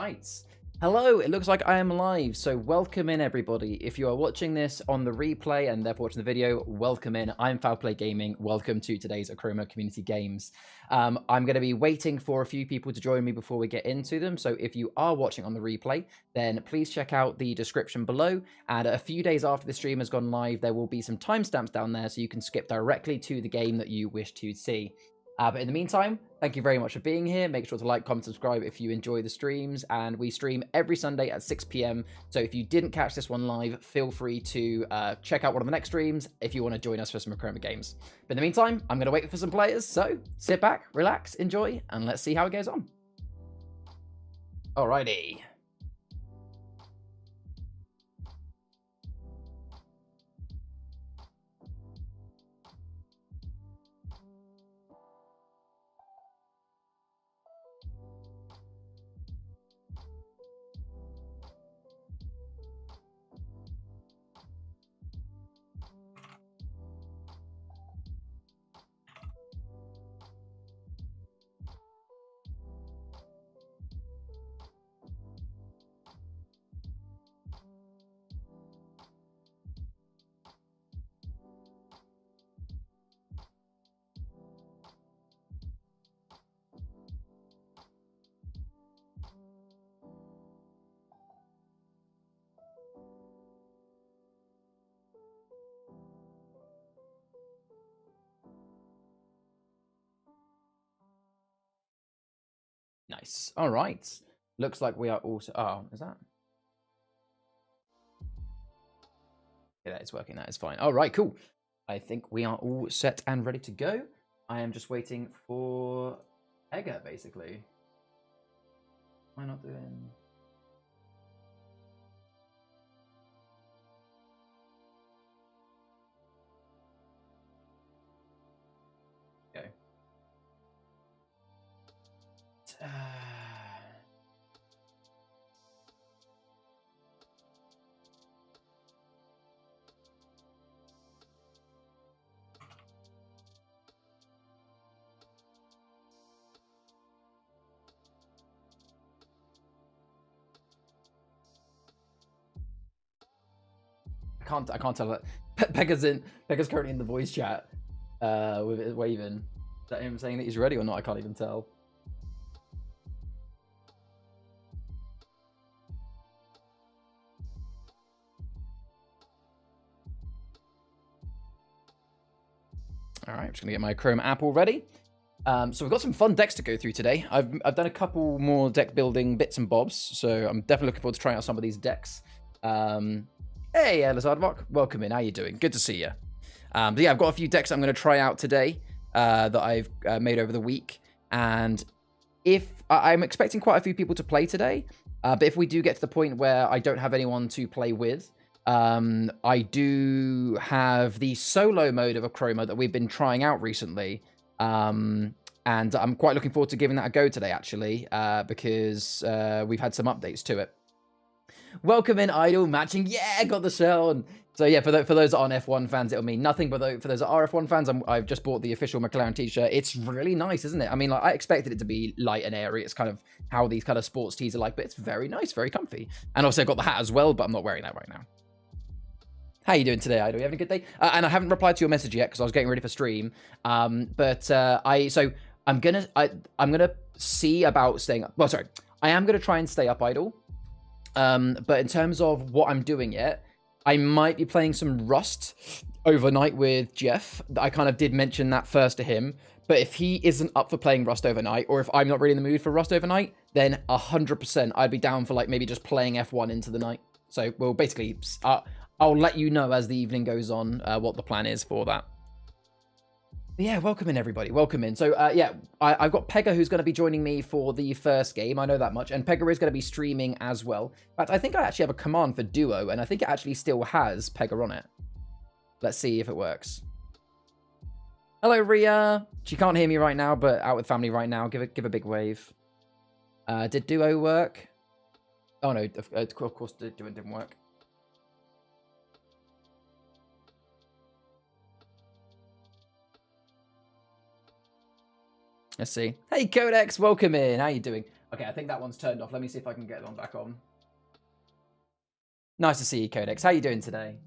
right. Hello, it looks like I am live, so welcome in everybody. If you are watching this on the replay and therefore watching the video, welcome in. I'm Foul Play Gaming. Welcome to today's Achroma Community Games. I'm going to be waiting for a few people to join me before we get into them, so if you are watching on the replay, then please check out the description below, and a few days after the stream has gone live, there will be some timestamps down there so you can skip directly to the game that you wish to see. But in the meantime, thank you very much for being here. Make sure to like, comment, subscribe if you enjoy the streams. And we stream every Sunday at 6 p.m. So if you didn't catch this one live, feel free to check out one of the next streams if you want to join us for some Achroma games. But in the meantime, I'm going to wait for some players. So sit back, relax, enjoy, and let's see how it goes on. Alrighty. Nice. All right. Looks like we are also... Oh, is that? Yeah, that is working. That is fine. All right, cool. I think we are all set and ready to go. I am just waiting for Egger, basically. Why not doing... Okay. I can't tell that Pegga's currently in the voice chat with it waving. Is that him saying that he's ready or not? I can't even tell. All right, I'm just gonna get my Chrome app all ready. So we've got some fun decks to go through today. I've done a couple more deck building bits and bobs, so I'm definitely looking forward to trying out some of these decks. Hey, Lizardvock, welcome in. How you doing? Good to see you. But yeah, I've got a few decks I'm going to try out today that I've made over the week, and if I'm expecting quite a few people to play today, but if we do get to the point where I don't have anyone to play with, I do have the solo mode of Achroma that we've been trying out recently, and I'm quite looking forward to giving that a go today, actually, because we've had some updates to it. Welcome in, Idol, matching, yeah, got the shell. And so yeah, for those that aren't F1 fans, it'll mean nothing, but for those that are F1 fans, I've just bought the official McLaren t-shirt. It's really nice, isn't it? I mean, like, I expected it to be light and airy. It's kind of how these kind of sports tees are like, but it's very nice, very comfy. And also I've got the hat as well, but I'm not wearing that right now. How you doing today, Idol? You having a good day? And I haven't replied to your message yet because I was getting ready for stream. I'm gonna see about staying up. Well, sorry, I am gonna try and stay up, Idol. But in terms of what I'm doing yet, I might be playing some Rust overnight with Jeff. I kind of did mention that first to him. But if he isn't up for playing Rust overnight, or if I'm not really in the mood for Rust overnight, then 100% I'd be down for like maybe just playing F1 into the night. So we'll basically, I'll let you know as the evening goes on what the plan is for that. But yeah, welcome in, everybody. Welcome in. So, yeah, I've got Pegga who's going to be joining me for the first game. I know that much. And Pegga is going to be streaming as well. In fact, I think I actually have a command for duo, and I think it actually still has Pegga on it. Let's see if it works. Hello, Ria. She can't hear me right now, but out with family right now. Give a big wave. Did duo work? Oh, no, of course, duo didn't work. Let's see. Hey, Codex, welcome in. How you doing? Okay, I think that one's turned off. Let me see if I can get one back on. Nice to see you, Codex. How you doing today?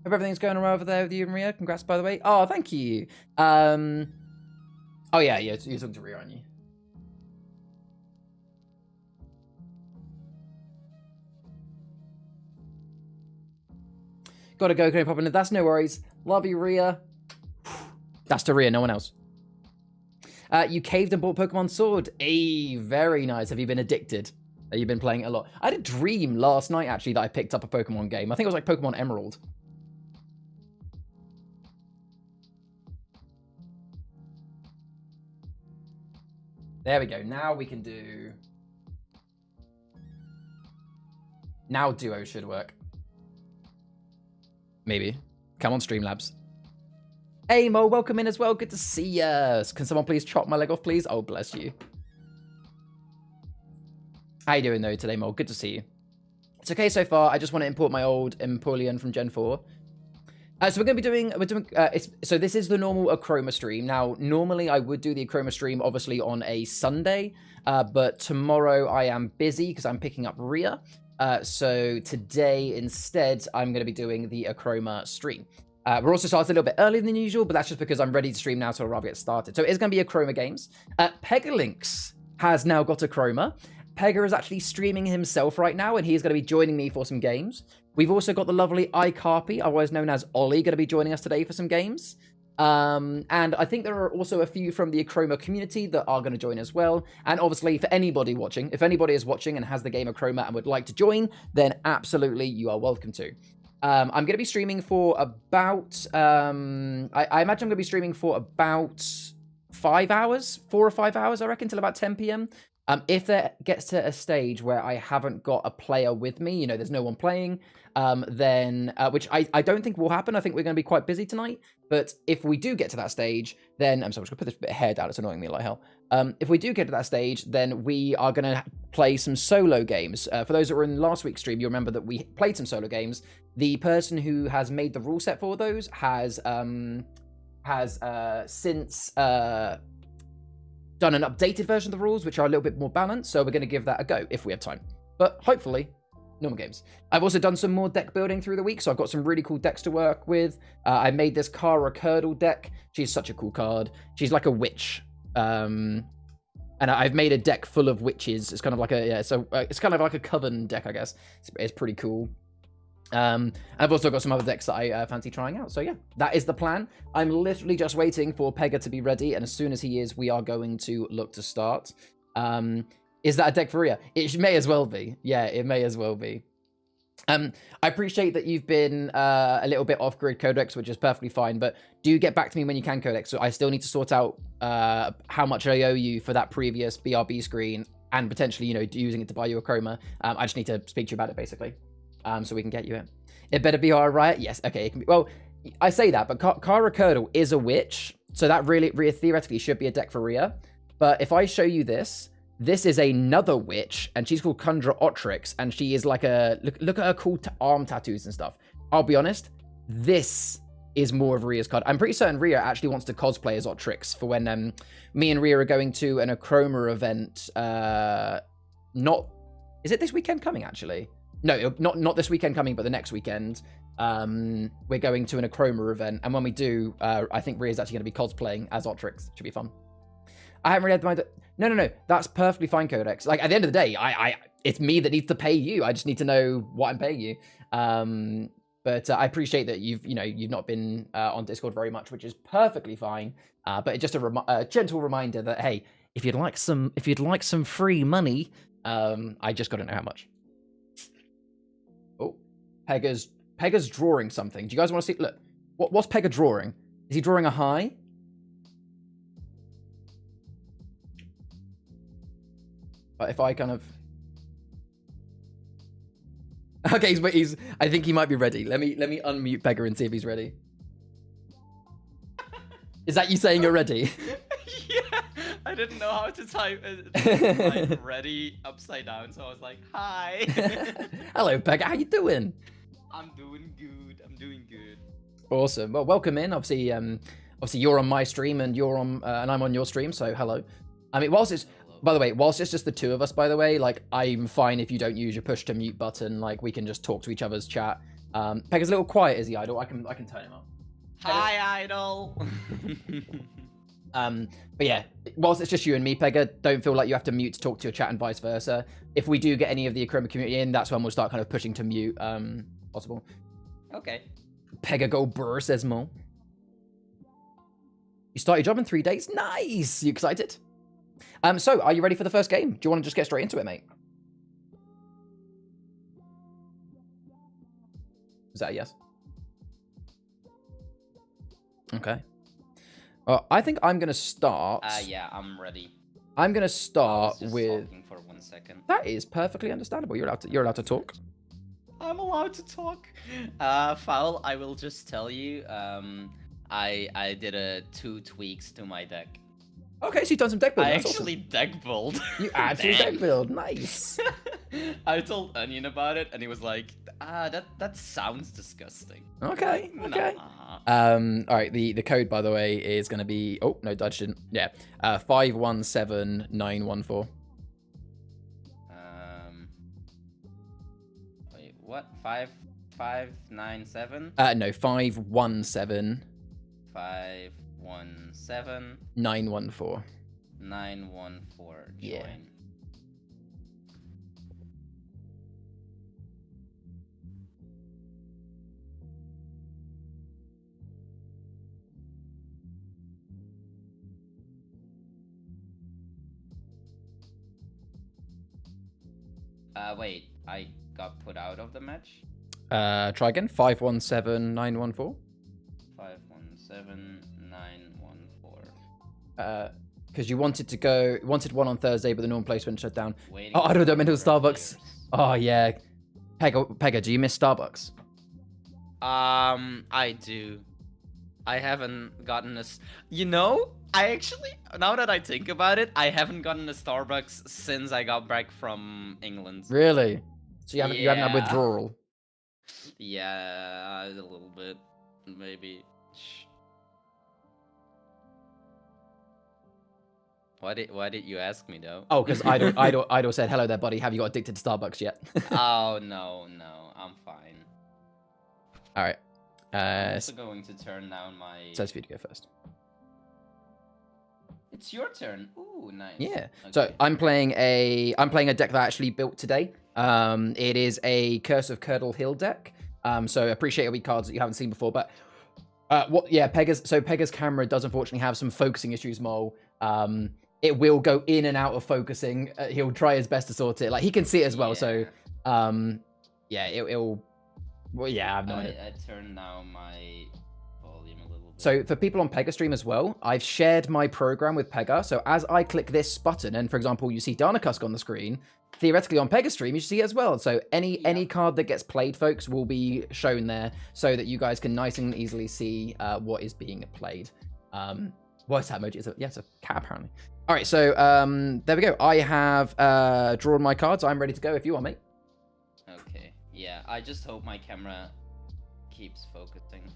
Hope everything's going well over there with you and Ria. Congrats, by the way. Oh, thank you. Oh, yeah, you're talking to Ria, aren't you? Gotta go, can I pop in? That's no worries. Love you, Ria. That's to Ria, no one else. You caved and bought Pokemon Sword. Hey, very nice. Have you been addicted? Have you been playing it a lot? I had a dream last night, actually, that I picked up a Pokemon game. I think it was like Pokemon Emerald. There we go. Now we can do... Now Duo should work. Maybe. Come on, Streamlabs. Hey, Mo, welcome in as well. Good to see ya. Can someone please chop my leg off, please? Oh, bless you. How you doing, though, today, Mo? Good to see you. It's okay so far. I just want to import my old Empoleon from Gen 4. So we're going to be doing... so this is the normal Achroma stream. Now, normally I would do the Achroma stream, obviously, on a Sunday. But tomorrow I am busy because I'm picking up Ria. So today, instead, I'm going to be doing the Achroma stream. We're also starting a little bit earlier than usual, but that's just because I'm ready to stream now, so I'll rather get started. So it's going to be Achroma Games. Pegalinx has now got Achroma. Pega is actually streaming himself right now, and he's going to be joining me for some games. We've also got the lovely iCarpy, otherwise known as Ollie, going to be joining us today for some games. And I think there are also a few from the Achroma community that are going to join as well. And obviously, for anybody watching, if anybody is watching and has the game Achroma and would like to join, then absolutely you are welcome to. I'm going to be streaming for about... I imagine I'm going to be streaming for about 5 hours, 4 or 5 hours, I reckon, till about 10 p.m. If there gets to a stage where I haven't got a player with me, you know, there's no one playing, then, which I don't think will happen. I think we're going to be quite busy tonight. But if we do get to that stage, then, I'm sorry, I'm just going to put this bit of hair down. It's annoying me like hell. If we do get to that stage, then we are going to play some solo games. For those that were in last week's stream, you remember that we played some solo games. The person who has made the rule set for those has since done an updated version of the rules, which are a little bit more balanced, so we're going to give that a go if we have time. But hopefully, normal games. I've also done some more deck building through the week, so I've got some really cool decks to work with. I made this Cara Curdle deck. She's such a cool card. She's like a witch. And I've made a deck full of witches. It's kind of like a, yeah, so it's kind of like a coven deck, I guess. It's pretty cool. I've also got some other decks that I fancy trying out. So yeah, that is the plan. I'm literally just waiting for Pega to be ready, and as soon as he is, we are going to look to start. Is that a deck for Ria? It may as well be. Yeah, it may as well be. I appreciate that you've been a little bit off-grid, Codex, which is perfectly fine, but do get back to me when you can, Codex. So I still need to sort out how much I owe you for that previous BRB screen and potentially, you know, using it to buy you a Achroma. I just need to speak to you about it, basically. So we can get you it. It better be our riot. Yes, okay. It can be. Well, I say that, but Cara Curdle is a witch, so that really theoretically should be a deck for Ria. But if I show you this, this is another witch, and she's called Conjure Otrix, and she is like a look at her cool arm tattoos and stuff. I'll be honest, this is more of Ria's card. I'm pretty certain Ria actually wants to cosplay as Otrix for when me and Ria are going to an Achroma event. Is it this weekend coming actually? No, not this weekend coming, but the next weekend. We're going to an Achroma event, and when we do, I think Ria's actually going to be cosplaying as Otrix. Should be fun. I haven't really had the mind. No. That's perfectly fine, Codex. Like, at the end of the day, it's me that needs to pay you. I just need to know what I'm paying you. But I appreciate that you've not been on Discord very much, which is perfectly fine. But it's just a gentle reminder that, hey, if you'd like some free money, I just got to know how much. Oh, Pega's drawing something. Do you guys want to see? Look, what's Pega drawing? Is he drawing a high? But if I kind of... Okay, he's I think he might be ready. Let me unmute Pega and see if he's ready. Is that you saying you're ready? Yeah, I didn't know how to type it. Like ready upside down, so I was like, hi. Hello, Pega. How you doing? I'm doing good. Awesome. Well, welcome in. Obviously, you're on my stream and you're on, and I'm on your stream. So hello. I mean, whilst it's just the two of us, by the way, like I'm fine if you don't use your push to mute button. Like we can just talk to each other's chat. Pegga's a little quiet, is he, Idol? I can turn him up. Hi, Idol. But yeah, whilst it's just you and me, Pegga, don't feel like you have to mute to talk to your chat and vice versa. If we do get any of the Achroma community in, that's when we'll start kind of pushing to mute, possible. Okay. Pegga go burr, says Mo. You start your job in 3 days? Nice! You excited? So, are you ready for the first game? Do you want to just get straight into it, mate? Is that a yes? Okay. I think I'm going to start... yeah, I'm ready. I'm going to start just with... talking for 1 second. That is perfectly understandable. You're allowed to talk. I'm allowed to talk. Foul, I will just tell you, I did 2 tweaks to my deck. Okay, so you've done some deck building. I That's actually awesome. deck build. You actually deck build. Nice. I told Onion about it, and he was like, that sounds disgusting. Okay, okay. Nah. All right, the code, by the way, is going to be... Oh, no, Dutch didn't. Yeah, 517914. Wait, what? 5597? No, 517... 517... 914. 914. Yeah. Join. Wait, I got put out of the match? Try again. 517914. 517914. Because you wanted one on Thursday, but the normal place went shut down. Waiting Oh, I don't know, for Starbucks. Oh, yeah. Pegga, do you miss Starbucks? I do. I haven't gotten a... You know, I actually, now that I think about it, I haven't gotten a Starbucks since I got back from England. Really? So you haven't had withdrawal? Yeah, a little bit, maybe. Why did you ask me though? Oh, because Idol said, "Hello there, buddy. Have you got addicted to Starbucks yet?" Oh no, I'm fine. All right. I'm also going to turn down my... Says for you to go first. It's your turn. Ooh, nice. Yeah. Okay. So I'm playing a deck that I actually built today. It is a Cara Curdle Hill deck. So I appreciate it'll be cards that you haven't seen before. But Pegga's camera does unfortunately have some focusing issues, Mole. It will go in and out of focusing. He'll try his best to sort it. Like he can see it as well. Yeah. So yeah, it'll. Well, yeah, I have no idea. I turned down my volume a little bit. So for people on Pegga stream as well, I've shared my program with Pegga. So as I click this button, and for example, you see Darnacusk on the screen, theoretically on Pegga stream, you should see it as well. So any card that gets played, folks, will be shown there so that you guys can nice and easily see what is being played. What's that emoji? It's a cat, apparently. All right, so there we go. I have drawn my cards. I'm ready to go if you are, mate. Okay. Yeah, I just hope my camera keeps focusing.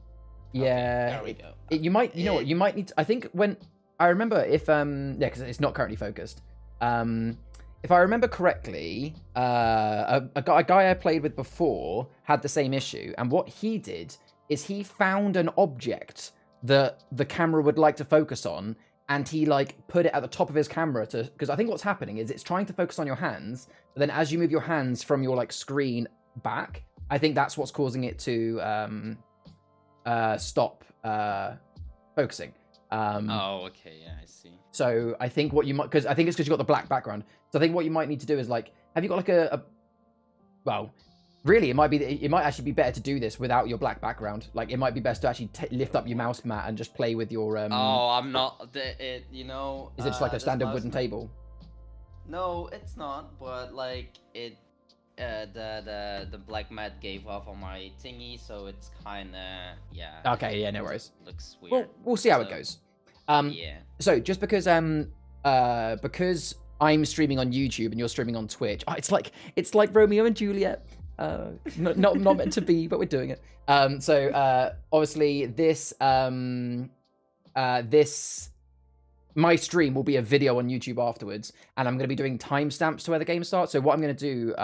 Yeah. Okay, there we go. You might, you know what? You might need to, I think when I remember if yeah, because it's not currently focused. If I remember correctly, a guy I played with before had the same issue, and what he did is he found an object that the camera would like to focus on, and he like put it at the top of his camera to, because I think what's happening is it's trying to focus on your hands, but then as you move your hands from your like screen back, I think that's what's causing it to stop focusing. Oh, okay, yeah, I see. So I think what you might, because I think it's because you've got the black background. So I think what you might need to do is like, have you got like well, really, it might actually be better to do this without your black background. Like it might be best to actually lift up your mouse mat and just play with your. Oh, I'm not. You know. Is it just like a standard wooden table? No, it's not. But like it, the black mat gave off on my thingy, so it's kind of Okay, yeah, no worries. Looks weird. Well, we'll see how it goes. Yeah. So just because because I'm streaming on YouTube and you're streaming on Twitch, it's like Romeo and Juliet. Not meant to be, but we're doing it. Obviously my stream will be a video on YouTube afterwards, and I'm going to be doing timestamps to where the game starts. So what I'm going to do,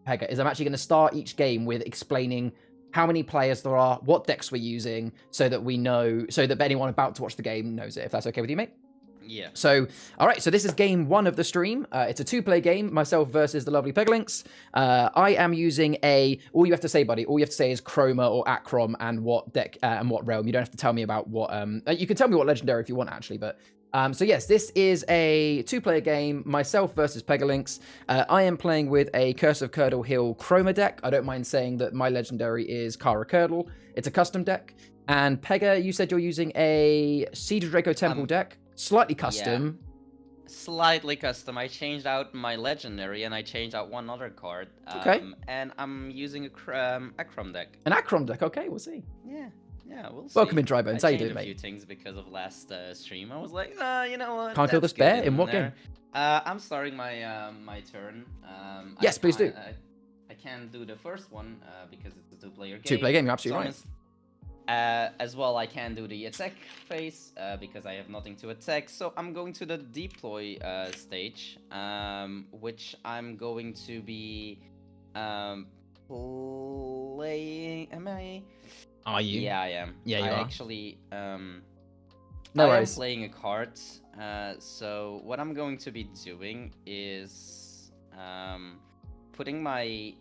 Pega, is I'm actually going to start each game with explaining how many players there are, what decks we're using, so that anyone about to watch the game knows it, if that's okay with you, mate. Yeah. So, all right, so this is game 1 of the stream. It's a 2-player game, myself versus the lovely Peglinks. I am using all you have to say, buddy, all you have to say is Achroma or Acrom and what deck and what realm. You don't have to tell me about what, you can tell me what legendary if you want, actually, but... so yes, this is a 2-player game, myself versus Peglinks. I am playing with a Curse of Curdle Hill Chroma deck. I don't mind saying that my legendary is Cara Curdle. It's a custom deck. And Pega, you said you're using a Cedar Draco Temple deck. Slightly custom. Yeah. Slightly custom. I changed out my legendary and I changed out one other card. Okay. And I'm using a Acrom deck. An Acrom deck, okay, we'll see. Yeah, we'll see. Welcome in, Dry Bones. How you doing, a mate? few things because of last stream. I was like, you know what? Can't kill this bear? In what game? I'm starting my my turn. Yes, please do. I can't do the first one because it's a 2-player game. 2-player game, you're absolutely right. As well, I can do the attack phase because I have nothing to attack. So I'm going to the deploy stage, which I'm going to be playing. Am I? Are you? Yeah, I am. Yeah, you are. Actually, no I worries. am playing a card. So what I'm going to be doing is putting my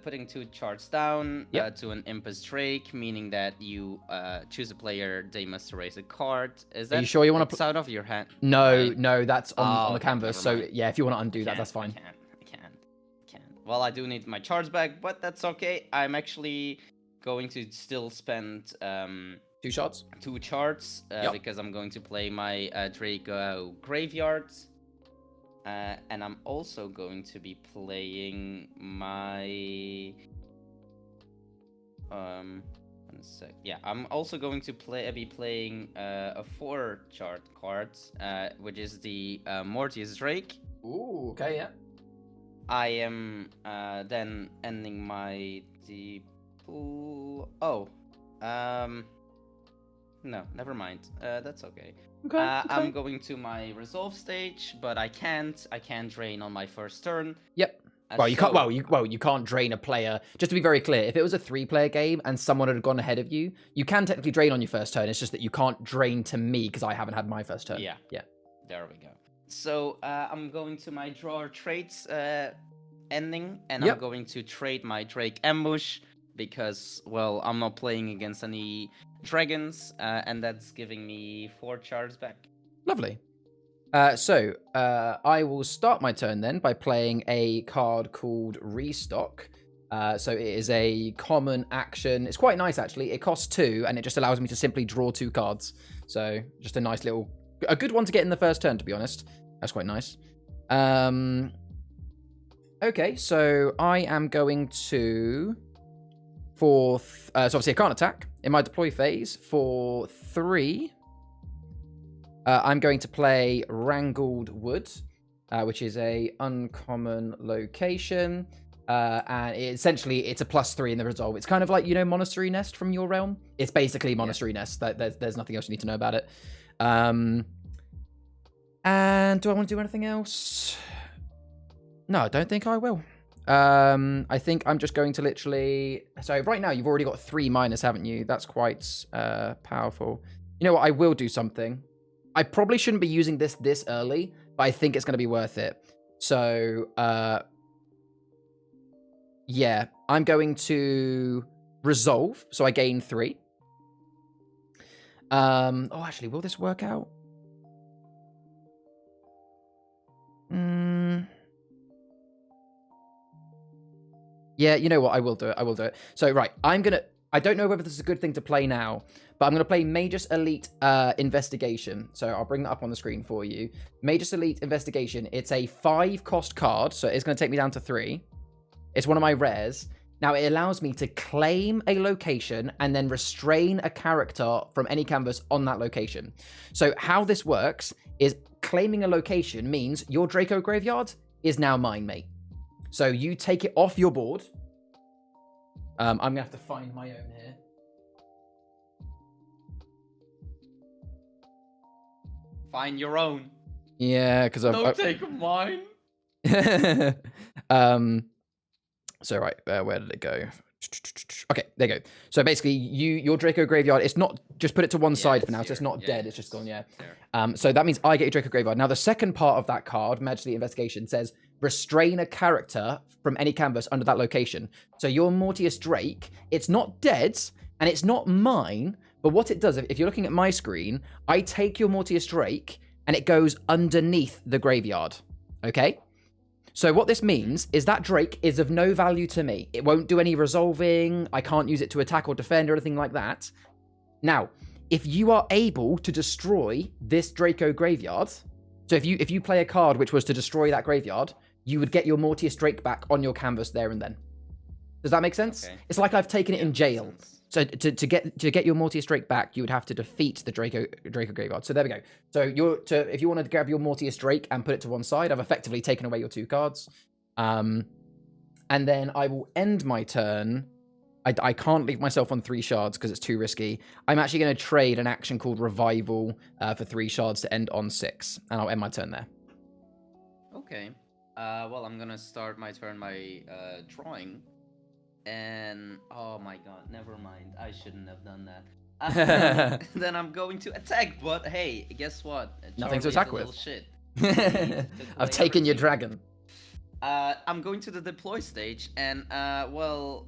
putting 2 charts down to an Impus Drake, meaning that you choose a player, they must erase a card. Is that? Are you sure you want to? Out of your hand? No, right? No, that's on the canvas. So mind. yeah, if you want to undo that, that's fine. I can. Well, I do need my charts back, but that's okay. I'm actually going to still spend 2 shots, 2 charts because I'm going to play my Draco Graveyard. And I'm also going to be playing my 1 sec. Yeah, I'm also going to be playing a 4 chart card, which is the Mortius Drake. Ooh, okay, yeah. I am then ending my pool. No, never mind. That's okay. Okay. I'm going to my resolve stage, but I can't drain on my first turn. Yep. Well, you can't. You can't drain a player. Just to be very clear, if it was a 3-player game and someone had gone ahead of you, you can technically drain on your first turn. It's just that you can't drain to me because I haven't had my first turn. Yeah. Yeah. There we go. So I'm going to my draw traits ending, and I'm going to trade my Drake Ambush because, well, I'm not playing against any dragons, and that's giving me 4 charts back. Lovely. So I will start my turn then by playing a card called Restock. So it is a common action. It's quite nice, actually. It costs 2, and it just allows me to simply draw 2 cards. So just a nice a good one to get in the first turn, to be honest. That's quite nice. Okay, so I am going to... so obviously I can't attack. In my deploy phase, for 3, I'm going to play Wrangled Wood, which is a uncommon location. And essentially, it's a +3 in the resolve. It's kind of like, Monastery Nest from your realm. It's basically Monastery Nest. There's nothing else you need to know about it. And do I want to do anything else? No, I don't think I will. I think I'm just going to literally... So right now, you've already got 3 minus, haven't you? That's quite powerful. You know what? I will do something. I probably shouldn't be using this early, but I think it's going to be worth it. So, yeah, I'm going to resolve. So I gain 3. Oh, actually, will this work out? Yeah, you know what? I will do it. So, right, I don't know whether this is a good thing to play now, but I'm going to play Magus Elite Investigation. So I'll bring that up on the screen for you. Magus Elite Investigation. It's a 5-cost card, so it's going to take me down to 3. It's one of my rares. Now, it allows me to claim a location and then restrain a character from any canvas on that location. So how this works is claiming a location means your Draco Graveyard is now mine, mate. So you take it off your board, I'm gonna have to find my own here. Find your own. Yeah, because Don't take mine. So right, where did it go? Okay, there you go. So basically, your Draco Graveyard, it's not, just put it to one side for now, so it's not dead, it's just gone, yeah. So that means I get your Draco Graveyard. Now, the second part of that card, Majesty Investigation, says, restrain a character from any canvas under that location. So your Mortius Drake, it's not dead, and it's not mine, but what it does, if you're looking at my screen, I take your Mortius Drake, and it goes underneath the graveyard, okay? So what this means is that Drake is of no value to me. It won't do any resolving. I can't use it to attack or defend or anything like that. Now, if you are able to destroy this Draco Graveyard, so if you play a card which was to destroy that graveyard, you would get your Mortius Drake back on your canvas there and then. Does that make sense? Okay. It's like I've taken it in jail. So to get your Mortius Drake back, you would have to defeat the Draco Graveyard. So there we go. So if you want to grab your Mortius Drake and put it to one side, I've effectively taken away your 2 cards. And then I will end my turn. I can't leave myself on 3 shards because it's too risky. I'm actually going to trade an action called Revival for 3 shards to end on 6. And I'll end my turn there. Okay. Well, I'm going to start my turn by drawing. And oh my god, never mind. I shouldn't have done that. Then I'm going to attack, but hey, guess what? Nothing to attack with. Shit. I've taken your dragon. I'm going to the deploy stage, and well,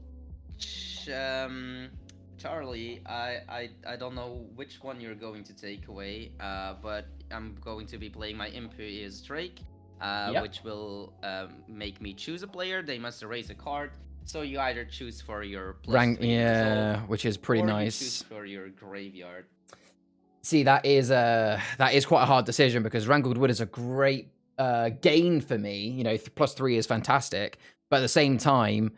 Charlie, I don't know which one you're going to take away, but I'm going to be playing my Imperious Drake, which will make me choose a player. They must erase a card. So you either choose for your rank, which is pretty nice. You choose for your graveyard. See, that is quite a hard decision because Rankled Wood is a great gain for me. You know, +3 is fantastic, but at the same time,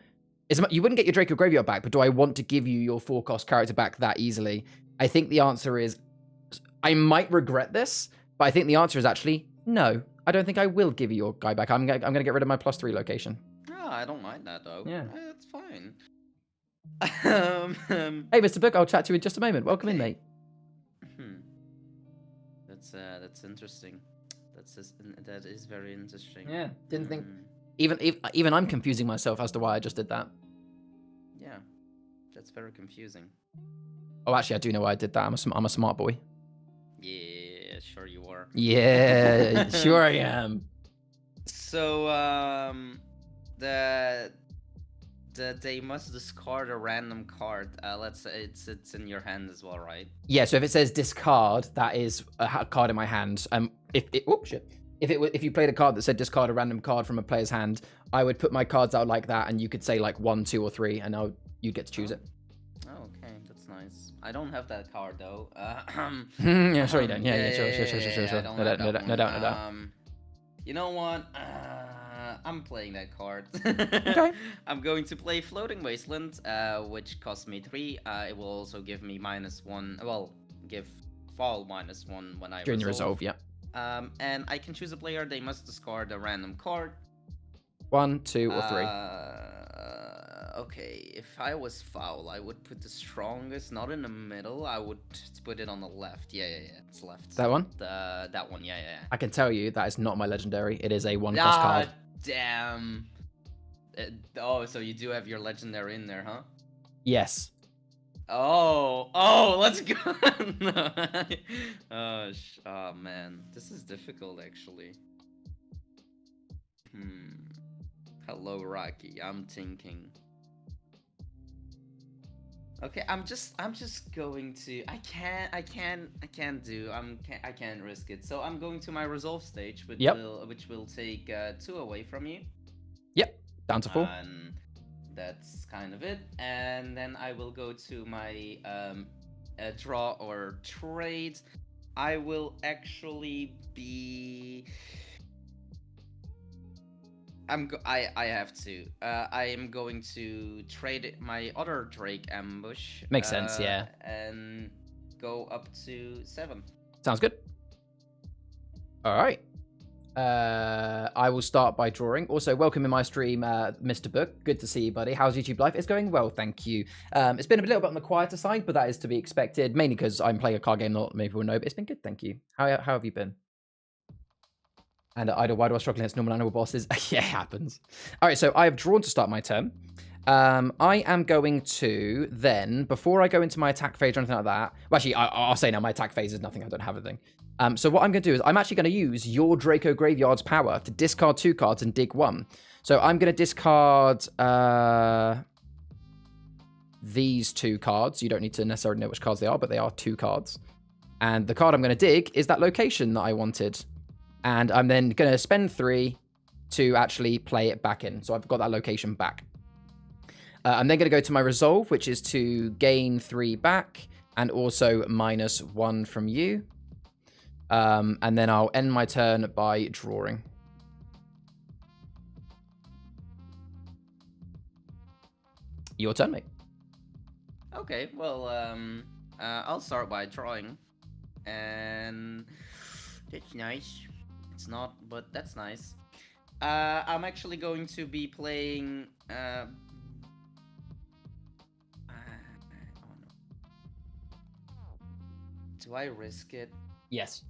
you wouldn't get your Draco Graveyard back. But do I want to give you your 4-cost character back that easily? I think the answer is, I might regret this, but I think the answer is actually no. I don't think I will give you your guy back. I'm gonna get rid of my +3 location. I don't mind that though. Yeah, it's fine. Hey, Mr. Book, I'll chat to you in just a moment. Welcome in, mate. That's interesting. That is very interesting. Yeah, didn't think. Even I'm confusing myself as to why I just did that. Yeah, that's very confusing. Oh, actually, I do know why I did that. I'm a smart boy. Yeah, sure you are. Yeah, sure I am. So, they must discard a random card. Let's say it's in your hand as well, right? Yeah. So if it says discard, that is a card in my hand. If you played a card that said discard a random card from a player's hand, I would put my cards out like that, and you could say like 1, 2, or 3, and you'd get to choose it. Oh, okay, that's nice. I don't have that card though. Yeah, sure you don't. Yeah, sure. No doubt. You know what? I'm playing that card. Okay. I'm going to play Floating Wasteland, which costs me 3. It will also give me -1. Well, give fall -1 when I during the resolve. Yeah. And I can choose a player. They must discard a random card. 1, 2, or 3. Okay, if I was foul, I would put the strongest, not in the middle. I would put it on the left. Yeah, it's left. That one? That one, yeah. I can tell you that is not my legendary. It is a 1-cost card. Damn. Oh, so you do have your legendary in there, huh? Yes. Oh, let's go. Oh, man. This is difficult, actually. Hello, Rocky. I'm thinking. Okay, I'm just going to. I can't risk it. So I'm going to my resolve stage, which will take 2 away from you. Yep, down to 4. And that's kind of it. And then I will go to my draw or trade. I will actually be. I have to. I am going to trade my other Drake ambush. Makes sense, yeah. And go up to 7. Sounds good. All right. I will start by drawing. Also, welcome in my stream, Mr. Book. Good to see you, buddy. How's YouTube life? It's going well, thank you. It's been a little bit on the quieter side, but that is to be expected, mainly because I'm playing a card game not many people know, but it's been good, thank you. How have you been? And Idle, why do I struggle against normal animal bosses? Yeah, it happens. All right, so I have drawn to start my turn. I am going to then, before I go into my attack phase or anything like that, well, actually, I'll say now my attack phase is nothing. I don't have anything. So what I'm going to do is I'm actually going to use your Draco Graveyard's power to discard 2 cards and dig 1. So I'm going to discard these 2 cards. You don't need to necessarily know which cards they are, but they are 2 cards. And the card I'm going to dig is that location that I wanted. And I'm then going to spend 3 to actually play it back in. So I've got that location back. I'm then going to go to my resolve, which is to gain 3 back and also -1 from you. And then I'll end my turn by drawing. Your turn, mate. Okay, well, I'll start by drawing. And that's nice. It's not, but that's nice. I'm actually going to be playing... Do I risk it? Yes.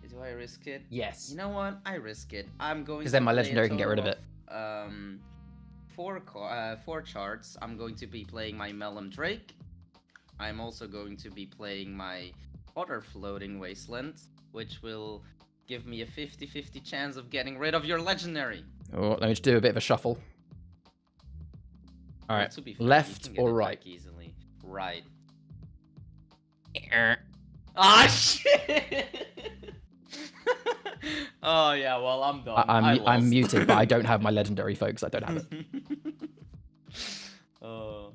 Do I risk it? Yes. You know what? I risk it. I'm going. Because then my legendary can get rid of it. 4 charts. I'm going to be playing my Melon Drake. I'm also going to be playing my other floating wasteland, which will give me a 50-50 chance of getting rid of your legendary. Oh, let me just do a bit of a shuffle. All right. Well, fair, left or right? Easily. Right. Ah, shit! Oh, yeah, well, I'm done. I'm muted, but I don't have my legendary, folks. I don't have it. Oh.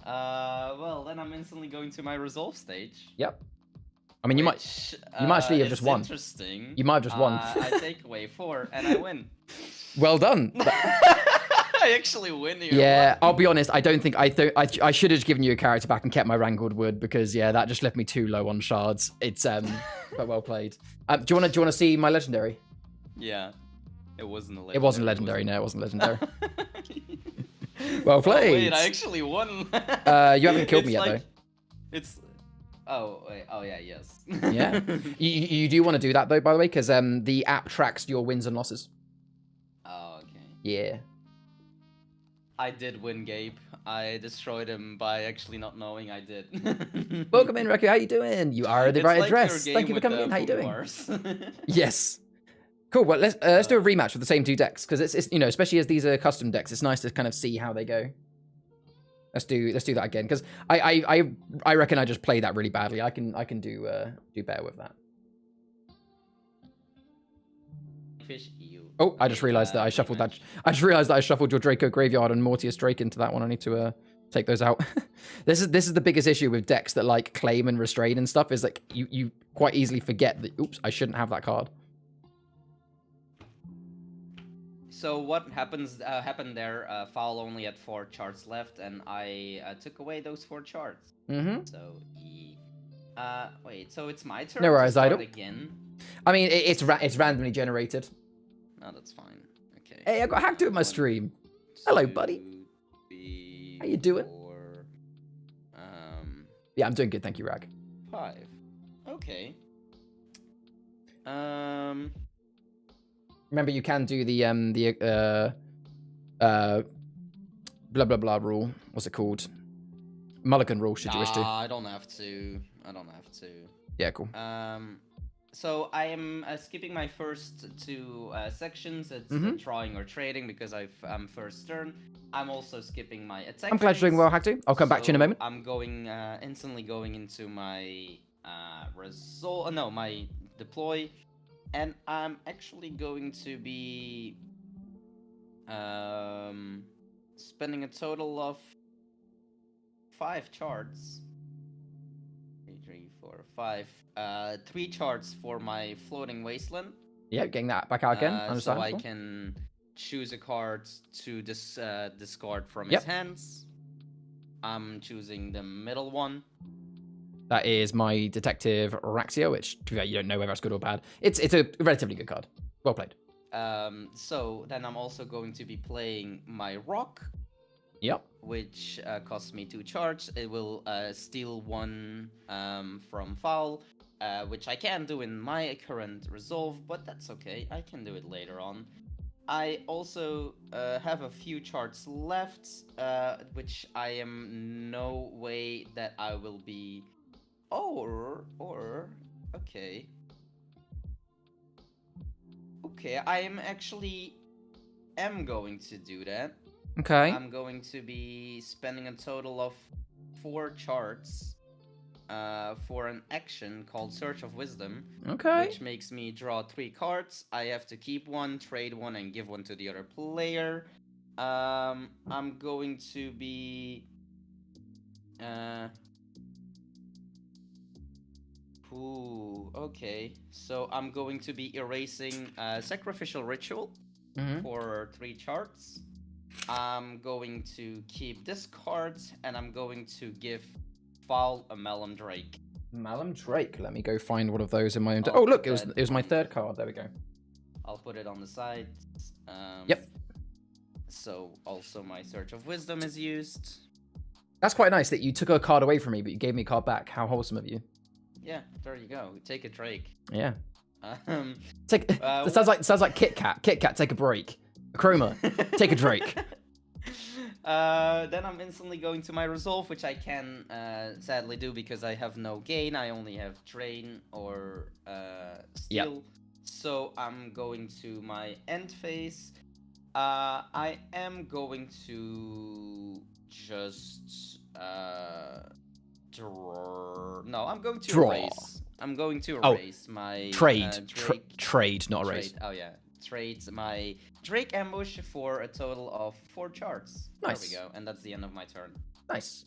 Well, then I'm instantly going to my resolve stage. Yep. I mean, you might actually have just won. Interesting. You might have just won. I take away 4, and I win. Well done. I actually win here. Yeah, I'll be honest. I don't think I should have given you a character back and kept my Wrangled Wood because yeah, that just left me too low on shards. It's but well played. Do you want to see my legendary? Yeah, it wasn't a legendary. It wasn't legendary. No, it wasn't legendary. Well played. Oh, wait, I actually won. You haven't killed me yet though. It's. Oh wait. Oh yeah. Yes. Yeah. You do want to do that though, by the way, because the app tracks your wins and losses. Oh okay. Yeah. I did win, Gabe. I destroyed him by actually not knowing I did. Welcome in, Reku. How you doing? You are at the right address. Thank you for coming in. How you doing? Yes. Cool. Well, let's do a rematch with the same 2 decks because it's you know, especially as these are custom decks, it's nice to kind of see how they go. Let's do that again because I reckon I just played that really badly. I can do better with that. Fish. Oh, I just realized that I shuffled that. I just realized that I shuffled your Draco Graveyard and Mortius Drake into that one. I need to take those out. This is the biggest issue with decks that like claim and restrain and stuff is like you quite easily forget that. Oops, I shouldn't have that card. So what happened there? Foul only had 4 charts left, and I took away those 4 charts. Mm-hmm. So wait. So it's my turn. No worries, Idle. Again. I mean, it's randomly generated. No, that's fine. Okay. Hey, I got hacked in my stream. Hello, buddy. 3, How you doing? 4, Yeah, I'm doing good, thank you, Rag. 5. Okay. Remember, you can do the blah blah blah rule. What's it called? Mulligan rule. Should you wish to? I don't have to. Yeah, cool. So I am skipping my first 2 sections. It's drawing or trading because I'm first turn. I'm also skipping my attack. I'm glad you're doing well, Hackto. I'll come back to you in a moment. I'm going instantly going into my my deploy, and I'm actually going to be spending a total of 5 charts. 3, 4, 5. 3 charts for my floating wasteland. Yeah, getting that back out again. So I can choose a card to discard from his hands. I'm choosing the middle one. That is my Detective Raxia, which to be fair, you don't know whether it's good or bad. It's a relatively good card. Well played. So then I'm also going to be playing my rock. Yep. Which costs me 2 charge. It will steal 1 from foul, which I can do in my current resolve, but that's okay. I can do it later on. I also have a few charts left, which I am no way that I will be... Okay. Okay, I am actually going to do that. Okay. I'm going to be spending a total of 4 charts for an action called Search of Wisdom. Okay. Which makes me draw 3 cards. I have to keep 1, trade 1, and give 1 to the other player. I'm going to be... okay. So I'm going to be erasing Sacrificial Ritual for 3 charts. I'm going to keep this card, and I'm going to give Foul a Malum Drake. Malum Drake. Let me go find one of those in my own... Oh, look, it was my 3rd card. There we go. I'll put it on the side. Yep. So also my Search of Wisdom is used. That's quite nice that you took a card away from me, but you gave me a card back. How wholesome of you. Yeah, there you go. Take a Drake. Yeah. Sounds like Kit Kat. Kit Kat, take a break. Achroma, take a Drake. Then I'm instantly going to my resolve, which I can sadly do because I have no gain. I only have drain or steal. Yep. So I'm going to my end phase. I am going to just draw. No, I'm going to erase. I'm going to erase my trade, not erase. Oh yeah. Trade my Drake Ambush for a total of 4 charts. Nice. There we go, and that's the end of my turn. Nice.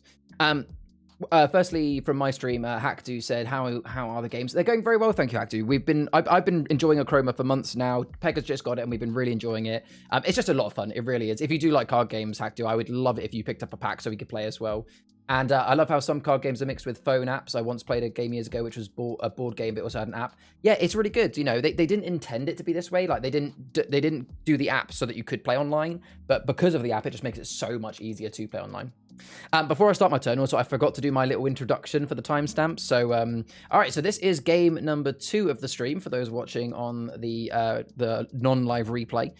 Firstly, from my stream, Hackdo said, "How are the games?" They're going very well, thank you, Hackdo. I've been enjoying Achroma for months now. Peg has just got it, and we've been really enjoying it. It's just a lot of fun. It really is. If you do like card games, Hackdo, I would love it if you picked up a pack so we could play as well. And I love how some card games are mixed with phone apps. I once played a game years ago, which was a board game, but also had an app. Yeah, it's really good. You know, they didn't intend it to be this way. Like they didn't do the app so that you could play online, but because of the app, it just makes it so much easier to play online. Before I start my turn, also I forgot to do my little introduction for the timestamp. So, all right. So this is game number 2 of the stream for those watching on the non-live replay.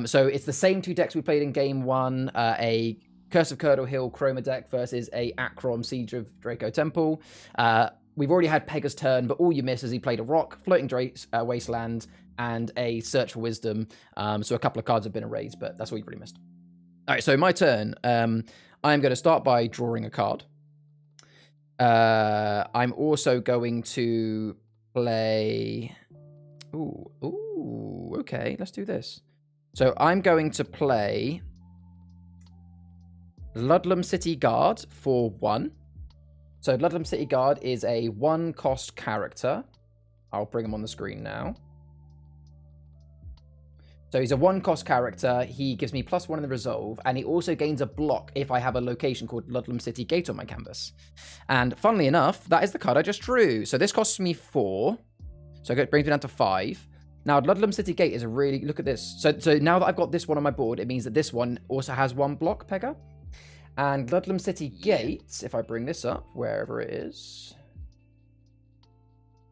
So it's the same 2 decks we played in game 1. A Curse of Curdle Hill Chroma deck versus a Achroma Siege of Draco Temple. We've already had Pega's turn, but all you miss is he played a Rock, Floating Drake's Wasteland, and a Search for Wisdom. So a couple of cards have been erased, but that's all you've really missed. All right, so my turn. I'm going to start by drawing a card. I'm also going to play... Ooh, okay, let's do this. So I'm going to play Ludlam City Guard for 1. So Ludlam City Guard is a 1-cost character. I'll bring him on the screen now. So he's a 1-cost character. He gives me +1 in the resolve, and he also gains a block if I have a location called Ludlam City Gate on my canvas. And funnily enough, that is the card I just drew. So this costs me 4. So it brings me down to 5. Now, Ludlam City Gate is a really... Look at this. So now that I've got this one on my board, it means that this one also has 1 block, Pega. And Ludlam City Gate, if I bring this up, wherever it is...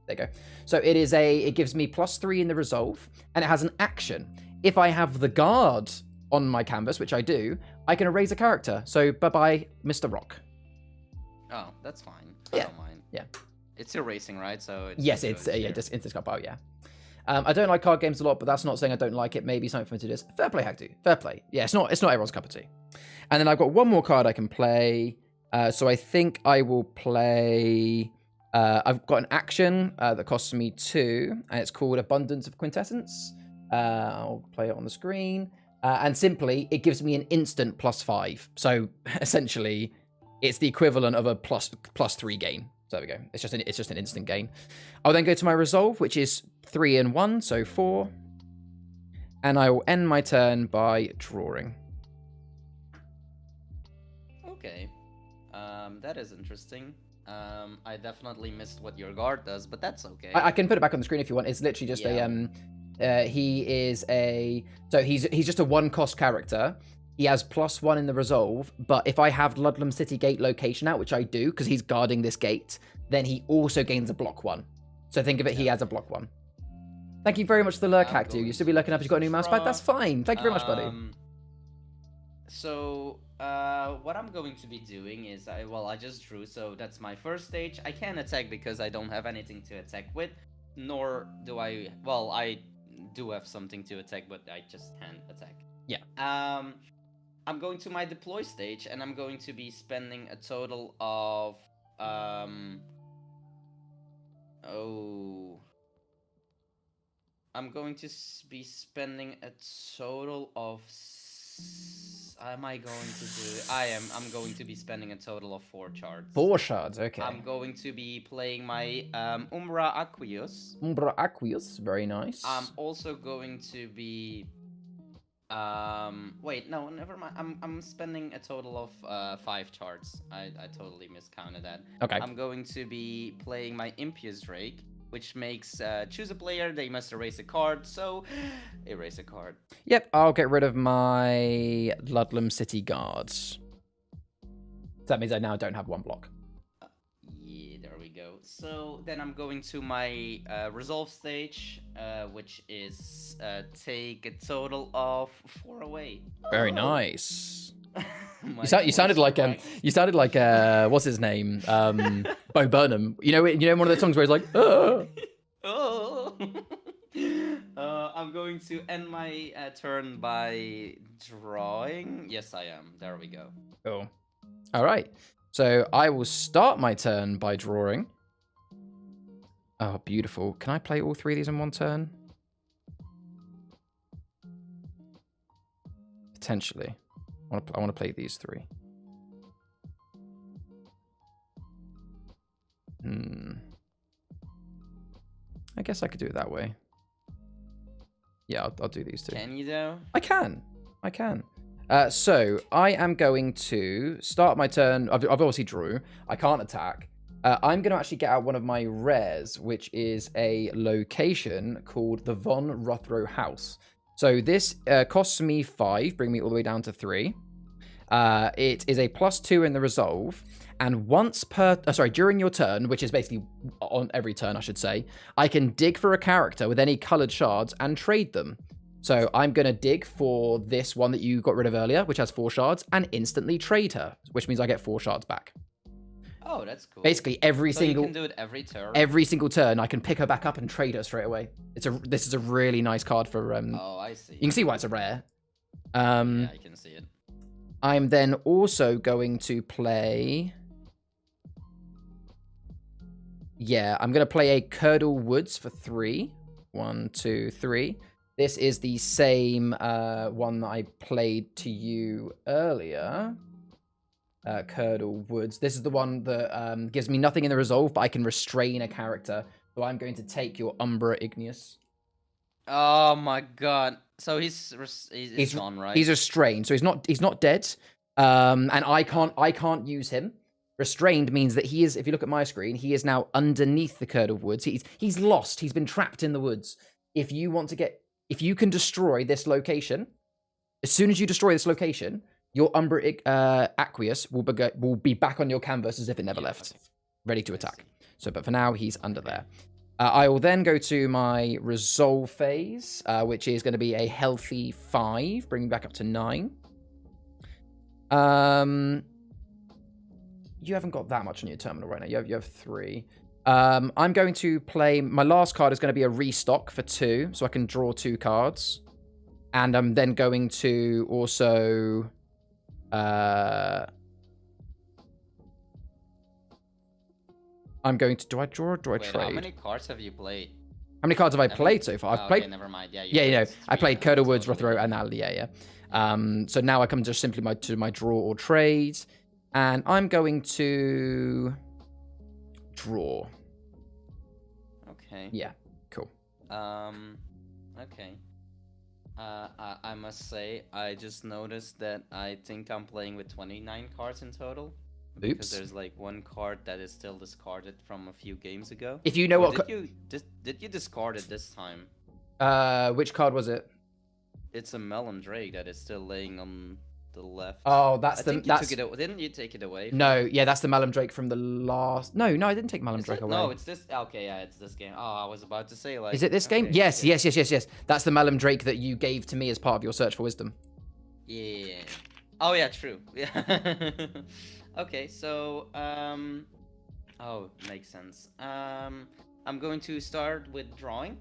There you go. So it gives me +3 in the resolve, and it has an action. If I have the guard on my canvas, which I do, I can erase a character. So bye-bye, Mr. Rock. Oh, that's fine. Yeah. I don't mind. Yeah. It's erasing, right? So it's yes, it's just instant scalp out, yeah. I don't like card games a lot, but that's not saying I don't like it. Maybe something for me to do this. Fair play, Hackdo. Fair play. Yeah, it's not everyone's cup of tea. And then I've got one more card I can play. So I think I will play... I've got an action that costs me 2, and it's called Abundance of Quintessence. I'll play it on the screen. And simply, it gives me an instant +5. So essentially, it's the equivalent of a +3 gain. So there we go. It's just an instant gain. I'll then go to my resolve, which is 3 and 1, so 4. And I will end my turn by drawing. Okay. That is interesting. I definitely missed what your guard does, but that's okay. I can put it back on the screen if you want. It's literally just He is he's just a 1-cost character. He has +1 in the resolve, but if I have Ludlam City Gate location out, which I do because he's guarding this gate, then he also gains a block 1. So think of it, he has a block 1. Thank you very much for the lurk, Cactu. You still be lurking up. You've got a new mouse pad. That's fine. Thank you very much, buddy. So what I'm going to be doing is I just drew, so that's my first stage. I can't attack because I don't have anything to attack with, nor do I. Well, I do have something to attack, but I just can't attack. Yeah. I'm going to my deploy stage, and I'm going to be spending a total of I'm going to be spending a total of. I'm going to be spending a total of 4 shards. 4 shards, okay. I'm going to be playing my Umbra Aqueous. Umbra Aqueous, very nice. I'm also going to be wait, no, never mind. I'm spending a total of 5 shards. I totally miscounted that. Okay. I'm going to be playing my Impious Drake, which makes choose a player, they must erase a card, so erase a card. Yep, I'll get rid of my Ludlam City Guards. So that means I now don't have 1 block. Yeah, there we go. So then I'm going to my resolve stage, which is take a total of 4 away. Very nice. You sounded like what's his name? Bo Burnham. You know one of the songs where he's like, oh. I'm going to end my turn by drawing. Yes, I am. There we go. Cool. All right. So I will start my turn by drawing. Oh, beautiful. Can I play all 3 of these in 1 turn? Potentially. I want to play these 3. I guess I could do it that way. Yeah, I'll do these 2. Can you though? I can. So I am going to start my turn. I've obviously drew. I can't attack. I'm going to actually get out one of my rares, which is a location called the Von Rothrow House. So this costs me 5, bring me all the way down to 3. It is a +2 in the resolve, and once during your turn, which is basically on every turn, I should say, I can dig for a character with any coloured shards and trade them. So I'm going to dig for this one that you got rid of earlier, which has 4 shards, and instantly trade her, which means I get 4 shards back. Oh, that's cool. Basically, you can do it every turn. Every single turn, I can pick her back up and trade her straight away. This is a really nice card for. Oh, I see. You can see why it's a rare. Yeah, I can see it. I'm then also going to play. Yeah, I'm going to play a Curdle Woods for 3. 1, 2, 3. This is the same one that I played to you earlier. Curdle Woods. This is the one that gives me nothing in the resolve, but I can restrain a character. So I'm going to take your Umbra Igneous. Oh my god. So he's gone, right? He's restrained, so he's not dead. And I can't use him. Restrained means that he is, if you look at my screen, he is now underneath the Curdle Woods. He's lost. He's been trapped in the woods. If you can destroy this location, as soon as you destroy this location, your Umbra Aqueous will be back on your canvas as if it never left, ready to attack. So, but for now, he's under there. I will then go to my resolve phase, which is going to be a healthy 5, bringing back up to 9. You haven't got that much on your terminal right now. You have 3. I'm going to play... My last card is going to be a restock for 2, so I can draw 2 cards. And I'm then going to also... I'm going to... Do I draw or do I trade? How many cards have you played? How many cards have I played so far? I've played... Okay, never mind. Yeah, I played Curdle Woods, Rothrow, and Al. Yeah. So now I come just simply to my draw or trade. And I'm going to... draw. Okay. Yeah, cool. Okay. I must say, I just noticed that I think I'm playing with 29 cards in total. Oops. Because there's like 1 card that is still discarded from a few games ago. If you know what... Did you discard it this time? Which card was it? It's a Melon Drake that is still laying on the left. Oh, that's I think you took it. Didn't you take it away? No, yeah, that's the Malum Drake from the last. No, I didn't take Malum Drake away. No, it's this. Okay, yeah, it's this game. Oh, I was about to say like. Is it this game? Yes. That's the Malum Drake that you gave to me as part of your search for wisdom. Yeah. Oh yeah, true. Yeah. Okay, so oh, makes sense. I'm going to start with drawing.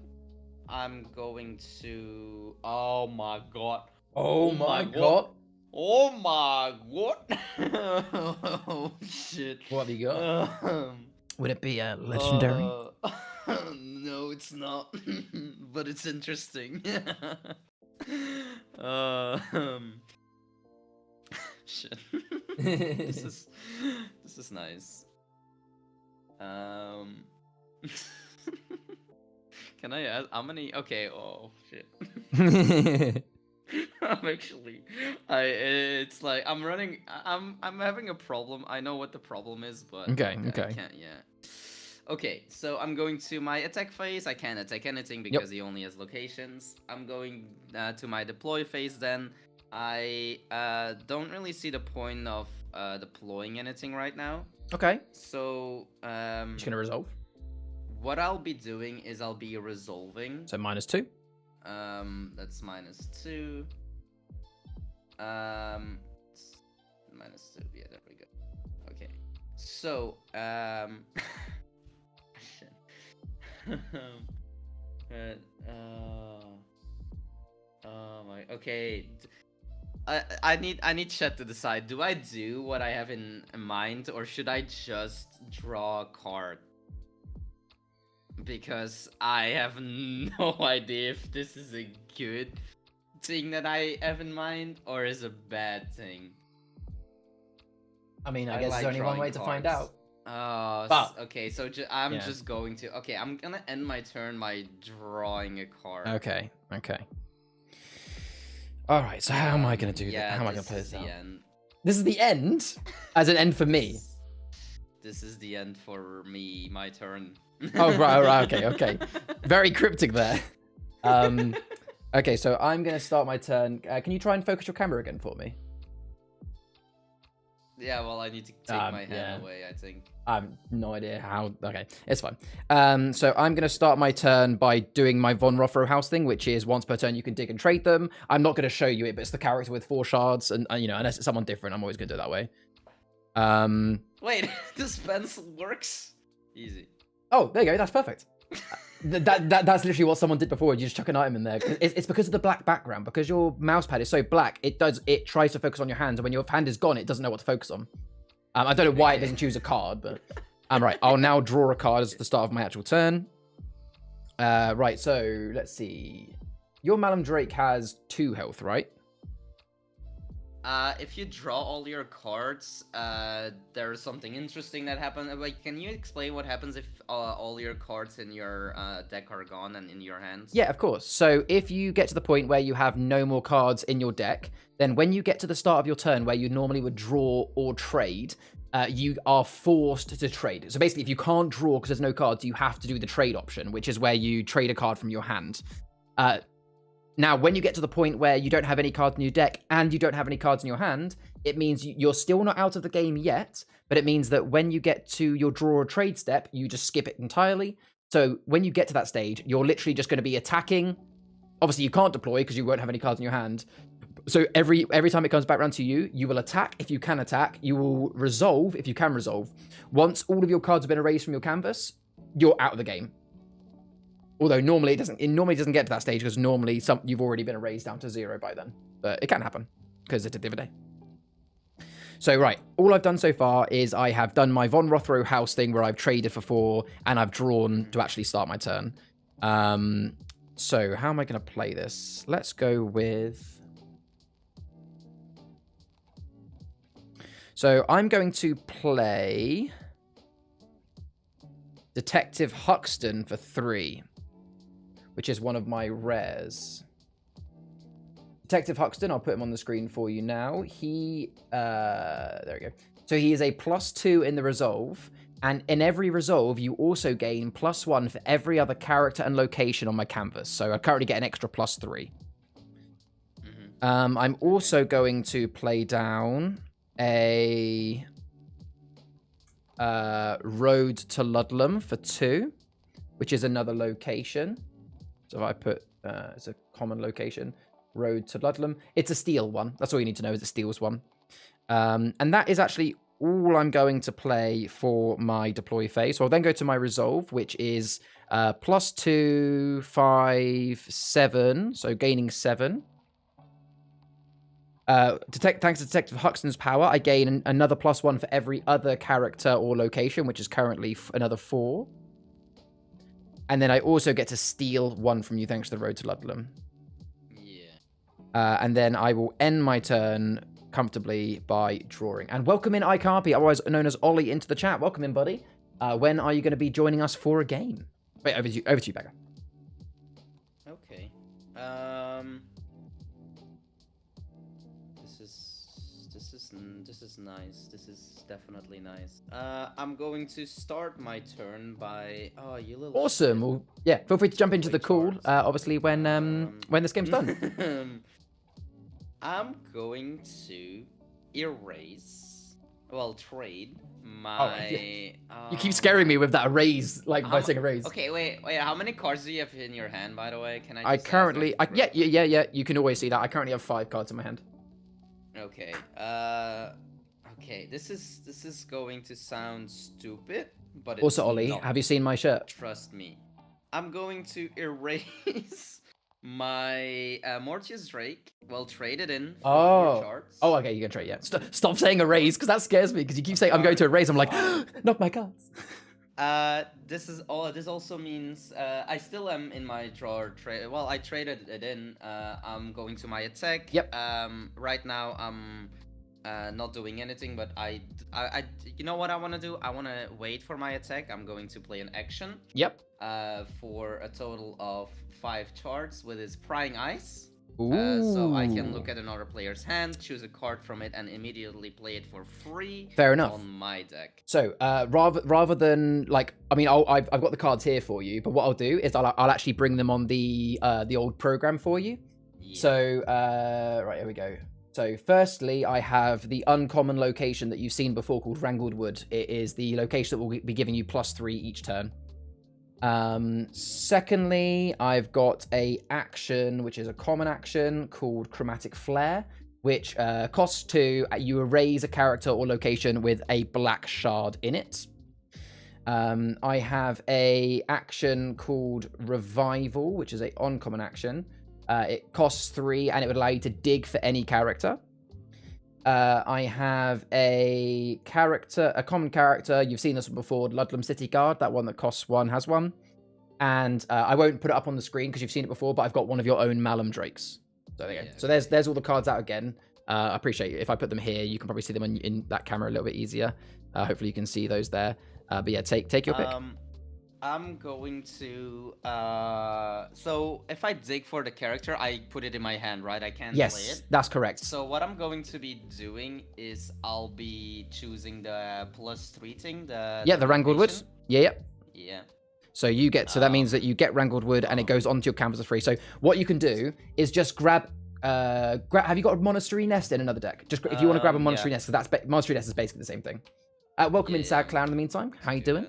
I'm going to. Oh my god. Oh my god. Oh my god. Oh shit. What have you got? Would it be a legendary? No, it's not. But it's interesting. Shit. This is nice. Can I ask how many? Okay. Oh shit. It's like I'm running. I'm having a problem. I know what the problem is, but okay. I can't yet. Okay, so I'm going to my attack phase. I can't attack anything because he only has locations. I'm going to my deploy phase then. I don't really see the point of deploying anything right now. Okay. So just gonna resolve. What I'll be doing is I'll be resolving. So -2. That's -2. -2. Yeah, there we go. Okay. So shit. Oh my. Okay. I need chat to decide. Do I do what I have in mind, or should I just draw a card? Because I have no idea if this is a good thing that I have in mind or is a bad thing. I mean, I guess there's only one way to find out. Oh, okay. So I'm just going to. Okay, I'm gonna end my turn by drawing a card. Okay. All right. So how am I gonna do that? How am I gonna play this out? End. This is the end, as an end for me. This is the end for me. My turn. Oh right. Okay. Very cryptic there. Okay, so I'm gonna start my turn. Can you try and focus your camera again for me? Yeah, well, I need to take my hand away, I think. I have no idea how. Okay, it's fine. So I'm going to start my turn by doing my Von Rothrow house thing, which is once per turn you can dig and trade them. I'm not going to show you it, but it's the character with 4 shards, and you know, unless it's someone different, I'm always going to do it that way. Wait, this pencil works? Easy. Oh, there you go. That's perfect. That's literally what someone did before. You just chuck an item in there. It's because of the black background. Because your mouse pad is so black, it tries to focus on your hands, and when your hand is gone, it doesn't know what to focus on. I don't know why it doesn't choose a card, but I'm right. I'll now draw a card as the start of my actual turn. Right. So let's see. Your Malum Drake has 2 health, right? If you draw all your cards, there's something interesting that happens. Like, can you explain what happens if all your cards in your deck are gone and in your hands? Yeah, of course. So if you get to the point where you have no more cards in your deck, then when you get to the start of your turn where you normally would draw or trade, you are forced to trade. So basically, if you can't draw because there's no cards, you have to do the trade option, which is where you trade a card from your hand. Now, when you get to the point where you don't have any cards in your deck and you don't have any cards in your hand, it means you're still not out of the game yet, but it means that when you get to your draw or trade step, you just skip it entirely. So when you get to that stage, you're literally just going to be attacking. Obviously, you can't deploy because you won't have any cards in your hand. So every time it comes back around to you, you will attack if you can attack. You will resolve if you can resolve. Once all of your cards have been erased from your canvas, you're out of the game. Although normally it doesn't get to that stage because normally you've already been erased down to 0 by then. But it can happen because it did the other day. So right, all I've done so far is I have done my Von Rothrow house thing where I've traded for 4 and I've drawn to actually start my turn. So how am I going to play this? Let's go with... So I'm going to play Detective Huxton for 3. Which is one of my rares. Detective Huxton, I'll put him on the screen for you now. There we go. So he is a +2 in the resolve, And in every resolve, you also gain +1 for every other character and location on my canvas. So I currently get an extra +3. I'm also going to play down a Road to Ludlam for 2, which is another location. So if I put, it's a common location, Road to Ludlam. It's a steel one. That's all you need to know is it steals one. And that is actually all I'm going to play for my deploy phase. So I'll then go to my resolve, which is +2, 5, 7. So gaining 7. Thanks to Detective Huxton's power, I gain another +1 for every other character or location, which is currently another 4. And then I also get to steal 1 from you thanks to the Road to Ludlam. Yeah. And then I will end my turn comfortably by drawing. And welcome in iCarpy, otherwise known as Ollie, into the chat. Welcome in, buddy. When are you going to be joining us for a game? Wait, over to you, Becca. Okay. This is nice. This is definitely nice. I'm going to start my turn by you little awesome. Well, yeah, feel free to jump into the call. Obviously, when this game's done. I'm going to trade my. You keep scaring me with that erase, like by saying erase. Okay, wait. How many cards do you have in your hand, by the way? Can I? I currently, yeah. You can always see that. I currently have 5 cards in my hand. Okay. Okay. This is going to sound stupid, but it's also, Ollie, not. have you seen my shirt? Trust me. I'm going to erase my Mortius Drake. Well, traded in for 4 charts. Oh, okay, you can trade. Yeah. Stop saying erase, because that scares me. Because you keep saying I'm going to erase. I'm like, not my cards. This also means I still am in my drawer trade. Well, I traded it in. I'm going to my attack. Yep. Right now I'm not doing anything, but I you know what I want to do? I want to wait for my attack. I'm going to play an action. Yep. For a total of 5 charts with his prying eyes. Ooh. So I can look at another player's hand, choose a card from it, and immediately play it for free. Fair enough. On my deck. So rather than like, I mean, I've got the cards here for you, but what I'll do is I'll actually bring them on the old program for you. Yeah. So right, here we go. So firstly, I have the uncommon location that you've seen before called Wrangled Wood. It is the location that will be giving you +3 each turn. Secondly, I've got a action, which is a common action called Chromatic Flare, which costs 2. You erase a character or location with a black shard in it. I have a action called Revival, which is a uncommon action. It costs 3, and it would allow you to dig for any character. I have a common character. You've seen this one before, Ludlam City Guard. That one that costs 1 has one. And I won't put it up on the screen because you've seen it before, but I've got one of your own Malum Drakes. So there you go. So there's all the cards out again. I appreciate it. If I put them here, you can probably see them in that camera a little bit easier. Hopefully you can see those there. But yeah, take your pick. I'm going to so if I dig for the character, I put it in my hand, right? I can't play it. Yes, that's correct. So what I'm going to be doing is I'll be choosing the +3 thing, the Wrangled Wood. Yeah. So you get, so that means that you get Wrangled Wood and it goes onto your canvas for free. So what you can do is just grab, have you got a Monastery Nest in another deck? Just if you want to grab a Monastery Nest, because Monastery Nest is basically the same thing. Welcome in, Sad Clown, in the meantime. How you doing?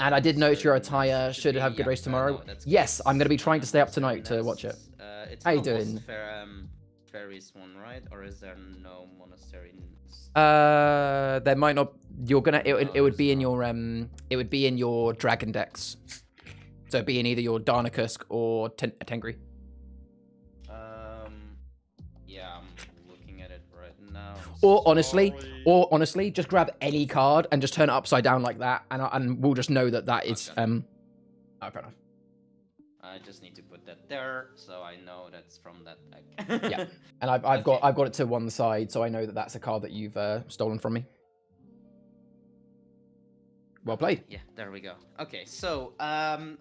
And I did notice your attire should have good race tomorrow. Yes, I'm going to be trying to stay up tonight to watch it. How you doing? Fairies one, right? Or is there no Monastery Nest? There might not. You're gonna. It would be in your dragon decks. So it'd be in either your Darnakusk or Tengri. Yeah, I'm looking at it right now. Or honestly, just grab any card and just turn it upside down like that, and we'll just know that is fair enough. I just need to put that there, so I know that's from that deck. Yeah, and I've got it to one side, so I know that that's a card that you've stolen from me. Well played. Yeah, there we go. Okay, so I'm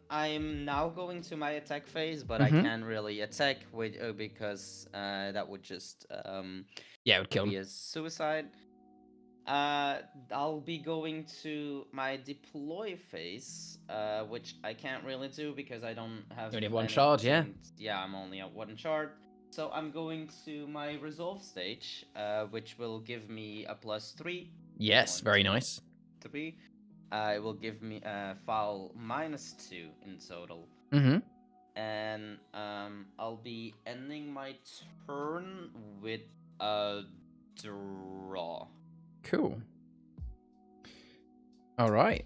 now going to my attack phase, but I can't really attack with because that would just it would kill be him. a suicide. I'll be going to my deploy phase, which I can't really do because I don't have. You only have one shard, yeah. Yeah, I'm only at one shard. So I'm going to my resolve stage, which will give me a +3. Yes, very nice. 3. It will give me a foul -2 in total. Mm-hmm. And I'll be ending my turn with a draw. Cool. All right.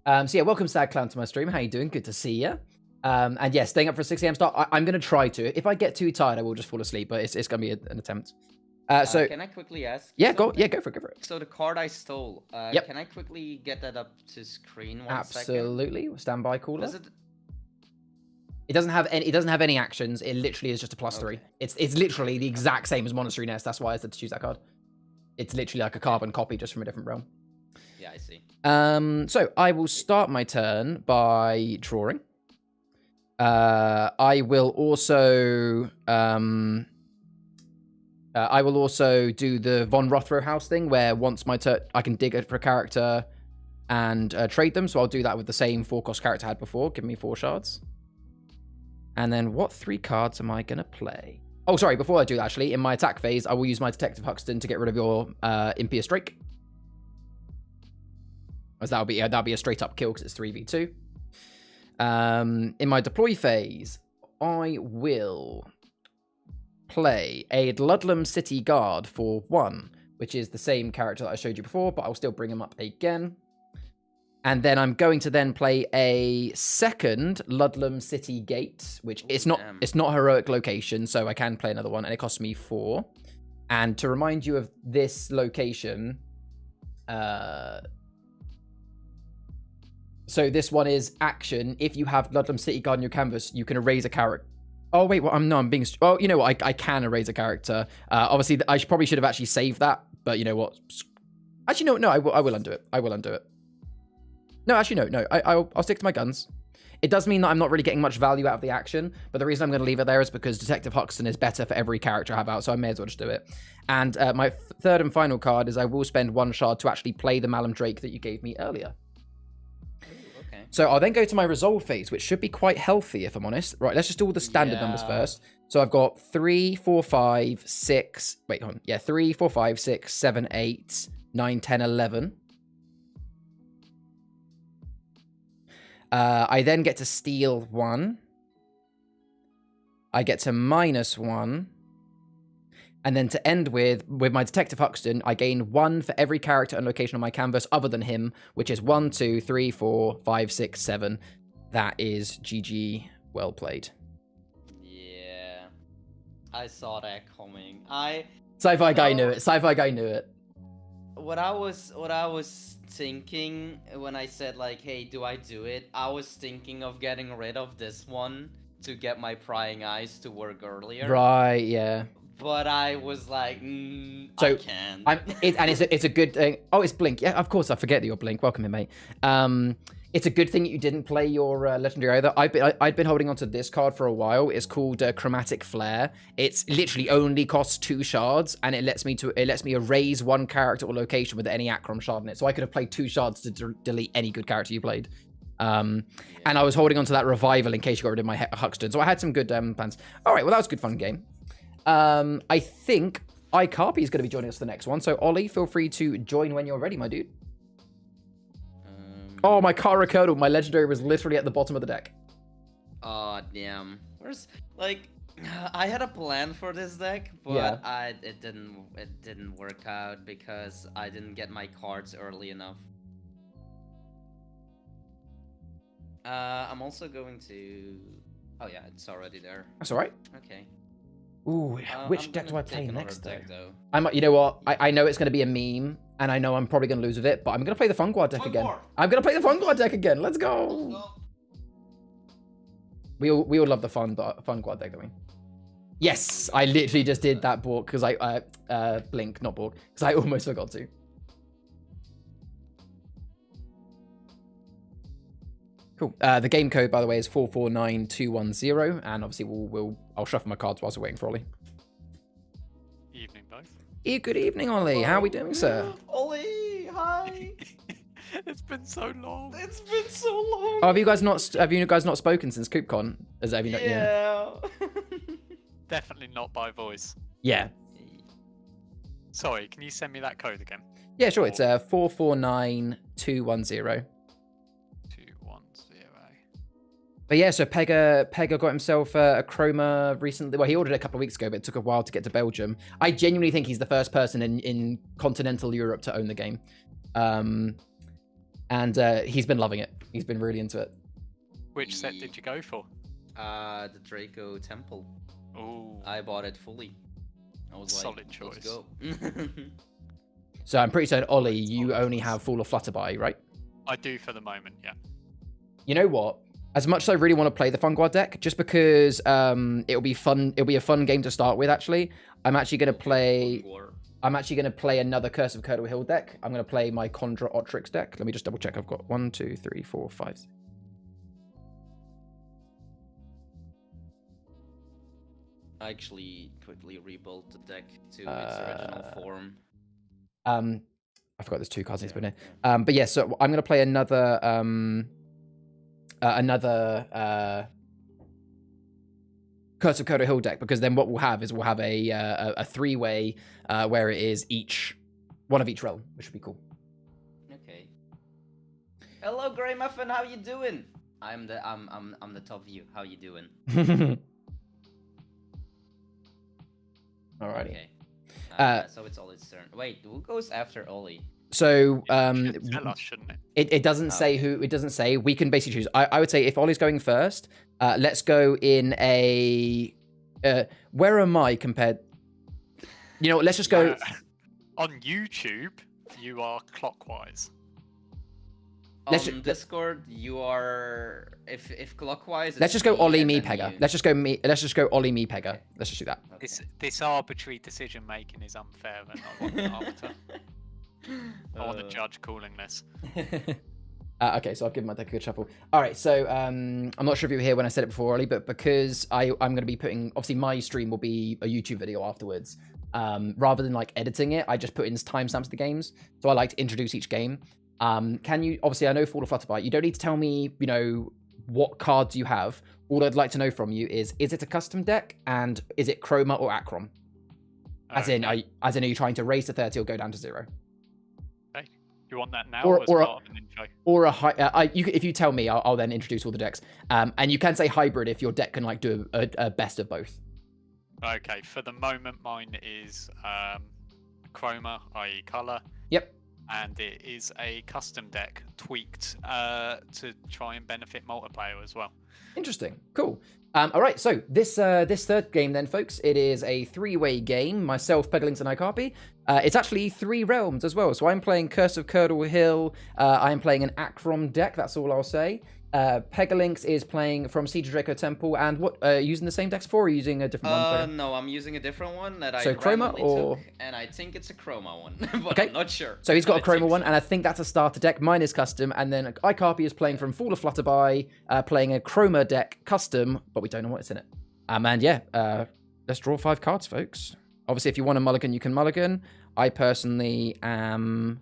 So yeah, welcome Sad Clown to my stream. How you doing? Good to see you. And yeah, staying up for a 6 a.m. start. I'm going to try to. If I get too tired, I will just fall asleep. But it's going to be an attempt. So can I quickly ask? Yeah, go for it. So the card I stole. Yep. Can I quickly get that up to screen? Absolutely. Stand by, caller. Does it? It doesn't have any. It doesn't have any actions. It literally is just a +3. It's literally the exact same as Monastery Nest. That's why I said to choose that card. It's literally like a carbon copy, just from a different realm. Yeah, I see. So I will start my turn by drawing. I will also do the Von Rothrow house thing, where once my turn, I can dig it for a character and trade them. So I'll do that with the same 4-cost character I had before. Give me 4 shards. And then what 3 cards am I going to play? Oh, sorry, before I do that, actually, in my attack phase, I will use my Detective Huxton to get rid of your Impious Drake. As that'll be a straight-up kill, because it's 3v2. In my deploy phase, I will play a Ludlam City Guard for 1, which is the same character that I showed you before, but I'll still bring him up again. And then I'm going to then play a second Ludlam City Gate, which it's not heroic location, so I can play another one, and it costs me 4. And to remind you of this location, so this one is action. If you have Ludlam City Guard on your canvas, you can erase a character. Oh wait, well, I'm being. Oh, you know what? I can erase a character. Obviously, I probably should have actually saved that, but you know what? Actually, no, I will undo it. I will undo it. No, actually, no. I'll stick to my guns. It does mean that I'm not really getting much value out of the action, but the reason I'm going to leave it there is because Detective Huxton is better for every character I have out, so I may as well just do it. And my third and final card is I will spend 1 shard to actually play the Malum Drake that you gave me earlier. Okay. So I'll then go to my resolve phase, which should be quite healthy, if I'm honest. Right, let's just do all the standard numbers first. So I've got 3, 4, 5, 6... Wait, hold on. Yeah, 3, 4, 5, 6, 7, 8, 9, 10, 11. I then get to steal 1. I get to -1. And then to end with my Detective Huxton, I gain 1 for every character and location on my canvas other than him, which is 1, 2, 3, 4, 5, 6, 7. That is GG. Well played. Yeah. I saw that coming. Sci-fi guy knew it. Sci-fi guy knew it. What I was thinking when I said, like, hey, do I do it? I was thinking of getting rid of this one to get my prying eyes to work earlier. Right, yeah. But I was like, so I can't. It's a good thing. Oh, it's Blink. Yeah, of course. I forget that you're Blink. Welcome in, mate. It's a good thing that you didn't play your legendary either. I'd been holding on to this card for a while. It's called Chromatic Flare. It's literally only costs 2 shards, and it lets me erase 1 character or location with any Achroma shard in it. So I could have played 2 shards to delete any good character you played. And I was holding on to that revival in case you got rid of my Huxton. So I had some good plans. All right, well that was a good fun game. I think iCarpy is going to be joining us for the next one. So Ollie, feel free to join when you're ready, my dude. Oh, my Cara Curdle, my legendary was literally at the bottom of the deck. Oh, damn. I had a plan for this deck, but yeah. It didn't work out because I didn't get my cards early enough. I'm also going to... Oh yeah, it's already there. That's all right. Okay. Ooh, which deck do I play next, deck, though? You know what? I know it's going to be a meme, and I know I'm probably going to lose with it, but I'm going to play the Fun Guard deck again. I'm going to play the Fun Guard deck again. Let's go. We all love the Fun Guard deck, don't we? Yes, I literally just did that, Bork, because Blink, not Bork, because I almost forgot to. Cool. The game code, by the way, is 449210, and obviously I'll shuffle my cards whilst we're waiting for Ollie. Evening, both. Good evening, Ollie. How are we doing, sir? Ollie, hi. It's been so long. It's been so long. Oh, have you guys not spoken since CoopCon? Have you not? Yeah. Definitely not by voice. Yeah. Sorry, can you send me that code again? Yeah, sure. It's 449210. 210. But yeah, so Pega got himself a Achroma recently. Well, he ordered it a couple of weeks ago, but it took a while to get to Belgium. I genuinely think he's the first person in continental Europe to own the game. And he's been loving it. He's been really into it. Which set did you go for? The Draco Temple. Oh, I bought it fully. I was solid like, choice. Let's go. So I'm pretty certain, Ollie, you only have Fall of Flutterby, right? I do for the moment, yeah. You know what? As much as I really want to play the Funguard deck, just because it'll be fun, it'll be a fun game to start with. Actually, I'm actually going to play another Curse of Curdle Hill deck. I'm going to play my Condra Otrix deck. Let me just double check. I've got 1, 2, 3, 4, 5. I actually quickly rebuilt the deck to its original form. I forgot there's 2 cards in here. But yeah, so I'm going to play another Curse of Curdle Hill deck, because then what we'll have is we'll have a 3-way where it is one of each realm, which would be cool. Okay. Hello, Grey Muffin. How you doing? I'm the top view. How you doing? Alrighty. Okay. So it's Ollie's turn. Wait, who goes after Ollie? So Tell us, shouldn't it? it doesn't say who. It doesn't say. We can basically choose. I would say if Ollie's going first, let's go in a. Where am I compared? You know, let's just go. On YouTube, you are clockwise. On Discord, you are if clockwise. Let's just go Ollie me Pega. Let's just go me. Let's just go Ollie me Pega. Okay. Let's just do that. Okay. This arbitrary decision making is unfair, and I want the arbiter. I want the judge calling this. Okay, so I've given my deck a good shuffle. All right, so I'm not sure if you were here when I said it before, Ollie, but because I'm going to be putting, obviously my stream will be a YouTube video afterwards. Rather than like editing it, I just put in timestamps of the games. So I like to introduce each game. Can you, obviously I know Fall of Flutterby, you don't need to tell me, you know, what cards you have. All I'd like to know from you is it a custom deck, and is it Chroma or Acrom? As in, are you trying to raise to 30 or go down to 0? Okay. You want that now or as part of an intro? Or if you tell me, I'll then introduce all the decks. And you can say hybrid if your deck can like do a best of both. Okay, for the moment mine is Chroma, i.e. color. Yep. And it is a custom deck tweaked to try and benefit multiplayer as well. Interesting. Cool. All right, so this third game then, folks, it is a 3-way game. Myself, Pegalinks, and Icarpi. It's actually 3 realms as well. So I'm playing Curse of Curdle Hill. I'm playing an Acrom deck. That's all I'll say. Pegalinks is playing from Siege of Draco Temple, and what using the same decks for, or using a different one? No, I'm using a different one that I Chroma or took, and I think it's a Chroma one, but okay. I'm not sure. So he's got a Chroma one, and I think that's a starter deck. Mine is custom, and then Icarpi is playing from Fall of Flutterby, playing a Chroma deck custom, but we don't know what's in it. And yeah, let's draw 5 cards, folks. Obviously, if you want a mulligan, you can mulligan. I personally am.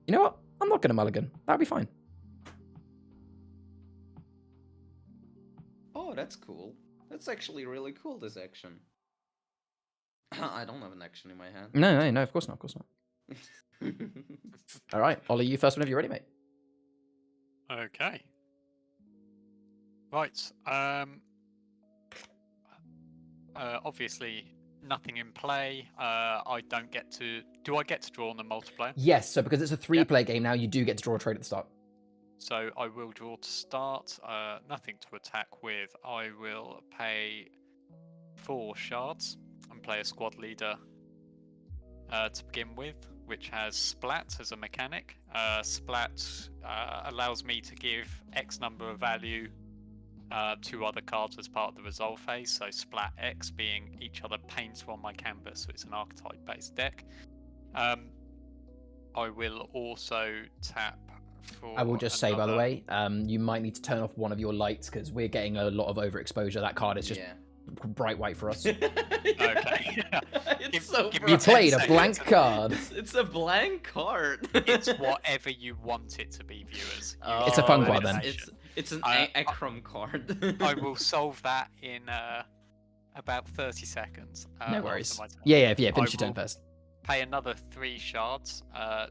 You know what? I'm not going to mulligan. That'll be fine. Oh, that's cool. That's actually really cool, this action. I don't have an action in my hand. No, of course not, All right, Ollie, you first whenever you're ready, mate. Okay. Right. Obviously, nothing in play. I don't get to... Do I get to draw on the multiplayer? Yes, so because it's a 3-player game now, you do get to draw a trade at the start. So I will draw to start, nothing to attack with. I will pay 4 shards and play a squad leader to begin with, which has Splat as a mechanic. Splat allows me to give X number of value to other cards as part of the resolve phase. So Splat X being each other paints on my canvas, so it's an archetype-based deck. I will also tap. I will just say, by the way, you might need to turn off one of your lights because we're getting a lot of overexposure. That card is just bright white for us. Okay. It's so give me You 10 played a seconds. blank card. It's a blank card. It's whatever you want it to be, viewers. You It's a use fun your one, then. imagination. It's an I- Achroma card. I will solve that in about 30 seconds. No after worries. my turn. Yeah, finish I your turn will- first. Pay another 3 shards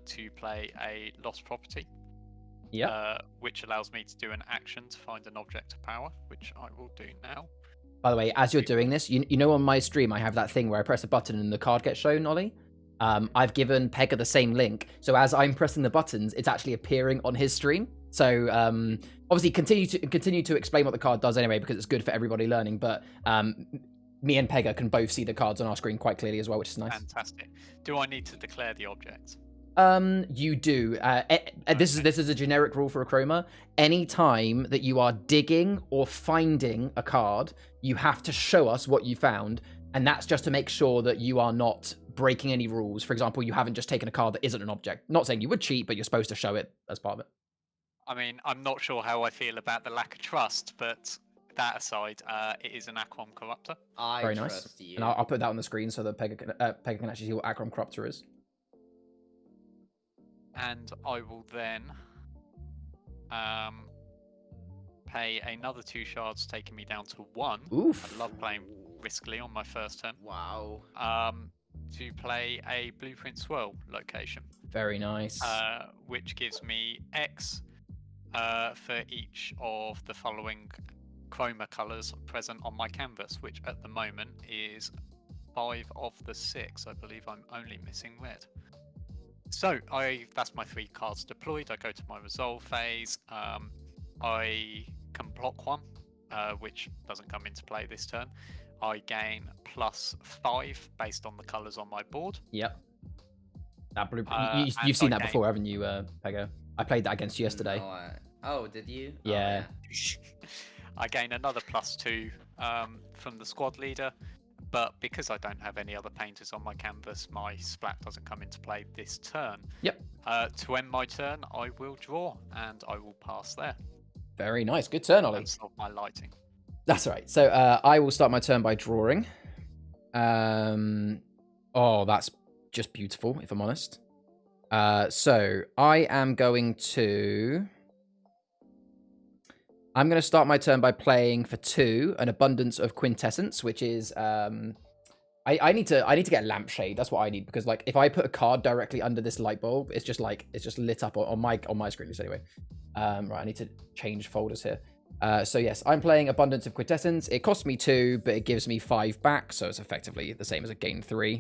to play a lost property. Yep. Which allows me to do an action to find an object of power, which I will do now. By the way, as you're doing this, you know on my stream I have that thing where I press a button and the card gets shown, Ollie? I've given Pega the same link, so as I'm pressing the buttons, it's actually appearing on his stream. So obviously continue to explain what the card does anyway, because it's good for everybody learning, but me and Pega can both see the cards on our screen quite clearly as well, which is nice. Fantastic. Do I need to declare the object? You do. This is a generic rule for Achroma. Any time that you are digging or finding a card, you have to show us what you found, and that's just to make sure that you are not breaking any rules. For example, you haven't just taken a card that isn't an object. Not saying you would cheat, but you're supposed to show it as part of it. I mean, I'm not sure how I feel about the lack of trust, but that aside, it is an Achroma Corruptor. Very nice. Trust you. And I'll put that on the screen so that Pega can actually see what Achroma Corruptor is. And I will then pay another 2 shards, taking me down to 1. Oof. I love playing riskily on my first turn. Wow. To play a Blueprint Swirl location. Very nice. Which gives me X for each of the following chroma colours present on my canvas, which at the moment is 5 of the 6. I believe I'm only missing red. So that's my 3 cards deployed. I go to my resolve phase. I can block 1, which doesn't come into play this turn. I gain +5 based on the colours on my board. Yep. That blue. You've seen that before, haven't you, Pega? I played that against you yesterday. No, oh, did you? Yeah. Oh, I gain another +2 from the squad leader, but because I don't have any other painters on my canvas, my splat doesn't come into play this turn. Yep. To end my turn, I will draw, and I will pass there. Very nice. Good turn, Ollie. And solve my lighting. That's all right. So I will start my turn by drawing. Oh, that's just beautiful, if I'm honest. So I am going to... I'm going to start my turn by playing for 2 an Abundance of Quintessence, which is I need to get a lampshade. That's what I need, because like if I put a card directly under this light bulb, it's just lit up on my screen at least anyway. Right, I need to change folders here. So yes, I'm playing Abundance of Quintessence. It costs me 2, but it gives me 5 back, so it's effectively the same as a gain 3.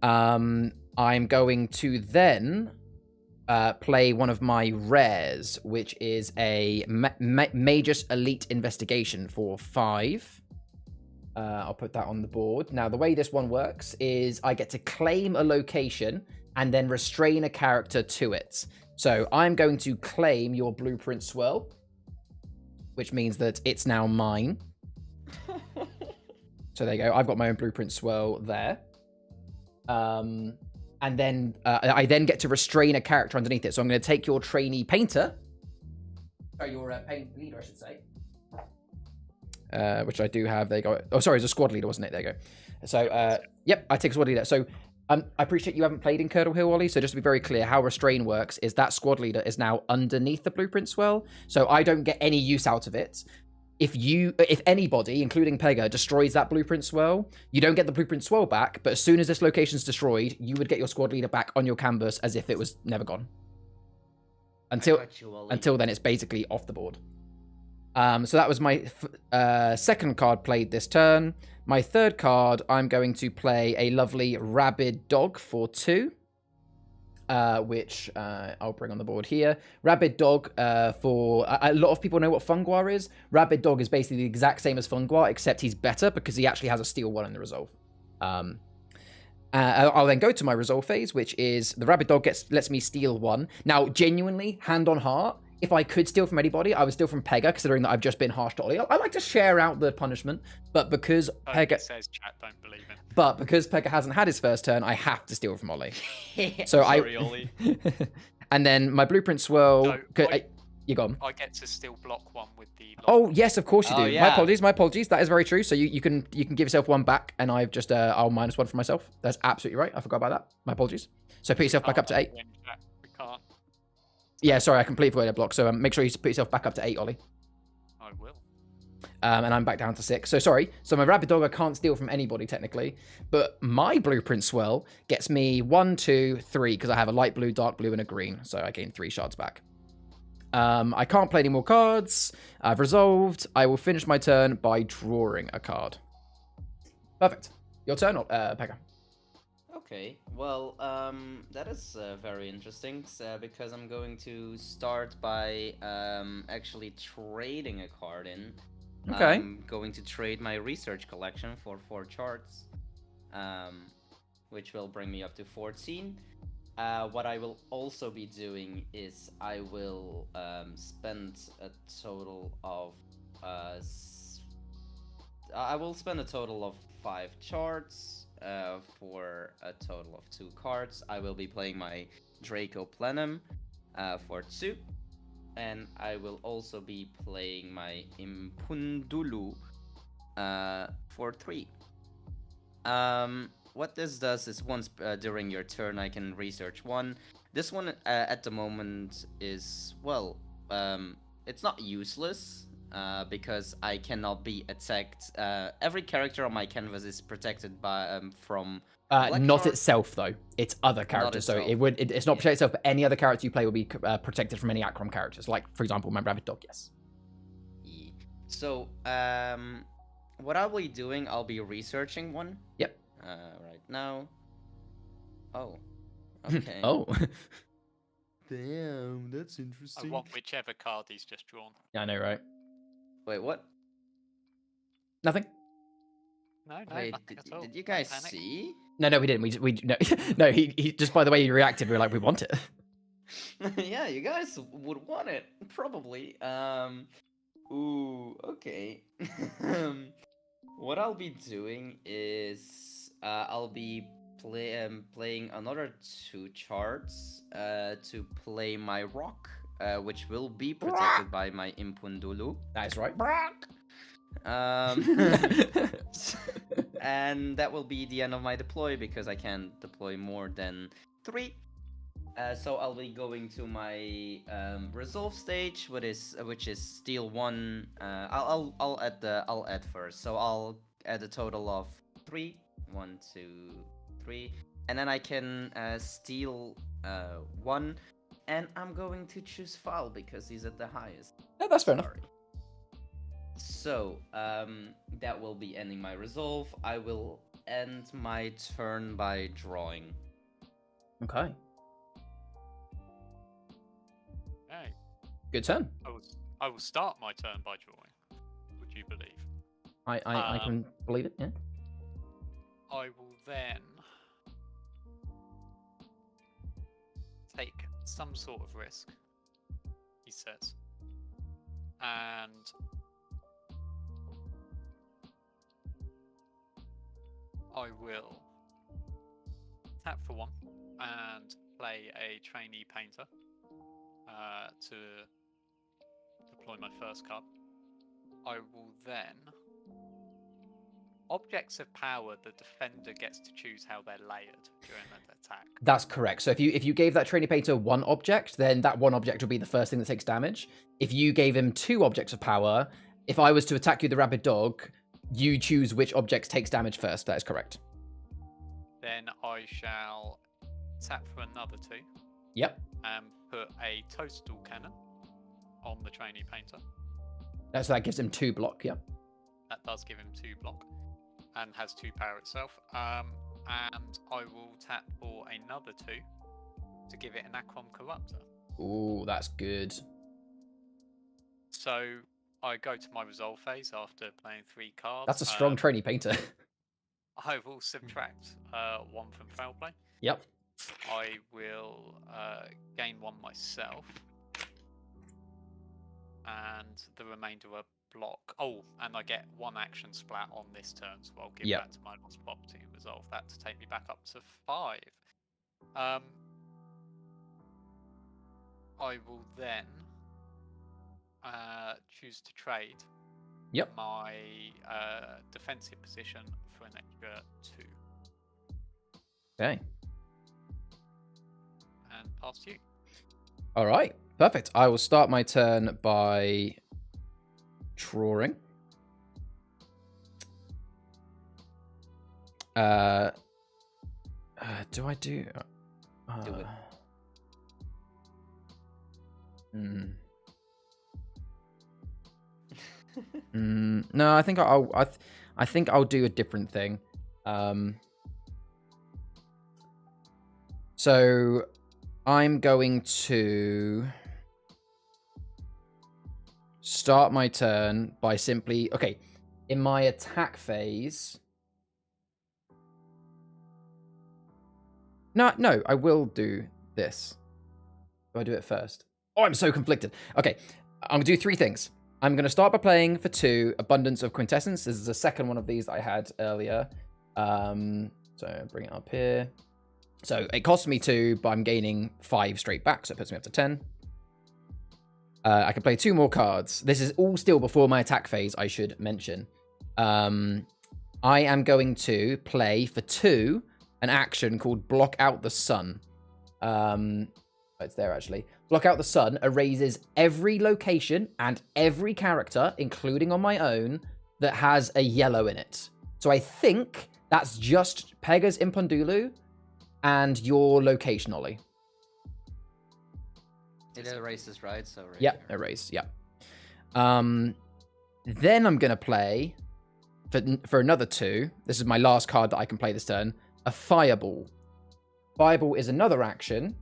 I'm going to then play one of my rares, which is a Magus Elite Investigation for 5. I'll put that on the board. Now, the way this one works is I get to claim a location and then restrain a character to it. So I'm going to claim your Blueprint Swirl, which means that it's now mine. So there you go. I've got my own Blueprint Swirl there. And then I then get to restrain a character underneath it. So I'm going to take your trainee painter. Or your paint leader, I should say. Which I do have. There you go. Oh, sorry, it's a squad leader, wasn't it? There you go. So, yep, I take a squad leader. So I appreciate you haven't played in Curdle Hill, Ollie. So just to be very clear, how restrain works is that squad leader is now underneath the Blueprint Swirl. So I don't get any use out of it. If anybody, including Pega, destroys that Blueprint Swirl, you don't get the Blueprint Swirl back, but as soon as this location's destroyed, you would get your squad leader back on your canvas as if it was never gone. Until then, it's basically off the board. So that was my second card played this turn. My third card, I'm going to play a lovely Rabid Dog for 2. Which I'll bring on the board here. Rabid Dog, for a lot of people know what Funguar is. Rabid Dog is basically the exact same as Funguar, except he's better because he actually has a steal 1 in the resolve. I'll then go to my resolve phase, which is the Rabid Dog lets me steal 1. Now, genuinely, hand on heart, if I could steal from anybody, I would steal from Pega, considering that I've just been harsh to Ollie. I like to share out the punishment, but because Pega says chat, don't believe him. But because Pega hasn't had his first turn, I have to steal from Ollie. So Sorry, Ollie. And then my Blueprint Swirl. No, You gone? I get to still block one with the. Oh yes, of course you do. Oh, yeah. My apologies. My apologies. That is very true. So you can give yourself one back, and I've just I'll -1 for myself. That's absolutely right. I forgot about that. My apologies. So put yourself back up to 8. We can't. Yeah, sorry, I completely forgot to block. So make sure you put yourself back up to 8, Ollie. I will. And I'm back down to 6. So sorry. So my rabid dog I can't steal from anybody technically, but my blueprint swell gets me 1, 2, 3 because I have a light blue, dark blue, and a green. So I gain 3 shards back. I can't play any more cards. I've resolved. I will finish my turn by drawing a card. Perfect. Your turn, Pekka. Okay, well, that is very interesting because I'm going to start by actually trading a card in. Okay. I'm going to trade my research collection for 4 charts, which will bring me up to 14. What I will also be doing is I will spend a total of 5 charts for a total of 2 cards. I will be playing my Draco Plenum for 2, and I will also be playing my Impundulu for 3. What this does is once during your turn I can research 1. This one at the moment is, well, it's not useless because I cannot be attacked. Every character on my canvas is protected by from not shark. itself though. It's other characters. So it's not protect itself, but any other character you play will be protected from any Achroma characters. Like for example, my rabid dog. Yes. Yeah. So what I'll be doing, I'll be researching 1. Yep. Right now. Oh. Okay. Oh. Damn, that's I interesting. want whichever card he's just drawn. Yeah, I know, right? Wait, what? Nothing. No, Wait, nothing at all. did you Don't guys panic. see? No, we didn't. We no, no. He just by the way he reacted, we were like, we want it. Yeah, you guys would want it, probably. Ooh, okay. What I'll be doing is I'll be playing another 2 charts to play my rock, which will be protected by my Impundulu. That is right. And that will be the end of my deploy because I can't deploy more than 3. So I'll be going to my resolve stage, which is steal 1. I'll add first. So I'll add a total of 3. 1, 2, 3, and then I can steal 1, and I'm going to choose foul because he's at the highest. Yeah, that's fair enough. So that will be ending my resolve. I will end my turn by drawing. Okay. Okay. Good turn. I will start my turn by drawing. Would you believe? I can believe it. Yeah. I will then take some sort of risk, he says, and I will tap for 1 and play a trainee painter to deploy my first card. I will then objects of power, the defender gets to choose how they're layered during an attack. That's correct. So if you gave that trainee painter 1 object, then that 1 object will be the first thing that takes damage. If you gave him 2 objects of power, if I was to attack you, the rabid dog, you choose which objects takes damage first. That is correct. Then I shall tap for another 2. Yep. And put a toadstool cannon on the trainee painter. So that gives him 2 block. Yep. That does give him 2 block. And has 2 power itself. And I will tap for another 2 to give it an Achroma Corruptor. Ooh, that's good. So I go to my resolve phase after playing 3 cards. That's a strong trainee painter. I will subtract 1 from foul play. Yep. I will gain 1 myself. And the remainder are block. Oh, and I get 1 action splat on this turn, so I'll give that to my lost property and resolve that to take me back up to 5. I will then choose to trade Yep. my defensive position for an extra 2. Okay. And pass to you. All right. Perfect. I will start my turn by drawing. Do I do? Do it. No, I think I think I'll do a different thing. So I'm going to start my turn by simply in my attack phase. No, I will do this. Do I do it first? Oh, I'm so conflicted. Okay, I'm gonna do 3 things. I'm gonna start by playing for 2 Abundance of Quintessence. This is the second one of these that I had earlier. So bring it up here. So it costs me 2, but I'm gaining 5 straight back, so it puts me up to 10. I can play 2 more cards. This is all still before my attack phase, I should mention. I am going to play for 2 an action called Block Out the Sun. It's there actually. Block Out the Sun erases every location and every character, including on my own, that has a yellow in it. So I think that's just Pega's Impundulu and your location, Ollie. It erases, right? So right Yep, there. erase, yep. Then I'm going to play, for another 2, this is my last card that I can play this turn, a Fireball. Fireball is another action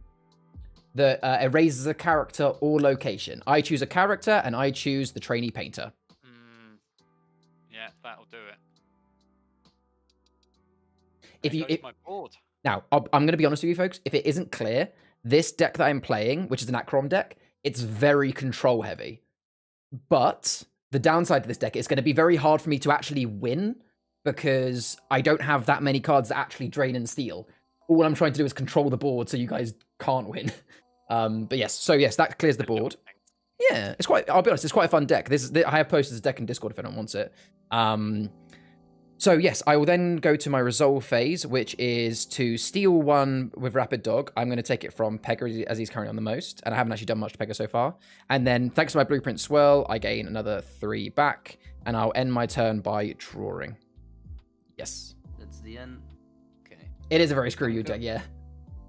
that erases a character or location. I choose a character, and I choose the Trainee Painter. Yeah, that'll do it. My board. Now, I'm going to be honest with you, folks. If it isn't clear, this deck that I'm playing, which is an Achroma deck, it's very control heavy. But the downside to this deck is going to be very hard for me to actually win because I don't have that many cards that actually drain and steal. All I'm trying to do is control the board so you guys can't win. But yes, that clears the board. Yeah, it's quite. I'll be honest, it's quite a fun deck. I have posted this deck in Discord if anyone wants it. So yes, I will then go to my resolve phase, which is to steal 1 with Rapid Dog. I'm going to take it from Pega as he's currently on the most, and I haven't actually done much to Pega so far. And then thanks to my Blueprint Swirl, I gain another 3 back, and I'll end my turn by drawing. Yes. That's the end. Okay. It is a very screw you deck, yeah.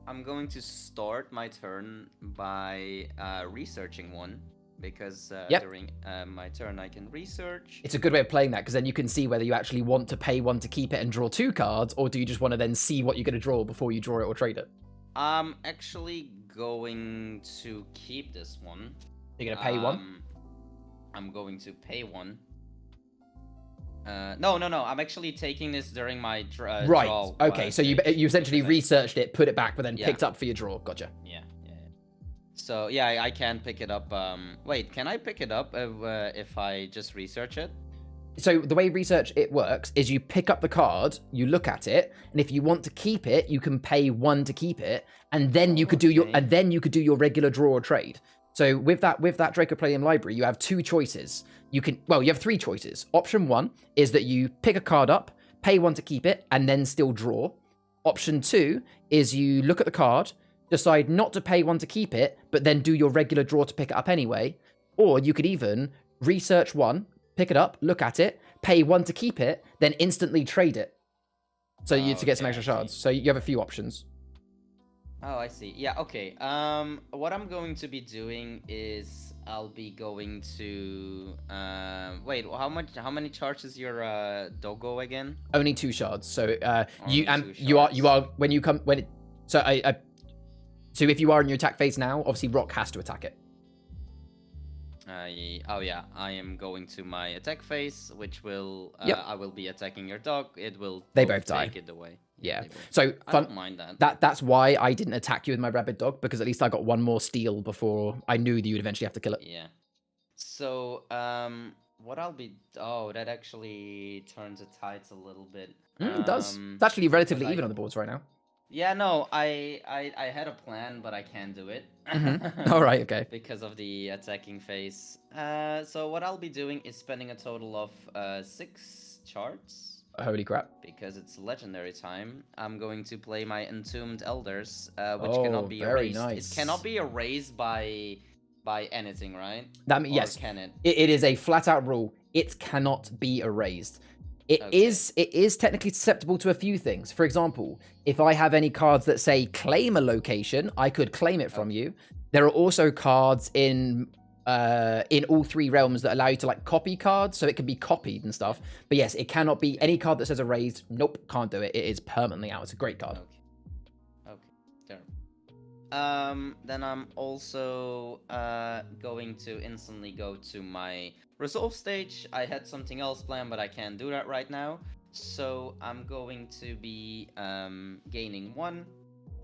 I'm going to start my turn by researching 1. Because during my turn I can research. It's a good way of playing that, because then you can see whether you actually want to pay 1 to keep it and draw 2 cards, or do you just want to then see what you're going to draw before you draw it or trade it? I'm actually going to keep this one. You're going to pay 1? I'm going to pay 1. No. I'm actually taking this during my draw. Right. Okay, so you essentially researched it, put it back, but then picked up for your draw. Gotcha. Yeah. So yeah, I can pick it up. Wait, can I pick it up if I just research it? So the way research it works is you pick up the card, you look at it, and if you want to keep it, you can pay 1 to keep it, and then you could do your regular draw or trade. So with that Dracoplayum library, you have 2 choices. You have 3 choices. Option 1 is that you pick a card up, pay 1 to keep it, and then still draw. Option 2 is you look at the card, decide not to pay 1 to keep it, but then do your regular draw to pick it up anyway. Or you could even research 1, pick it up, look at it, pay 1 to keep it, then instantly trade it. So to get some extra shards. So you have a few options. Oh, I see. Yeah, okay. What I'm going to be doing is I'll be going to wait, how many charges your doggo again? Only 2 shards. So So if you are in your attack phase now, obviously Rock has to attack it. Oh yeah, I am going to my attack phase, which will I will be attacking your dog. It will both die. Take it away. Yeah. So I don't mind that. That's why I didn't attack you with my rabid dog, because at least I got 1 more steal before I knew that you would eventually have to kill it. Yeah. So what I'll be that actually turns the tides a little bit. It does. It's actually relatively even on the boards right now. Yeah, no, I had a plan, but I can't do it. All right, okay. Because of the attacking phase. So what I'll be doing is spending a total of 6 charts. Holy crap. Because it's legendary time. I'm going to play my Entombed Elders, which Oh, cannot be very erased. nice. It cannot be erased by anything, right? That means, Or yes, can it? It is a flat out rule. It cannot be erased. It is technically susceptible to a few things. For example, if I have any cards that say claim a location, I could claim it from you. There are also cards in all 3 realms that allow you to like copy cards, so it can be copied and stuff. But yes, it cannot be any card that says erased. Nope, can't do it. It is permanently out. It's a great card. Okay. Then I'm also going to instantly go to my resolve stage. I had something else planned, but I can't do that right now. So I'm going to be gaining 1,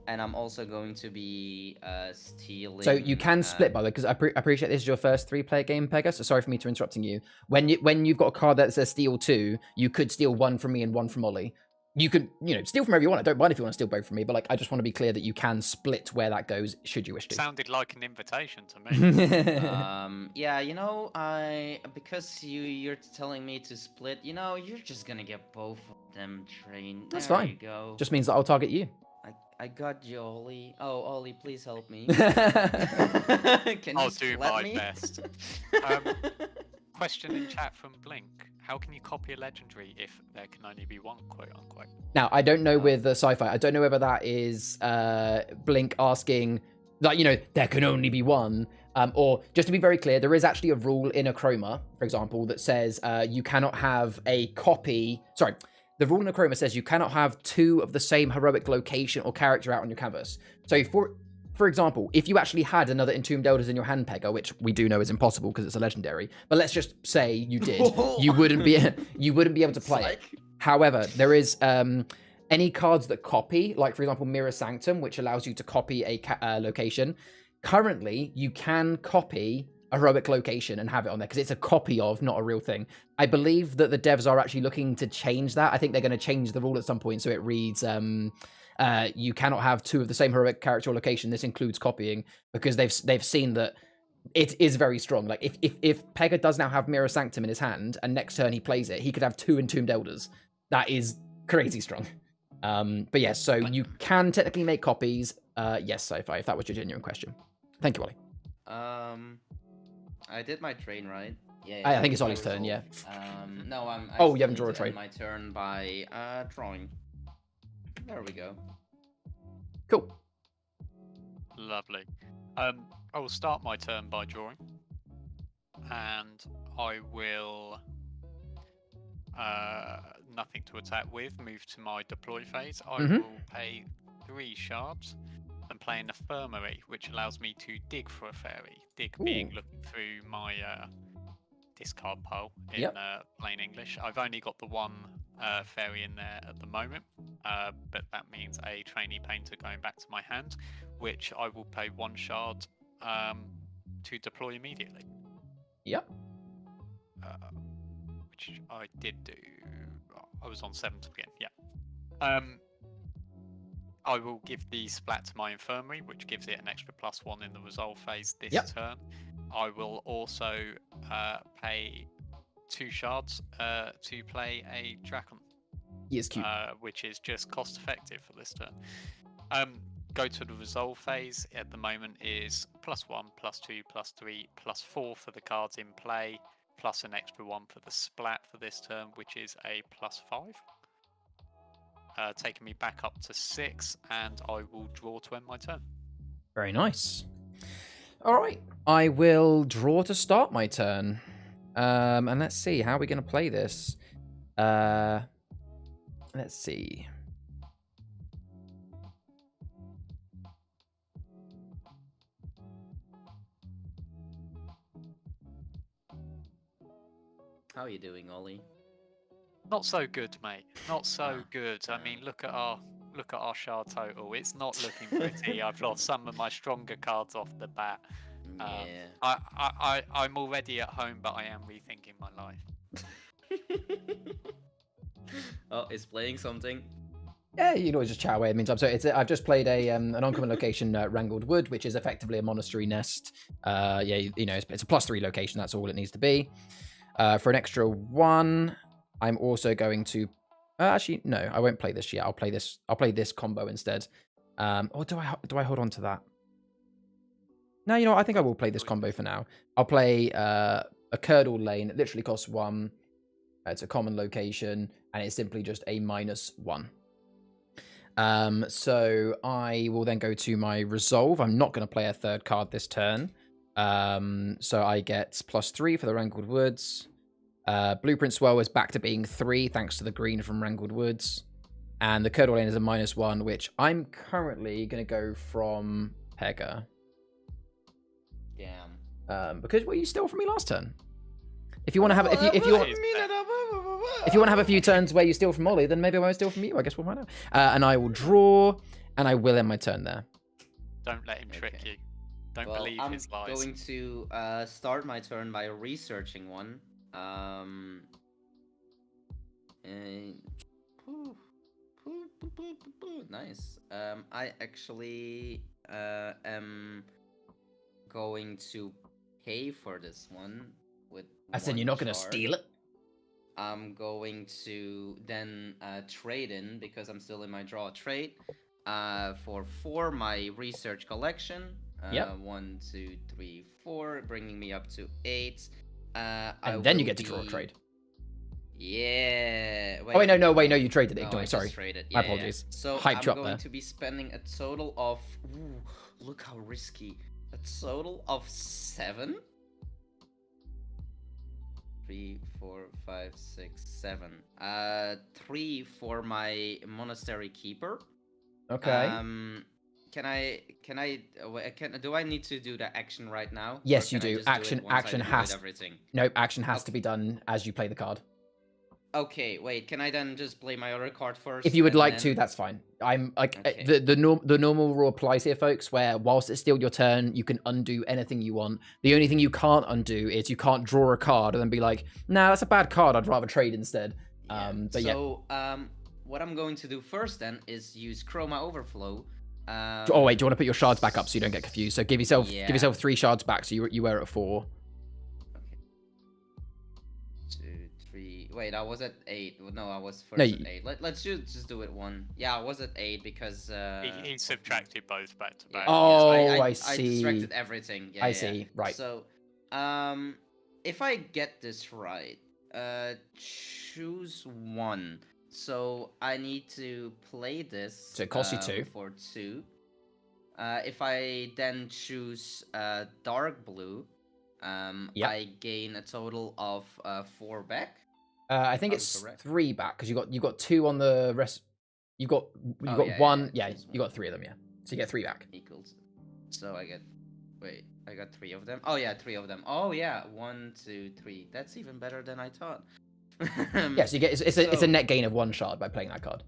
and I'm also going to be stealing. So you can split, by the way, because I appreciate this is your first 3-player game, Pega. So sorry for me to interrupting you. When you've got a card that says steal 2, you could steal 1 from me and 1 from Ollie. You could, steal from wherever you want. I don't mind if you want to steal both from me, but like, I just want to be clear that you can split where that goes, should you wish to. Sounded like an invitation to me. Yeah, because you're telling me to split, you're just gonna get both of them trained. That's there fine. You go. Just means that I'll target you. I got you, Ollie. Oh, Ollie, please help me. I'll do my best. Question in chat from Blink. How can you copy a legendary if there can only be one, quote unquote? Now, I don't know with the sci-fi. I don't know whether that is Blink asking that, there can only be one. Or just to be very clear, there is actually a rule in Achroma, for example, that says you cannot have a copy. Sorry. The rule in Achroma says you cannot have 2 of the same heroic location or character out on your canvas. So for example, if you actually had another Entombed Elders in your hand, Pega, which we do know is impossible because it's a legendary, but let's just say you did, you wouldn't be able to play it. However, there is any cards that copy, like for example, Mirror Sanctum, which allows you to copy a location. Currently, you can copy a heroic location and have it on there because it's a copy of, not a real thing. I believe that the devs are actually looking to change that. I think they're going to change the rule at some point so it reads you cannot have 2 of the same heroic character or location. This includes copying, because they've seen that it is very strong. Like if Pega does now have Mirror Sanctum in his hand and next turn he plays it, he could have 2 Entombed Elders. That is crazy strong. But yes, so you can technically make copies. Yes, Sci-Fi, if that was your genuine question. Thank you, Ollie. I did my train, right? Yeah. I think it's Ollie's turn, yeah. No, you haven't drawn a train. My turn by drawing. There we go. Cool. Lovely. I will start my turn by drawing, and I will nothing to attack with. Move to my deploy phase. I will pay 3 shards and play an infirmary, which allows me to dig for a fairy. Dig being looking through my discard pile in plain English. I've only got the 1 fairy in there at the moment, but that means a trainee painter going back to my hand, which I will pay 1 shard to deploy immediately. Yep. Which I did do. I was on 7 to begin. Yeah. I will give the splat to my infirmary, which gives it an extra +1 in the resolve phase this turn. I will also pay 2 shards to play a Dracon. He is cute. Which is just cost effective for this turn. Go to the resolve phase. At the moment is +1, +2, +3, +4 for the cards in play, plus an extra 1 for the splat for this turn, which is a +5. Taking me back up to 6, and I will draw to end my turn. Very nice. All right, I will draw to start my turn. And let's see, how are we going to play this? Let's see. How are you doing, Ollie? Not so good, mate. Not so good. I mean, look at our shard total. It's not looking pretty. I've lost some of my stronger cards off the bat. I'm already at home, but I am rethinking my life. Oh, it's playing something. Yeah, you can always just chat away in the meantime. So I've just played an uncommon location, Wrangled Wood, which is effectively a monastery nest. Yeah, you know, it's a +3 location. That's all it needs to be. For an extra 1, I'm also going to. Actually, no, I won't play this yet. I'll play this combo instead. Or do I hold on to that? No, you know what? I think I will play this combo for now. I'll play a Curdle lane. It literally costs 1. It's a common location, and it's simply just a -1. So I will then go to my resolve. I'm not going to play a 3rd card this turn. So I get +3 for the Wrangled Woods. Blueprint Swell is back to being 3 thanks to the green from Wrangled Woods. And the Curdle lane is a -1, which I'm currently going to go from Pega. Damn. Because you stole from me last turn. If you want to have if you want to have a few turns where you steal from Ollie, then maybe I won't steal from you. I guess we'll find out. And I will draw, and I will end my turn there. Don't let him trick you. Don't Well, believe his lies. I'm going to start my turn by researching one. Nice. I actually am going to pay for this one with. I said you're not going to steal it. I'm going to then trade in, because I'm still in my draw trade, for 4 my research collection. Yep. 1, 2, 3, 4, bringing me up to 8. And then you get to draw a trade. Yeah. Wait, oh wait, no, you traded it. No, Ignore, sorry. Traded. My apologies. So Hyped you I'm up going there. to be spending a total of. Ooh, look how risky. A total of 7. 3, 4, 5, 6, 7. 3 for my monastery keeper. Okay. Do I need to do the action right now? Yes, you do. Action has. Everything? No, action has to be done as you play the card. Okay, wait. Can I then just play my other card first? If you would like to, that's fine. I'm like Okay. the normal rule applies here, folks. Where whilst it's still your turn, you can undo anything you want. The only thing you can't undo is you can't draw a card and then be like, "Nah, that's a bad card. I'd rather trade instead." What I'm going to do first then is use Chroma Overflow. Oh wait, do you want to put your shards back up so you don't get confused? So give yourself 3 shards back so you were at 4. Okay. 2, 3. Wait, I was at 8. No, I was first No, at 8. Let's just do it 1. Yeah, I was at 8 because he subtracted both back to back. Oh, yes, I see. I distracted everything. Yeah, I see. Right. So, if I get this right, choose 1. So I need to play this. So it costs you 2. For 2. If I then choose dark blue, Yep. I gain a total of 4 back. I think it's 3 back because you got 2 on the rest. You got 1. Yeah, you got 3 of them. Yeah, so you get 3 back. Equals. So I get. Wait, I got 3 of them. Oh yeah, 3 of them. Oh yeah, 1, 2, 3. That's even better than I thought. Yeah, so you get it's a net gain of 1 shard by playing that card.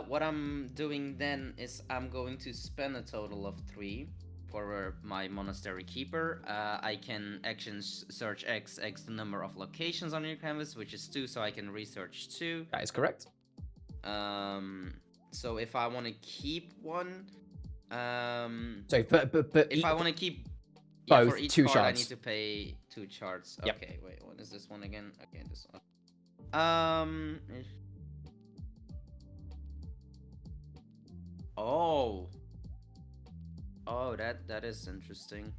What I'm doing then is I'm going to spend a total of 3 for my monastery keeper. I can action search X the number of locations on your canvas, which is 2, so I can research 2. That is correct. So if I want to keep 1, so but if I want to keep both for each 2 card, shards, I need to pay 2 shards. Yep. Okay, wait, what is this one again? Okay, this one. Oh, that is interesting.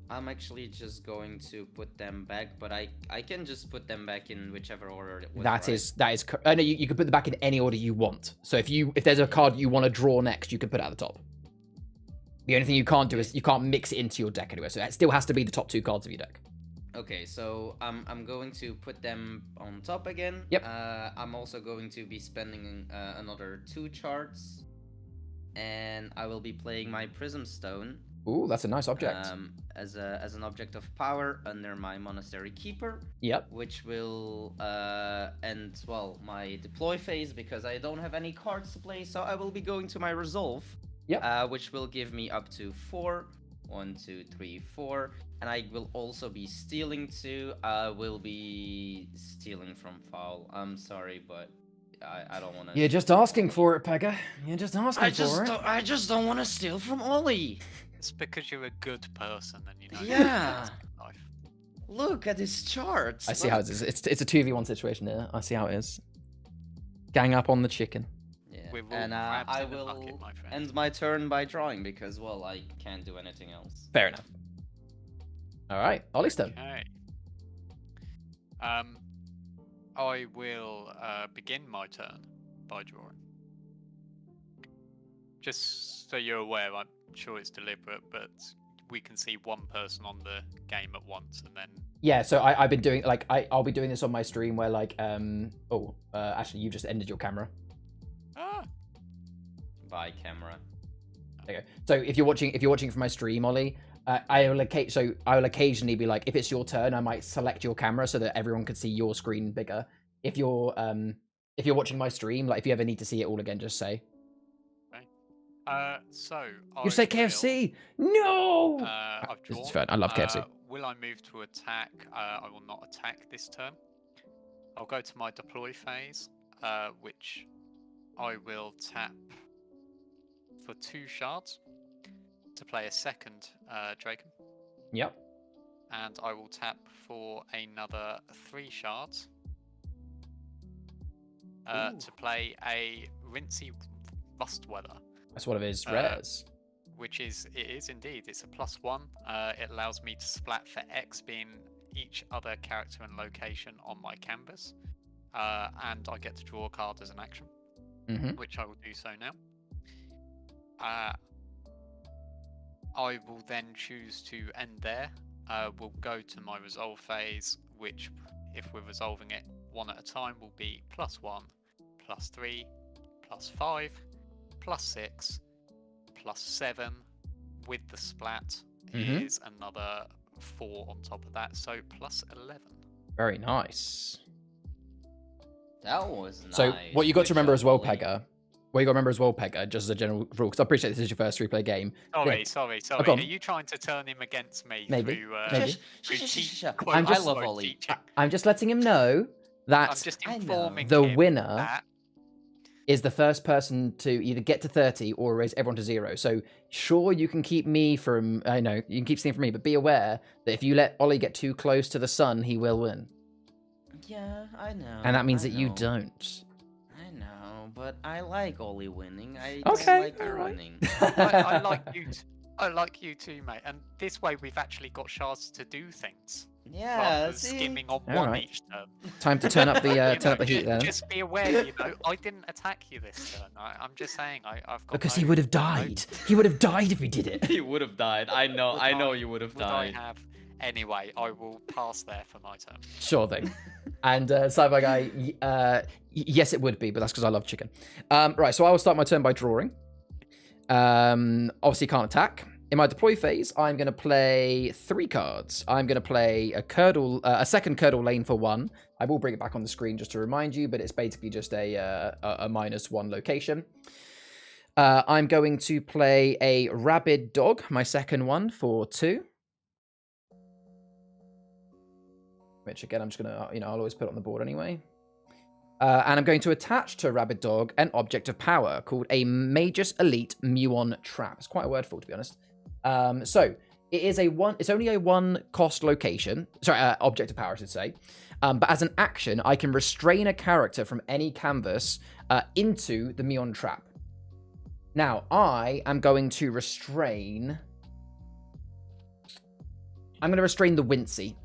I'm actually just going to put them back, but I can just put them back in whichever order it was. that is no, you can put them back in any order you want. So if there's a card you want to draw next, you can put it at the top. The only thing you can't do is you can't mix it into your deck anyway. So that still has to be the top 2 cards of your deck. Okay, so I'm going to put them on top again. Yep. I'm also going to be spending another 2 charts, and I will be playing my Prism Stone. Ooh, that's a nice object. As an object of power under my monastery keeper. Yep. Which will end my deploy phase because I don't have any cards to play, so I will be going to my resolve. Yep. which will give me up to 4. 1, 2, 3, 4. And I will also be stealing 2. I will be stealing from Foul. I'm sorry, but I don't want to. You're just asking for it, Pega. You're just asking for it. I just don't want to steal from Ollie. It's because you're a good person and you know. Yeah. Life. Look at his charts. I see how it is. It's a 2v1 situation here. I see how it is. Gang up on the chicken. Yeah. We're And crabs I in the will bucket, my friend. end my turn by drawing because, well, I can't do anything else. Fair enough. All right, Ollie's turn. Okay. I will begin my turn by drawing. Just so you're aware, I'm sure it's deliberate, but we can see one person on the game at once, and then. Yeah, so I've been doing I'll be doing this on my stream where actually you just ended your camera. By camera. There you go. So if you're watching from my stream, Ollie, I will occasionally be like, if it's your turn, I might select your camera so that everyone can see your screen bigger. If you're watching my stream, like if you ever need to see it all again, just say. Okay. So You say KFC? No. I've drawn. It's fine. I love KFC. Will I move to attack? I will not attack this turn. I'll go to my deploy phase, which I will tap for 2 shards to play a second Draken. Yep. And I will tap for another 3 shards to play a Rinsey Rustweather. That's what it is. Rares. Which is, it is indeed. It's a +1. It allows me to splat for X being each other character and location on my canvas. And I get to draw a card as an action, which I will do so now. I will then choose to end there. We'll go to my resolve phase, which, if we're resolving it one at a time, will be +1, +3, +5, +6, +7. With the splat is another 4 on top of that, so +11. Very nice. That was nice. So what you got to remember as well, Ollie. Pega. What you got to remember as well, Pega, just as a general rule, because I appreciate this is your first 3-player game. Sorry. go on. Are you trying to turn him against me? Maybe. Through, Maybe. I love Ollie. I'm just letting him know that I'm just informing the him winner that is the first person to either get to 30 or raise everyone to 0. So sure, you can keep me from, I know, you can keep stealing from me, but be aware that if you let Ollie get too close to the sun, he will win. Yeah, I know. And that means that you know. don't. I know, but I like Ollie winning. I Okay, like you alright. winning. I like you. I like you too, mate. And this way, we've actually got shards to do things. Yeah, Rather than see? skimming on All one right. each turn. Time to turn up the heat then. Just be aware, I didn't attack you this turn. I'm just saying, I've got. Because he would have died. He would have died if he did it. He would have died. I know you would have Would died. I have? Anyway, I will pass there for my turn. Sure thing. And Sci-Fi Guy, yes, it would be, but that's because I love chicken. Right, so I will start my turn by drawing. Obviously, can't attack. In my deploy phase, I'm going to play 3 cards. I'm going to play a second Curdle lane for 1. I will bring it back on the screen just to remind you, but it's basically just a -1 location. I'm going to play a Rabid Dog, my second one, for 2. Which again, I'm just going to, I'll always put it on the board anyway. And I'm going to attach to Rabid Dog an object of power called a Magus Elite Muon Trap. It's quite a wordful, to be honest. So it is it's only a 1 cost location. Sorry, object of power, I should say. But as an action, I can restrain a character from any canvas into the Muon Trap. Now, I am going to restrain. I'm going to restrain the Wincy.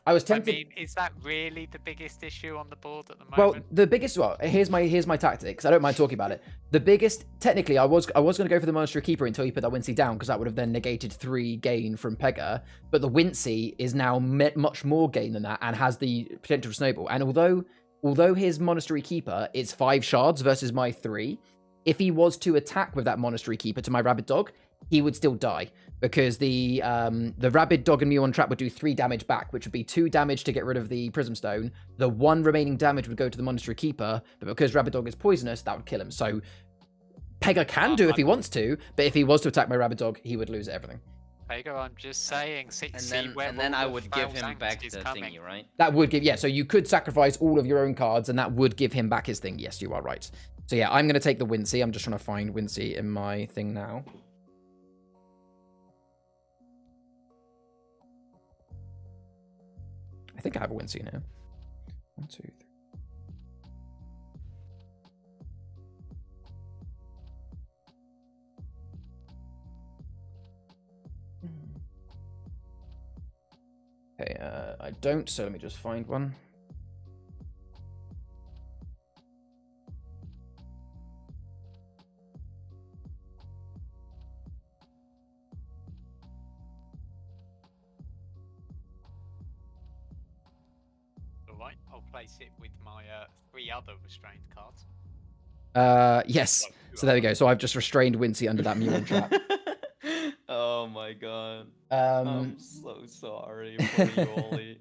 I was tempted. I mean, is that really the biggest issue on the board at the moment? Well, the biggest. Well, here's my tactics. I don't mind talking about it. The biggest, technically, I was going to go for the Monastery Keeper until you put that Wincy down, because that would have then negated 3 gain from Pega. But the Wincy is now much more gain than that and has the potential to snowball. And although his Monastery Keeper is 5 shards versus my 3, if he was to attack with that Monastery Keeper to my Rabid Dog, he would still die, because the Rabid Dog and Muon Trap would do 3 damage back, which would be 2 damage to get rid of the Prism Stone. The 1 remaining damage would go to the Monastery Keeper, but because Rabid Dog is poisonous, that would kill him. So Pega can do if he wants to, but if he was to attack my rabid dog, he would lose everything. Pega, I'm just saying. And then I would give him back the thingy, right? That would give, yeah, so you could sacrifice all of your own cards, and that would give him back his thing. Yes, you are right. So yeah, I'm going to take the Wincy. I'm just trying to find Wincy in my thing now. I think I have a Wincy now. 1, 2, 3. Okay, I don't, so let me just find one. Alright, I'll place it with my 3 other restrained cards. Yes. So there we go. So I've just restrained Wincy under that Muron trap. Oh my god. I'm so sorry for you, Ollie.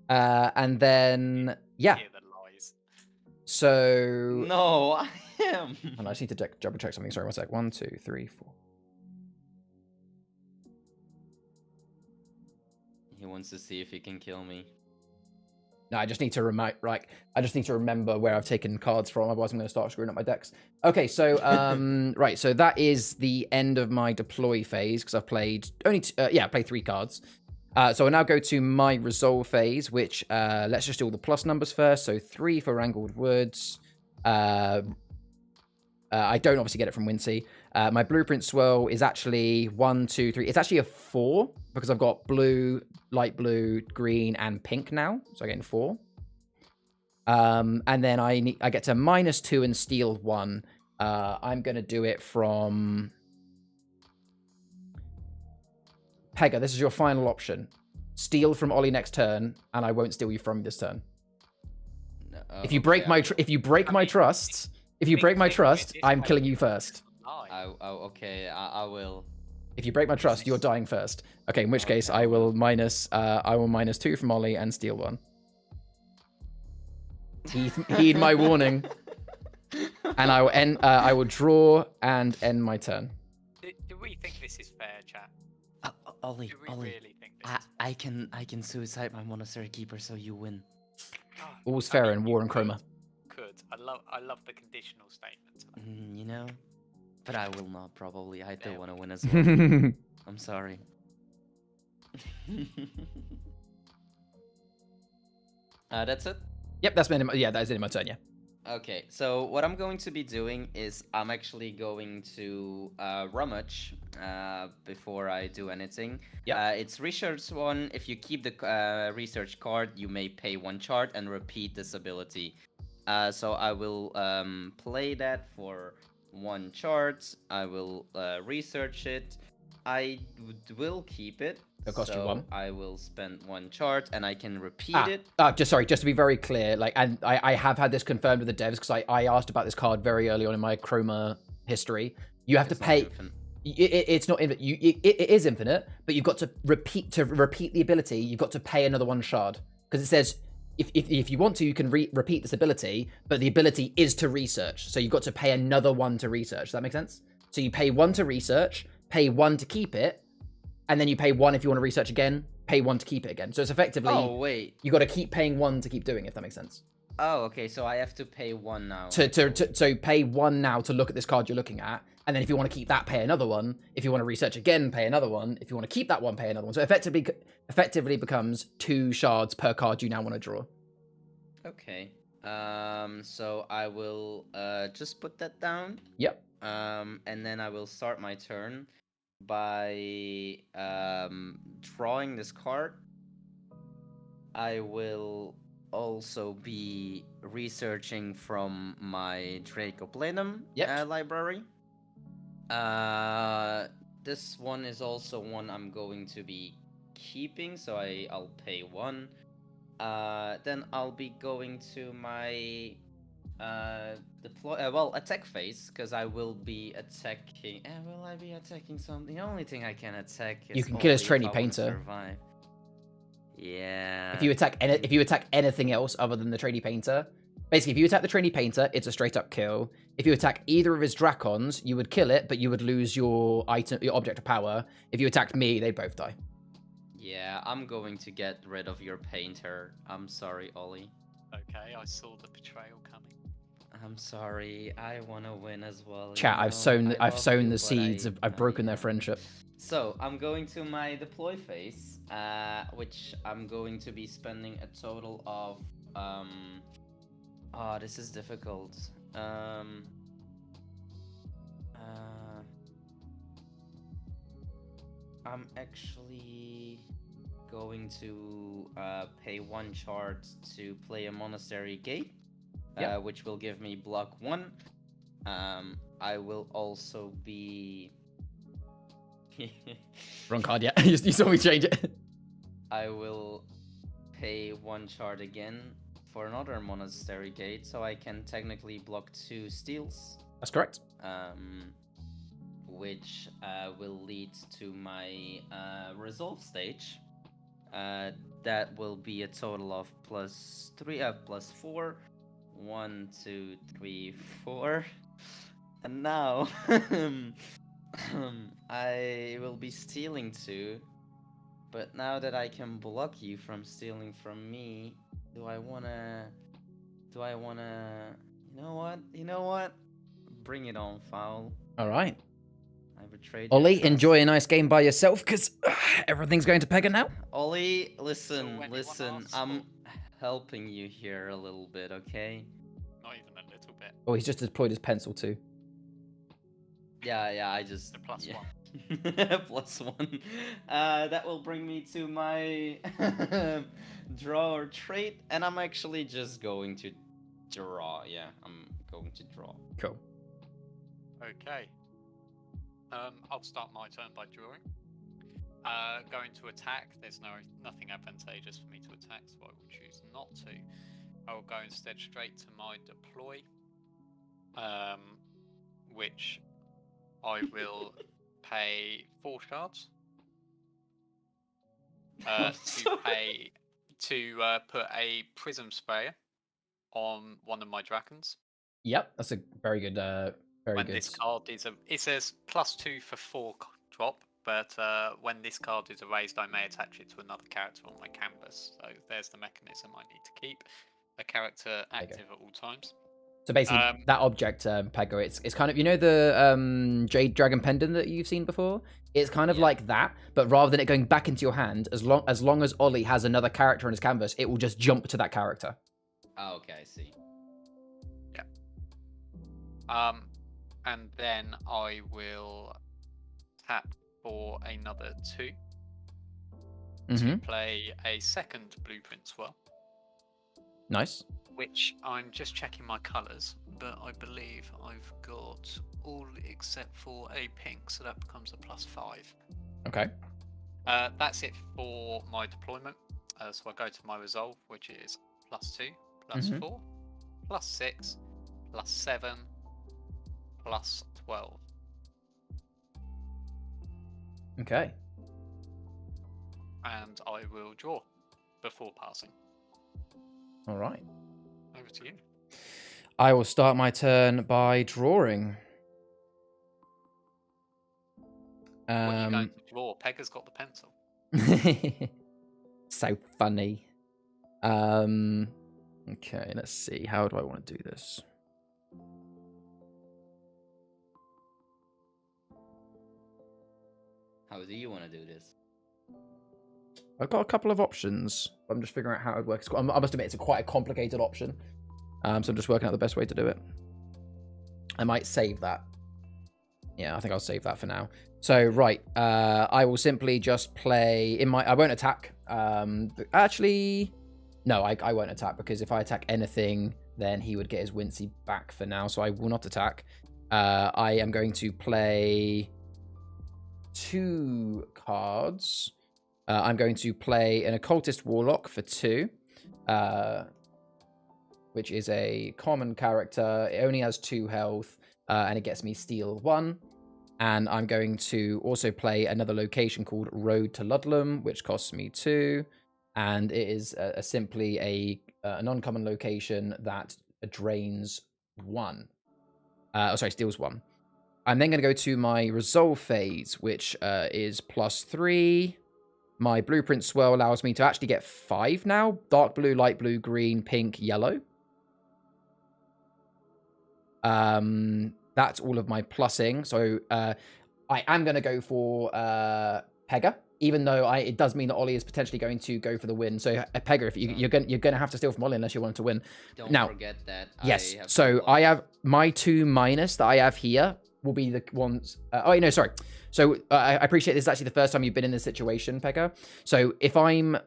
And then, yeah. Hear the lies. So... No, I am. And I just need to double check something. Sorry, one sec. 1, 2, 3, 4. He wants to see if he can kill me. No, I just need to I just need to remember where I've taken cards from, otherwise I'm going to start screwing up my decks. Okay, so right, so that is the end of my deploy phase because I've played only I played 3 cards. So I'll now go to my resolve phase, which let's just do all the plus numbers first. So 3 for Wrangled Woods. I don't obviously get it from Wincy. My blueprint swirl is actually 1, 2, 3. It's actually a 4 because I've got blue, light blue, green, and pink now. So I'm getting 4. And then I get to -2 and steal 1. I'm going to do it from... Pega, this is your final option. Steal from Ollie next turn, and I won't steal you from this turn. No, if you break my trust, I'm killing you first. Okay, I will. If you break my trust, you're dying first. Okay, in which case I will -2 from Ollie and steal 1. Heed my warning. And I will I will draw and end my turn. Do we think this is fair, chat? Ollie, Do we really think this is fair? I can suicide my monastery keeper so you win. All's fair in war and Achroma. Could. I love the conditional statement. You know? But I will not, probably. I do want to win as well. I'm sorry. That's it? Yep, that's been that is in my turn, yeah. Okay, so what I'm going to be doing is I'm actually going to rummage before I do anything. Yeah. It's research 1. If you keep the research card, you may pay 1 chart and repeat this ability. So I will play that for 1 chart. I will research it. I will keep it. It'll cost you 1. I will spend 1 chart and I can repeat it. Just to be very clear, and I have had this confirmed with the devs because I asked about this card very early on in my Achroma history. You have to pay. It's not infinite. It is infinite, but you've got to repeat the ability. You've got to pay another 1 shard because it says if you want to, you can repeat this ability, but the ability is to research. So you've got to pay another 1 to research. Does that make sense? So you pay 1 to research, pay 1 to keep it, and then you pay 1 if you want to research again, pay 1 to keep it again. So it's effectively... Oh, wait. You got to keep paying 1 to keep doing it, if that makes sense. Oh, okay. So I have to pay 1 now. So pay 1 now to look at this card you're looking at, and then if you want to keep that, pay another 1. If you want to research again, pay another 1. If you want to keep that 1, pay another 1. So effectively becomes 2 shards per card you now want to draw. Okay. So I will just put that down. Yep. And then I will start my turn by drawing this card. I will also be researching from my Dracoplanum library. This one is also one I'm going to be keeping, so I'll pay 1. Then I'll be going to my attack phase, because I will be attacking. Will I be attacking something? The only thing I can attack is you can kill his trainee painter. Survive. Yeah. If you attack anything else other than the trainee painter, Basically, if you attack the trainee painter, it's a straight up kill. If you attack either of his Dracons, you would kill it, but you would lose your object of power. If you attacked me, they'd both die. Yeah, I'm going to get rid of your painter. I'm sorry, Ollie. Okay, I saw the betrayal coming. I'm sorry. I want to win as well. Chat, I've sown the seeds. I've broken their friendship. So I'm going to my deploy phase, which I'm going to be spending a total of this is difficult. I'm actually going to pay 1 chart to play a Monastery Gate, which will give me block 1. I will also be... Wrong card, yeah. You saw me change it. I will pay 1 chart again for another Monastery Gate, so I can technically block 2 steals. That's correct. Which will lead to my resolve stage. That will be a total of plus 4. 1, 2, 3, 4. And now I will be stealing 2. But now that I can block you from stealing from me, do I wanna... You know what? Bring it on, foul. Alright. I betrayed Ollie, enjoy a nice game by yourself, because everything's going to Pega now. Ollie, listen. I'm helping you here a little bit, okay? Not even a little bit. Oh, he's just deployed his pencil too. Yeah, I just... The plus 1. Plus 1. That will bring me to my draw or trait, and I'm actually just going to draw. Yeah, I'm going to draw. Cool. Okay. I'll start my turn by drawing. Going to attack. There's nothing advantageous for me to attack, so I will choose not to. I will go instead straight to my deploy, which I will pay 4 shards to put a prism sprayer on one of my dragons. Yep, that's a very good. When this card is it says +2 for 4 drop, but when this card is erased, I may attach it to another character on my canvas. So there's the mechanism I need to keep a character active at all times. So basically, that object, Pego, it's kind of, you know, the Jade Dragon Pendant that you've seen before. It's kind of like that, but rather than it going back into your hand, as long as Ollie has another character on his canvas, it will just jump to that character. Oh, okay, I see. Yeah. And then I will tap for another 2 to play a second blueprint swirl. Nice. Which I'm just checking my colours, but I believe I've got all except for a pink, so that becomes a +5. Okay. That's it for my deployment. So I go to my resolve, which is +2, +4, +6, +7, +12. Okay. And I will draw before passing. All right. Over to you. I will start my turn by drawing. What are you going to draw? Pegga's got the pencil. So funny. Okay, let's see. How do I want to do this? How do you want to do this? I've got a couple of options. I'm just figuring out how it works. I must admit, it's quite a complicated option. So I'm just working out the best way to do it. I might save that. Yeah, I think I'll save that for now. So, right. I will simply just play in my... I won't attack. Actually... No, I won't attack, because if I attack anything, then he would get his Wincy back for now. So I will not attack. I am going to play 2 cards. I'm going to play an Occultist Warlock for 2, which is a common character. It only has 2 health, and it gets me Steel 1. And I'm going to also play another location called Road to Ludlam, which costs me 2. And it is simply a non-common location that drains 1. Steals 1. I'm then going to go to my resolve phase, which is +3. My blueprint swirl allows me to actually get 5 now. Dark blue, light blue, green, pink, yellow. That's all of my plussing. So I am going to go for Pega, even though it does mean that Ollie is potentially going to go for the win. So Pega, if you're going to have to steal from Ollie unless you want to win. Don't forget that. Yes. So I have my 2 minus that I have here will be the ones. Sorry. So I appreciate this is actually the first time you've been in this situation, Pega. So if I'm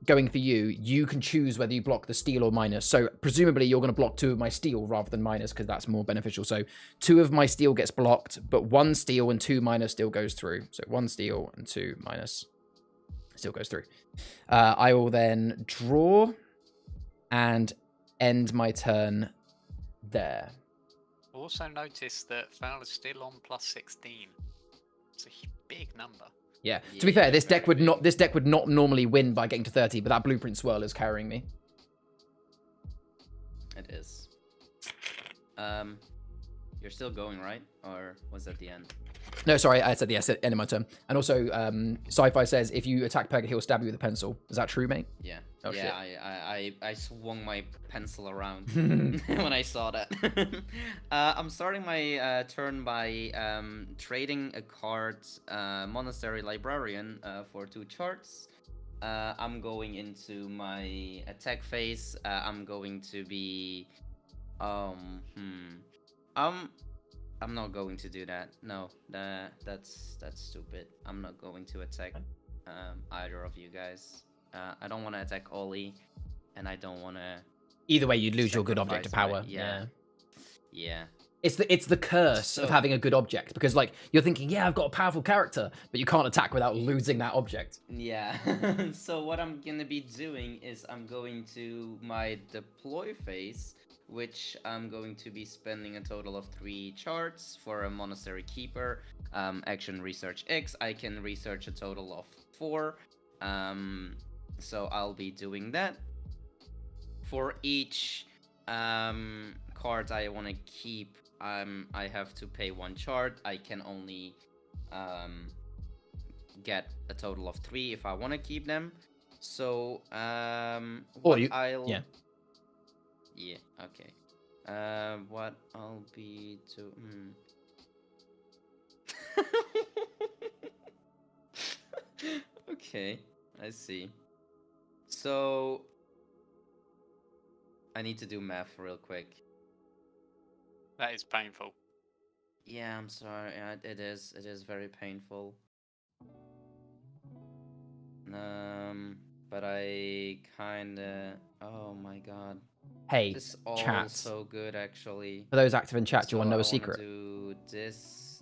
going for you, you can choose whether you block the steal or minus. So presumably you're going to block 2 of my steal rather than minus because that's more beneficial. So 2 of my steal gets blocked, but 1 steal and 2 minus still goes through. So 1 steal and 2 minus still goes through. I will then draw and end my turn there. Also notice that Val is still on +16. It's a big number. Yeah. To be fair, this deck would not normally win by getting to 30, but that blueprint swirl is carrying me. It is. You're still going, right? Or was that the end? No, sorry, I said yes at the end of my turn. And also, Sci-Fi says if you attack Pega, he'll stab you with a pencil. Is that true, mate? Yeah. Oh, yeah, shit. I swung my pencil around when I saw that. I'm starting my turn by trading a card, Monastery Librarian, for 2 charts. I'm going into my attack phase. I'm going to be... I'm not going to do that. No, that's stupid. I'm not going to attack either of you guys. I don't want to attack Ollie, and I don't want to... Either way, you'd lose your good object to power. Yeah. It's the curse of having a good object, because like you're thinking, yeah, I've got a powerful character, but you can't attack without losing that object. Yeah. So what I'm gonna be doing is I'm going to my deploy phase, which I'm going to be spending a total of 3 charts for a Monastery Keeper. Action Research X. I can research a total of 4. So I'll be doing that. For each card I want to keep, I have to pay 1 chart. I can only get a total of 3 if I want to keep them. So yeah, okay. What I'll be doing... Okay, I see. So... I need to do math real quick. That is painful. Yeah, I'm sorry. It is very painful. But I kinda... Oh my god. Hey, this is all chat. So good, actually. For those active in chat, do you So want to know I a secret? Do this.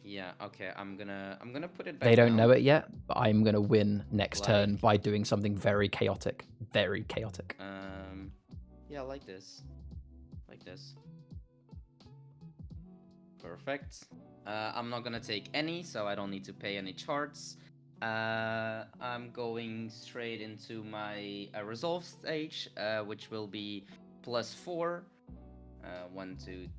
Yeah, okay, I'm gonna put it back. They don't now. know it yet, but I'm gonna win next turn Like- by doing something very chaotic. Very chaotic. Yeah, like this. Like this. Perfect. I'm not gonna take any, so I don't need to pay any charts. I'm going straight into my resolve stage, which will be +4. 1, 2,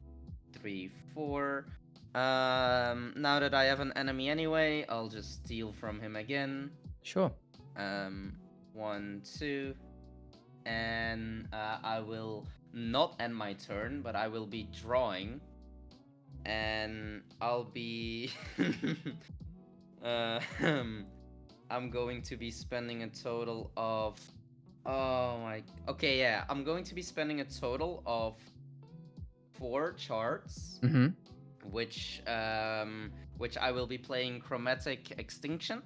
3, 4. Now that I have an enemy anyway, I'll just steal from him again. Sure. 1, 2. And I will not end my turn, but I will be drawing. And I'll be... I'm going to be spending a total of... Oh my... Okay, yeah. I'm going to be spending a total of 4 charts. Mm-hmm. Which I will be playing Chromatic Extinction.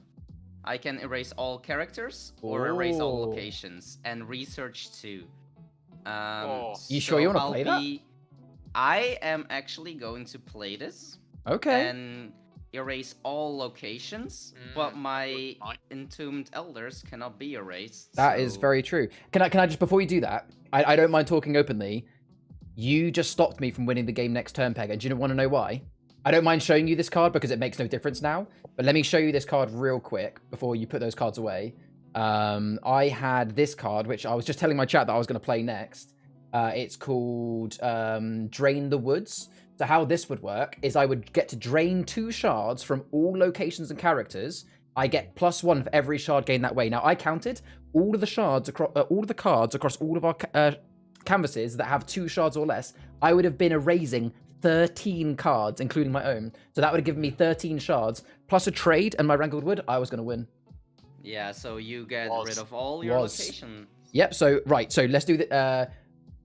I can erase all characters or erase all locations and research 2. You sure you want to play that? I am actually going to play this. Okay. And erase all locations, but my Entombed Elders cannot be erased. That is very true. Can I just, before you do that, I don't mind talking openly. You just stopped me from winning the game next turn, Pega. Do you want to know why? I don't mind showing you this card because it makes no difference now. But let me show you this card real quick before you put those cards away. I had this card, which I was just telling my chat that I was going to play next. It's called Drain the Woods. So how this would work is I would get to drain 2 shards from all locations and characters. I get +1 for every shard gained that way. Now, I counted all of the shards across all of the cards across all of our canvases that have 2 shards or less. I would have been erasing 13 cards, including my own. So that would have given me 13 shards, plus a trade and my Wrangled Wood. I was going to win. Yeah, so you get rid of all your locations. Yep, so, right, so let's do the...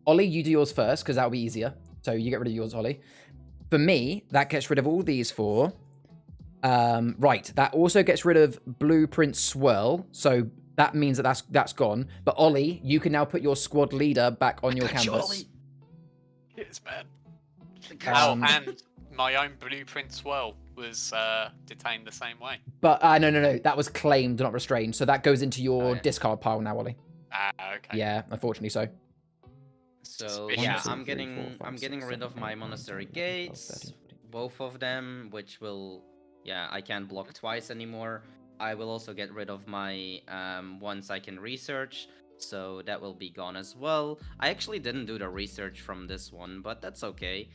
Ollie, you do yours first, because that'll be easier. So you get rid of yours, Ollie. For me, that gets rid of all these 4. Right, that also gets rid of Blueprint Swirl, so that means that that's gone. But Ollie, you can now put your squad leader back on your canvas. Yes, man. And my own Blueprint Swirl was detained the same way. But no, that was claimed, not restrained. So that goes into your discard pile now, Ollie. Okay. Yeah, unfortunately so. So yeah, I'm getting rid of my Monastery Gates, both of them, which will, yeah, I can't block twice anymore. I will also get rid of my ones I can research, so that will be gone as well. I actually didn't do the research from this one, but that's okay.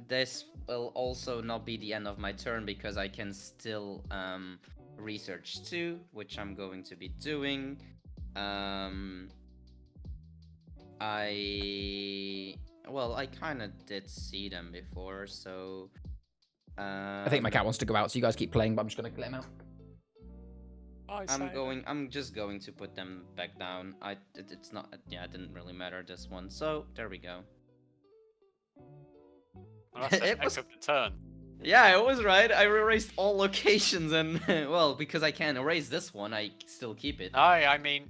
This will also not be the end of my turn because I can still research 2, which I'm going to be doing. I kind of did see them before, so... I think my cat wants to go out, so you guys keep playing, but I'm just going to let him out. I'm just going to put them back down. It's not... Yeah, it didn't really matter, this one. So, there we go. Well, that's a heck of a turn. Yeah, it was right. I erased all locations and... well, because I can't erase this one, I still keep it. No, I mean,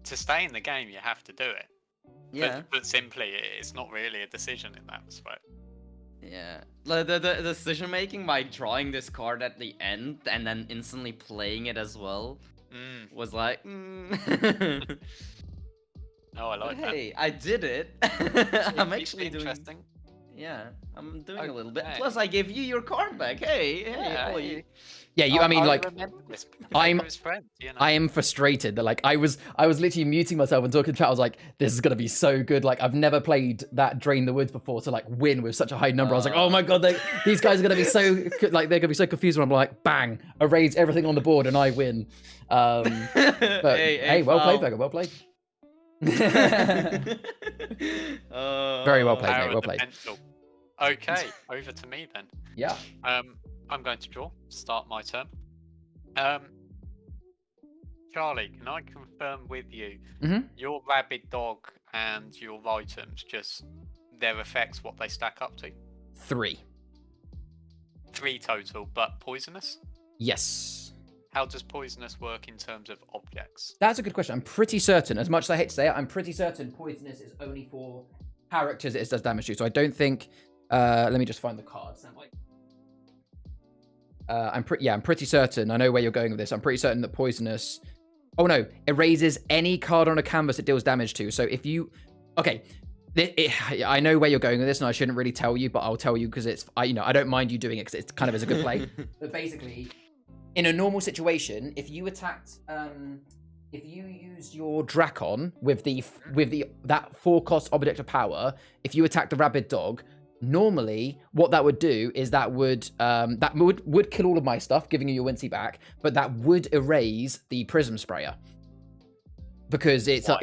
to stay in the game, you have to do it. Yeah. But simply, it's not really a decision in that respect. Yeah. The decision making by drawing this card at the end and then instantly playing it as well was like... Oh, I like that. Hey, I did it. I'm actually doing... Interesting. Yeah, I'm doing a little bit. Plus, I gave you your card back. Hey, Ollie. Yeah, I mean, like, I am frustrated. frustrated that, like, I was literally muting myself and talking to chat. I was like, this is gonna be so good. Like, I've never played that Drain the Woods before, to like win with such a high number. I was like, oh my god, these guys are gonna be so like they're gonna be so confused when I'm like, bang, erase everything on the board and I win. But hey, well played, Beggar. Well played. Very well played, mate. Well played. Okay, over to me then. Yeah. I'm going to draw. Start my turn. Charlie, can I confirm with you your rabid dog and your items, just their effects, what they stack up to? 3. 3 total, but poisonous? Yes. How does poisonous work in terms of objects? That's a good question. I'm pretty certain, as much as I hate to say it, I'm pretty certain poisonous is only for characters it does damage to. So I don't think... let me just find the cards. I'm pretty certain. I know where you're going with this. I'm pretty certain that poisonous... Oh no, erases any card on a canvas it deals damage to. So if you... Okay, I know where you're going with this, and I shouldn't really tell you, but I'll tell you because it's... I don't mind you doing it because it kind of is a good play. But basically... In a normal situation, if you attacked, if you used your Drakon with that 4-cost object of power, if you attacked the rabid dog, normally what that would do is that would kill all of my stuff, giving you your Wincy back, but that would erase the Prism Sprayer because but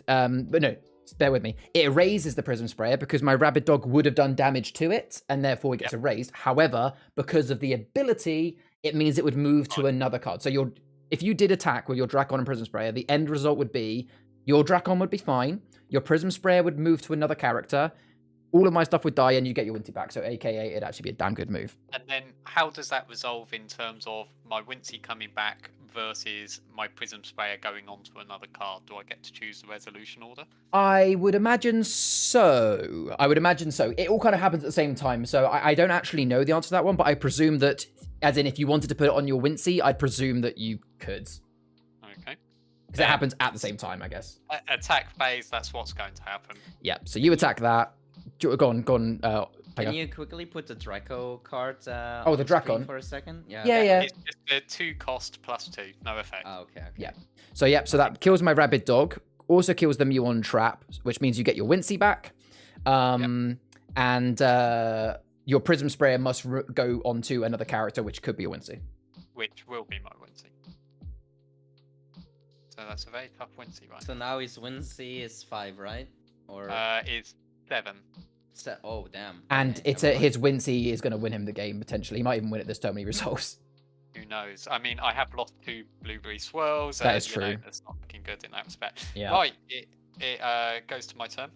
no. Bear with me. It erases the Prism Sprayer because my rabid dog would have done damage to it, and therefore it gets erased. However, because of the ability, it means it would move to another card. So if you did attack with your Drakon and Prism Sprayer, the end result would be your Drakon would be fine, your Prism Sprayer would move to another character, all of my stuff would die, and you get your Winty back. So AKA, it'd actually be a damn good move. And then how does that resolve in terms of my Wincy coming back versus my Prism Sprayer going on to another card? Do I get to choose the resolution order? I would imagine so. It all kind of happens at the same time. So I don't actually know the answer to that one, but I presume that, as in if you wanted to put it on your Wincy, I'd presume that you could. Okay. Because it happens at the same time, I guess. Attack phase, that's what's going to happen. Yeah, so you attack that. Go on. Can you quickly put the Draco card the on Drakon for a second? Yeah. It's just a 2 cost plus 2, no effect. Oh, okay. Yeah. So that kills my rabid dog. Also kills the Muon trap, which means you get your Wincy back. And your Prism Sprayer must go onto another character, which could be a Wincy. Which will be my Wincy. So that's a very tough Wincy, right? So now his Wincy is 5, right? Or it's 7. Oh, damn. And Okay, his Wincy is going to win him the game, potentially. He might even win it this turn when he resolves. Who knows? I mean, I have lost 2 Blueberry Swirls. That is true. That's not looking good in that respect. Yeah. Right, it goes to my turn.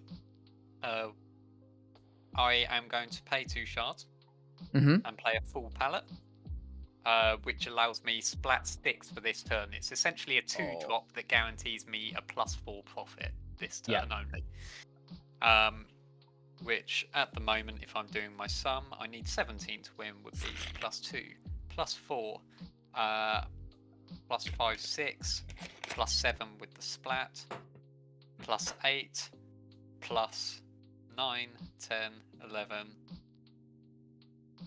I am going to pay 2 shards and play a full pallet, which allows me Splat Sticks for this turn. It's essentially a 2-drop that guarantees me a +4 profit this turn only. Which at the moment, if I'm doing my sum, I need 17 to win, would be +2, +4, +5, 6, +7 with the splat, +8, +9, 10, 11,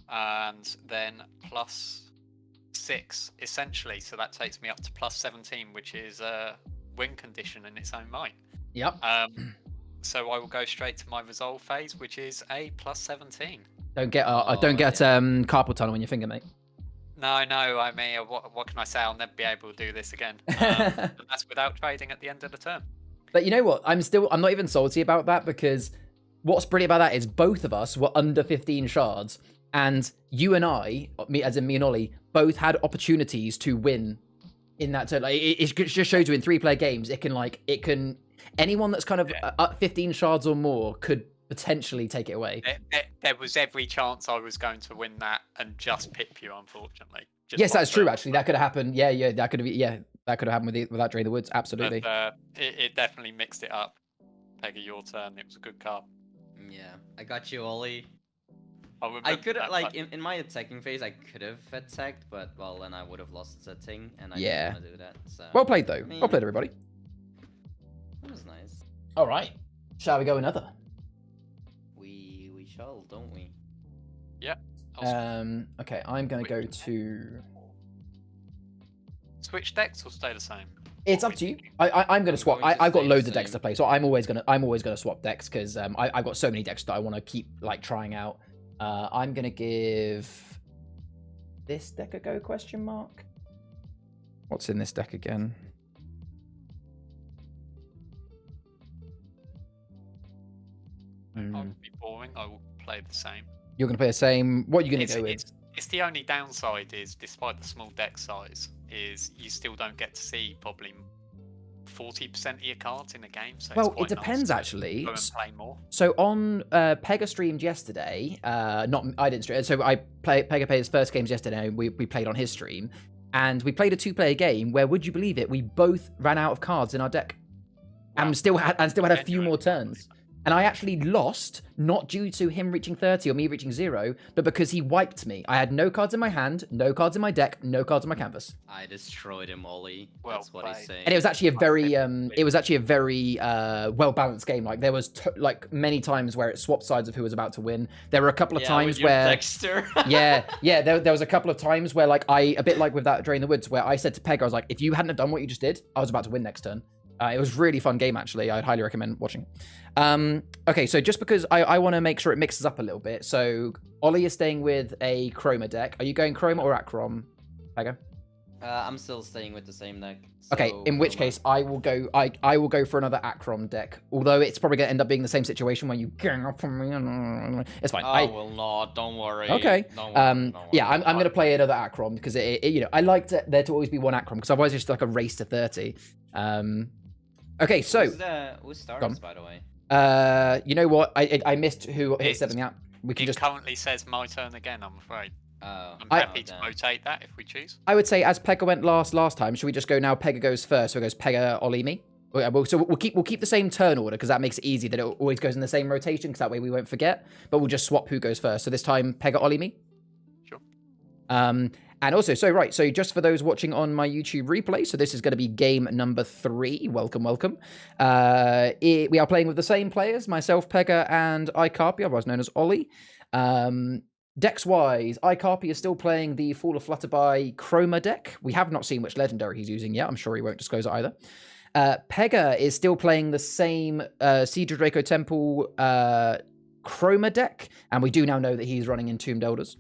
and then +6 essentially. So that takes me up to +17, which is a win condition in its own right. Yep. So I will go straight to my resolve phase, which is a +17. Don't get carpal tunnel in your finger, mate. No, I mean, what can I say? I'll never be able to do this again. And that's without trading at the end of the turn. But you know what? I'm not even salty about that, because what's brilliant about that is both of us were under 15 shards, and you and I, me and Ollie, both had opportunities to win in that turn. Like, it just shows you in 3-player games, it can anyone that's kind of up 15 shards or more could potentially take it away. There was every chance I was going to win that and just pip you, unfortunately. Yes, that's true. Actually, that could have happened. Yeah, that could have happened without Drain the Woods. Absolutely. But, it definitely mixed it up. Peggy, your turn. It was a good card. Yeah, I got you, Ollie. I could have, like, in my attacking phase, I could have attacked, but, well, then I would have lost the thing, and I didn't want to do that. So. Well played, though. Well played, everybody. That was nice. All right. Shall we go another? We shall, don't we? Yeah. Okay, I'm going to go to... Switch decks or stay the same? It's up to you. I'm going to swap. I've got loads of decks to play, so I'm always gonna swap decks, because I've got so many decks that I want to keep like trying out. I'm gonna give this deck a go? Question mark. What's in this deck again? I will be boring. I will play the same. You're gonna play the same. What are you gonna go with? It's the only downside is, despite the small deck size, is you still don't get to see probably 40% of your cards in a game. So well, it depends actually. Go and play more. So on Pega streamed yesterday. I didn't stream. So Pega played his first games yesterday. We played on his stream, and we played a 2-player game where, would you believe it, we both ran out of cards in our deck, and still had a few more turns. And I actually lost, not due to him reaching 30 or me reaching 0, but because he wiped me. I had no cards in my hand, no cards in my deck, no cards on my canvas. I destroyed him, Ollie. Well That's what he's saying. And it was actually a very well balanced game. Like, there was like many times where it swapped sides of who was about to win. There were a couple of times where Dexter. there was a couple of times where, like, a bit like with that Drain the Woods, where I said to Peg, I was like, if you hadn't have done what you just did, I was about to win next turn. It was a really fun game, actually. I'd highly recommend watching. Okay, so just because I want to make sure it mixes up a little bit. So Ollie is staying with a Chroma deck. Are you going Chroma or Achrom, Pega? I'm still staying with the same deck. So Okay, in which case I will go. I will go for another Achrom deck. Although it's probably going to end up being the same situation where you gang up from me. It's fine. I will not. Don't worry. Okay. Don't worry. Yeah, I'm going to play another Achrom because I like there to always be one Achrom, because otherwise it's just like a race to 30. Okay, so who starts, by the way? You know what? I missed who hit 7 out. We can It just. currently says my turn again, I'm afraid. Oh, I'm happy to rotate that if we choose. I would say, as Pega went last time, should we just go now? Pega goes first, so it goes Pega, Ollie, me. So we'll keep the same turn order, because that makes it easy that it always goes in the same rotation, because that way we won't forget. But we'll just swap who goes first. So this time, Pega, Ollie, me. Sure. And also, so just for those watching on my YouTube replay, so this is going to be game number 3. Welcome. We are playing with the same players, myself, Pega, and iCarpy, otherwise known as Ollie. Decks-wise, iCarpy is still playing the Fall of Flutterby Achroma deck. We have not seen which legendary he's using yet. I'm sure he won't disclose it either. Pega is still playing the same Siege of Draco Temple Achroma deck, and we do now know that he's running Entombed Elders.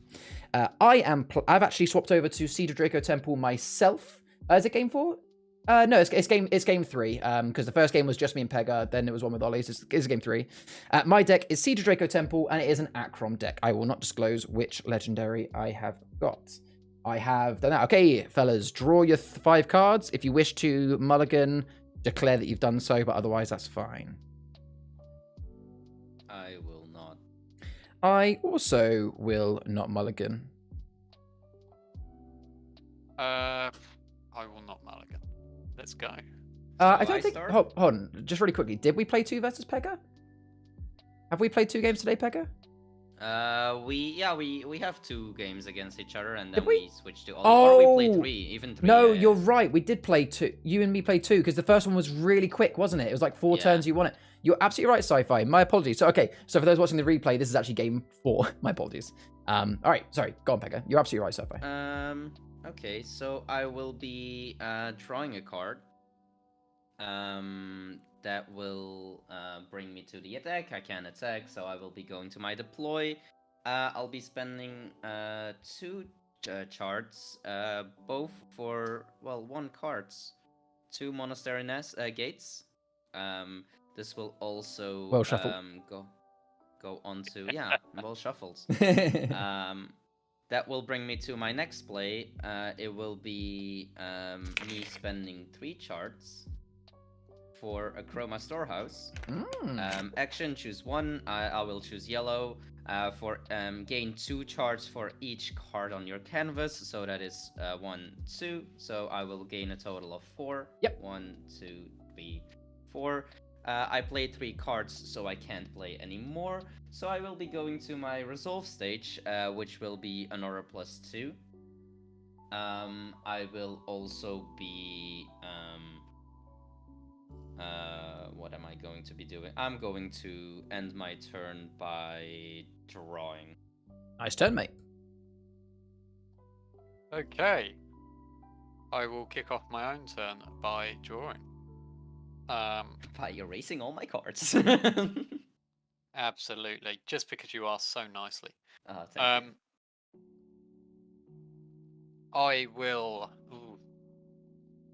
I've actually swapped over to Siege of Draco Temple myself. Is it game 4? No, it's game 3. Because the first game was just me and Pega, then it was one with Ollie. So it's game 3. My deck is Siege of Draco Temple, and it is an Achroma deck. I will not disclose which legendary I have got. I have done that. Okay, fellas, draw your 5 cards. If you wish to mulligan, declare that you've done so, but otherwise that's fine. I will not. I also will not mulligan. I will not mulligan. Let's go. I don't think. Hold on, just really quickly. Did we play 2 versus Pega? Have we played 2 games today, Pega? We have 2 games against each other, and then Did we? switched to or we played 3, even 3. No, you're right. We did play 2. You and me played 2 because the first one was really quick, wasn't it? It was like 4 turns. You won it. You're absolutely right, Sci-Fi. My apologies. So okay. So for those watching the replay, this is actually game 4. My apologies. All right. Sorry. Go on, Pega. You're absolutely right, Sci-Fi. Okay. So I will be drawing a card. That will bring me to the attack. I can attack, so I will be going to my deploy. I'll be spending 2 charts, both for 1 cards, 2 Monastery Gates. This will also well shuffled. go on to well shuffles. That will bring me to my next play. It will be me spending 3 charts for Achroma Storehouse. Action, choose 1. I will choose yellow. For gain 2 charts for each card on your canvas. So that is 1, 2. So I will gain a total of 4. Yep. 1, 2, 3, 4. I played 3 cards, so I can't play anymore. So I will be going to my resolve stage, which will be another +2. I will also be what am I going to be doing? I'm going to end my turn by drawing. Nice turn, mate. Okay. I will kick off my own turn by drawing. By erasing all my cards. Absolutely. Just because you asked so nicely. Thank you. I will... Ooh.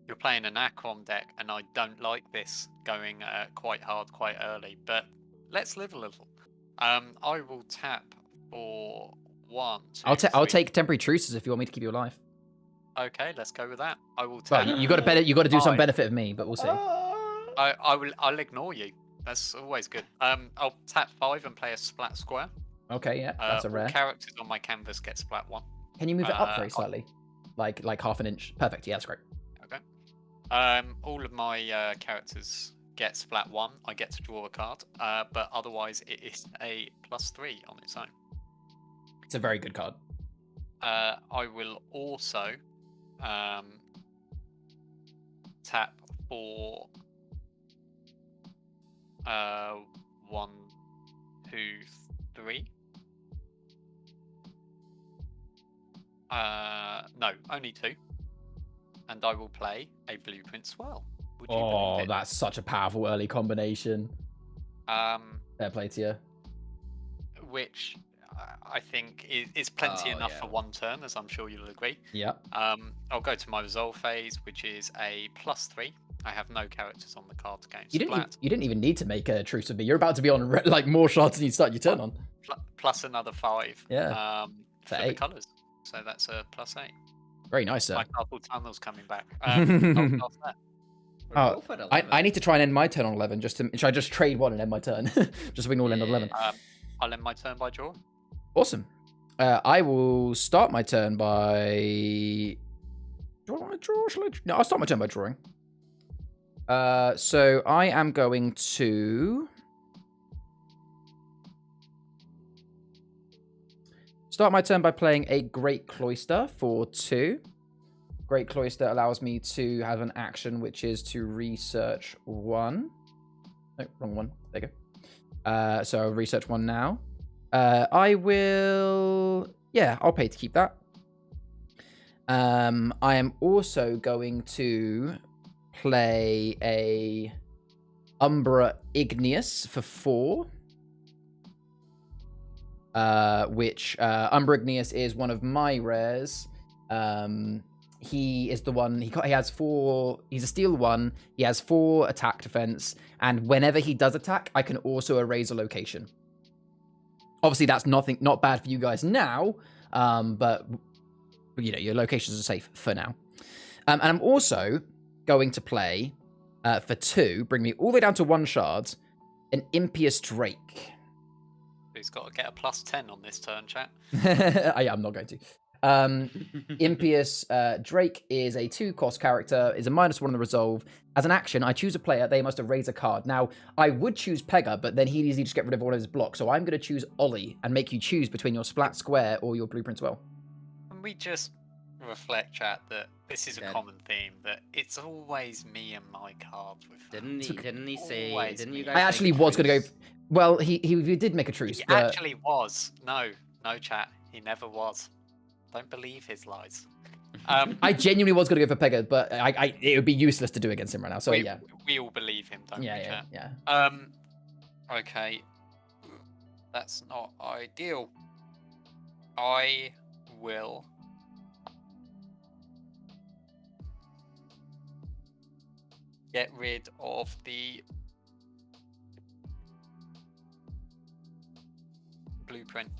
You're playing an Achroma deck, and I don't like this going quite hard quite early, but let's live a little. I will tap for 1, 2, I'll take temporary truces if you want me to keep you alive. Okay, let's go with that. I will tap. Well, you got to do some benefit of me, but we'll see. I'll ignore you. That's always good. I'll tap 5 and play a splat square. Okay, yeah, that's a rare. All characters on my canvas get splat 1. Can you move it up very slightly, like half an inch? Perfect. Yeah, that's great. Okay. All of my characters get splat 1. I get to draw a card, but otherwise it is a +3 on its own. It's a very good card. I will also tap for 1, 2, 3. No, only 2. And I will play a Blueprint Swirl. Would you believe it? That's such a powerful early combination. Fair play to you. Which I think is plenty enough for 1 turn, as I'm sure you'll agree. Yeah. I'll go to my resolve phase, which is a +3. I have no characters on the card to gain You splat. You didn't even need to make a truce with me. You're about to be on like more shots than you start your turn on. Plus another 5. Yeah. For the colours. So that's a +8. Very nice, sir. My carpal tunnel's coming back. I'll pass that. I need to try and end my turn on 11. Should I just trade 1 and end my turn? Just so we can all end on 11. I'll end my turn by draw. Awesome. I will start my turn by... No, I'll start my turn by drawing. So I am going to... start my turn by playing a Great Cloister for 2. Great Cloister allows me to have an action, which is to research 1. No, wrong one. There you go. So I'll research 1 now. I will... Yeah, I'll pay to keep that. I am also going to play a Umbra Igneous for 4. Which Umbra Igneous is one of my rares. He is the one, he has 4, he's a steel 1, he has 4 attack defense, and whenever he does attack, I can also erase a location. Obviously, that's not bad for you guys now, but you know, your locations are safe for now. And I'm also going to play, for 2, bring me all the way down to 1 shard, an Impious Drake. He's got to get a +10 on this turn, chat. I'm not going to. Impious Drake is a 2-cost character, is a -1 on the resolve. As an action, I choose a player, they must erase a card. Now, I would choose Pega, but then he'd easily just get rid of all of his blocks. So I'm going to choose Ollie and make you choose between your Splat Square or your Blueprint Well. Can we just reflect, chat, that this is a common theme, that it's always me and my cards with Didn't he say, didn't you guys I actually was going to go... Well, he did make a truce. He but... actually was. No, chat. He never was. Don't believe his lies. I genuinely was going to go for Pega, but it would be useless to do against him right now. So yeah, we all believe him, don't we? Yeah. Okay, that's not ideal. I will get rid of the blueprint.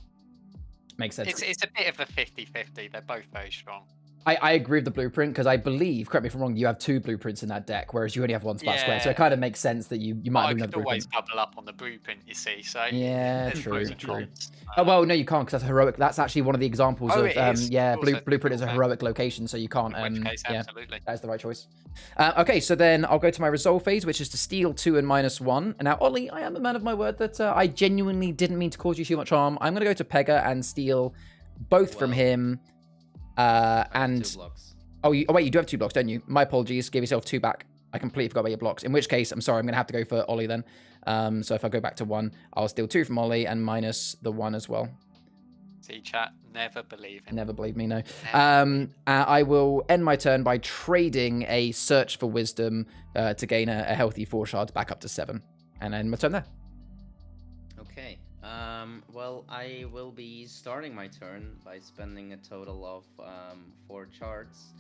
Makes sense. It's a bit of a 50-50. They're both very strong. I agree with the blueprint because I believe, correct me if I'm wrong, you have 2 blueprints in that deck, whereas you only have 1 Splat Square. So it kind of makes sense that you might have another blueprint. I could always double up on the blueprint, you see. So yeah, true. Oh well, no, you can't because that's heroic. That's actually one of the examples of blueprint is a heroic location, so you can't. In which case, absolutely, that is the right choice. Okay, so then I'll go to my resolve phase, which is to steal 2 and -1. And now, Ollie, I am a man of my word that I genuinely didn't mean to cause you too much harm. I'm going to go to Pega and steal both from him. And 2 blocks. Oh, wait, you do have 2 blocks, don't you? My apologies. Give yourself 2 back. I completely forgot about your blocks. In which case, I'm sorry, I'm going to have to go for Ollie then. So if I go back to 1, I'll steal 2 from Ollie and minus the 1 as well. See, chat, never believe him. Never believe me, no. I will end my turn by trading a Search for Wisdom to gain a healthy 4 shards back up to 7. And end my turn there. Okay. Well, I will be starting my turn by spending a total of 4 charts.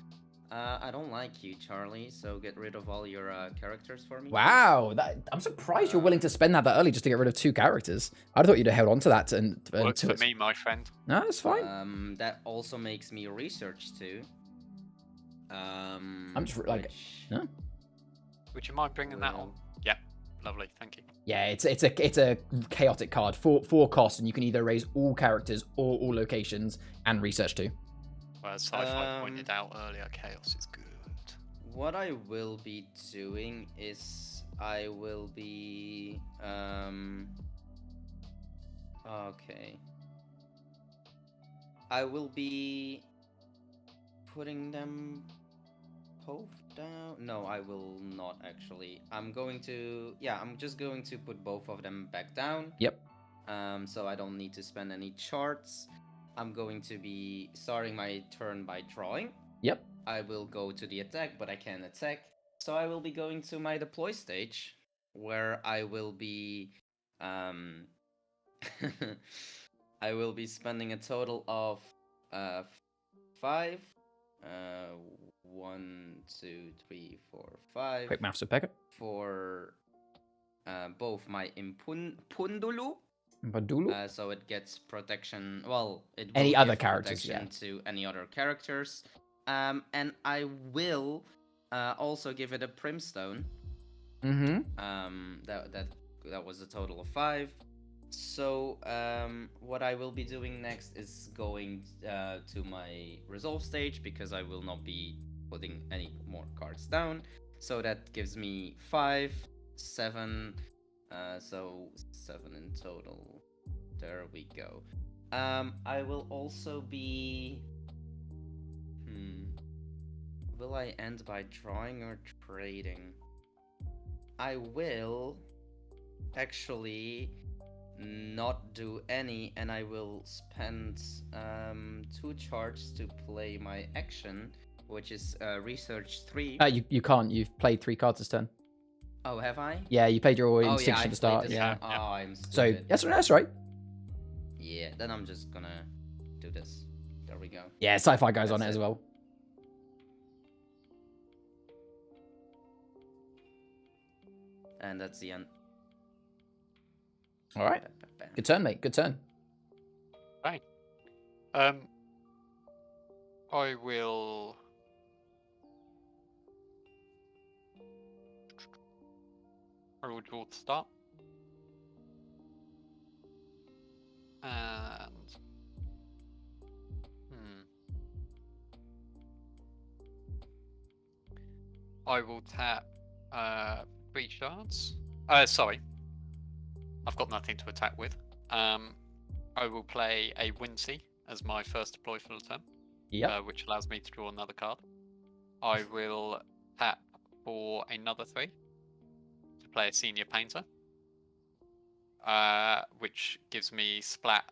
I don't like you, Charlie, so get rid of all your characters for me. Wow, I'm surprised you're willing to spend that early just to get rid of 2 characters. I thought you'd have held on to that. Works for me, my friend. No, that's fine. That also makes me research too. I'm just like... No? Would you mind bringing that on? Yeah, lovely, thank you. Yeah, it's a chaotic card. 4 costs, and you can either raise all characters or all locations and research too. Well, as Sci-Fi pointed out earlier, chaos is good. What I will be doing is I will be okay. I will be putting them both down. No, I will not actually. I'm just going to put both of them back down. Yep. So I don't need to spend any charts. I'm going to be starting my turn by drawing. Yep. I will go to the attack, but I can't attack. So I will be going to my deploy stage, where I will be I will be spending a total of 5. 1, 2, 3, 4, 5. Quick maths of Pega. For both my Impundulu. So it gets protection. Well, it will any give other characters, protection to any other characters. And I will also give it a Primstone. Mm-hmm. That was a total of 5. So what I will be doing next is going to my resolve stage, because I will not be putting any more cards down. So that gives me 5, 7. So 7 in total. There we go. I will also be. Will I end by drawing or trading? I will actually not do any, and I will spend 2 charges to play my action, which is research 3. You can't. You've played 3 cards this turn. Oh, have I? Yeah, you played your Oh instinction yeah, at the start. this Yeah. one. Oh, I'm So stupid. that's right. Yeah, then I'm just gonna do this. There we go. Yeah, sci-fi goes on it That's as it. well. And that's the end. All right. Good turn, mate. Good turn. Right. I will. I will draw to start. And. I will tap 3 shards. Sorry. I've got nothing to attack with. I will play a Wincy as my first deploy for the turn. Yep. Which allows me to draw another card. I will tap for another 3 to play a Senior Painter, which gives me Splat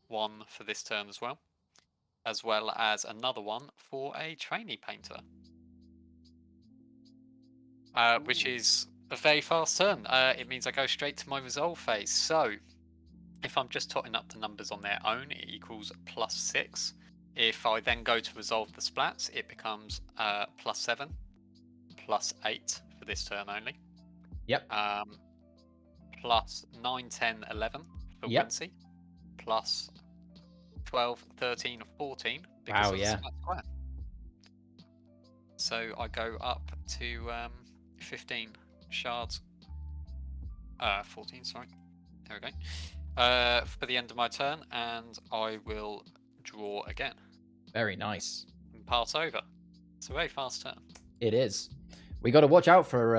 1 for this turn as well as another one for a Trainee Painter, which is a very fast turn. It means I go straight to my resolve phase. So if I'm just totting up the numbers on their own, it equals +6. If I then go to resolve the splats, it becomes +7, +8 for this turn only. Yep. +9, 10, 11 for Wincy, +12, 13, 14 because of the splat square. So I go up to 15 shards. 14, sorry. There we go. For the end of my turn, and I will draw again. Very nice. And pass over. It's a very fast turn. It is. We got to watch out for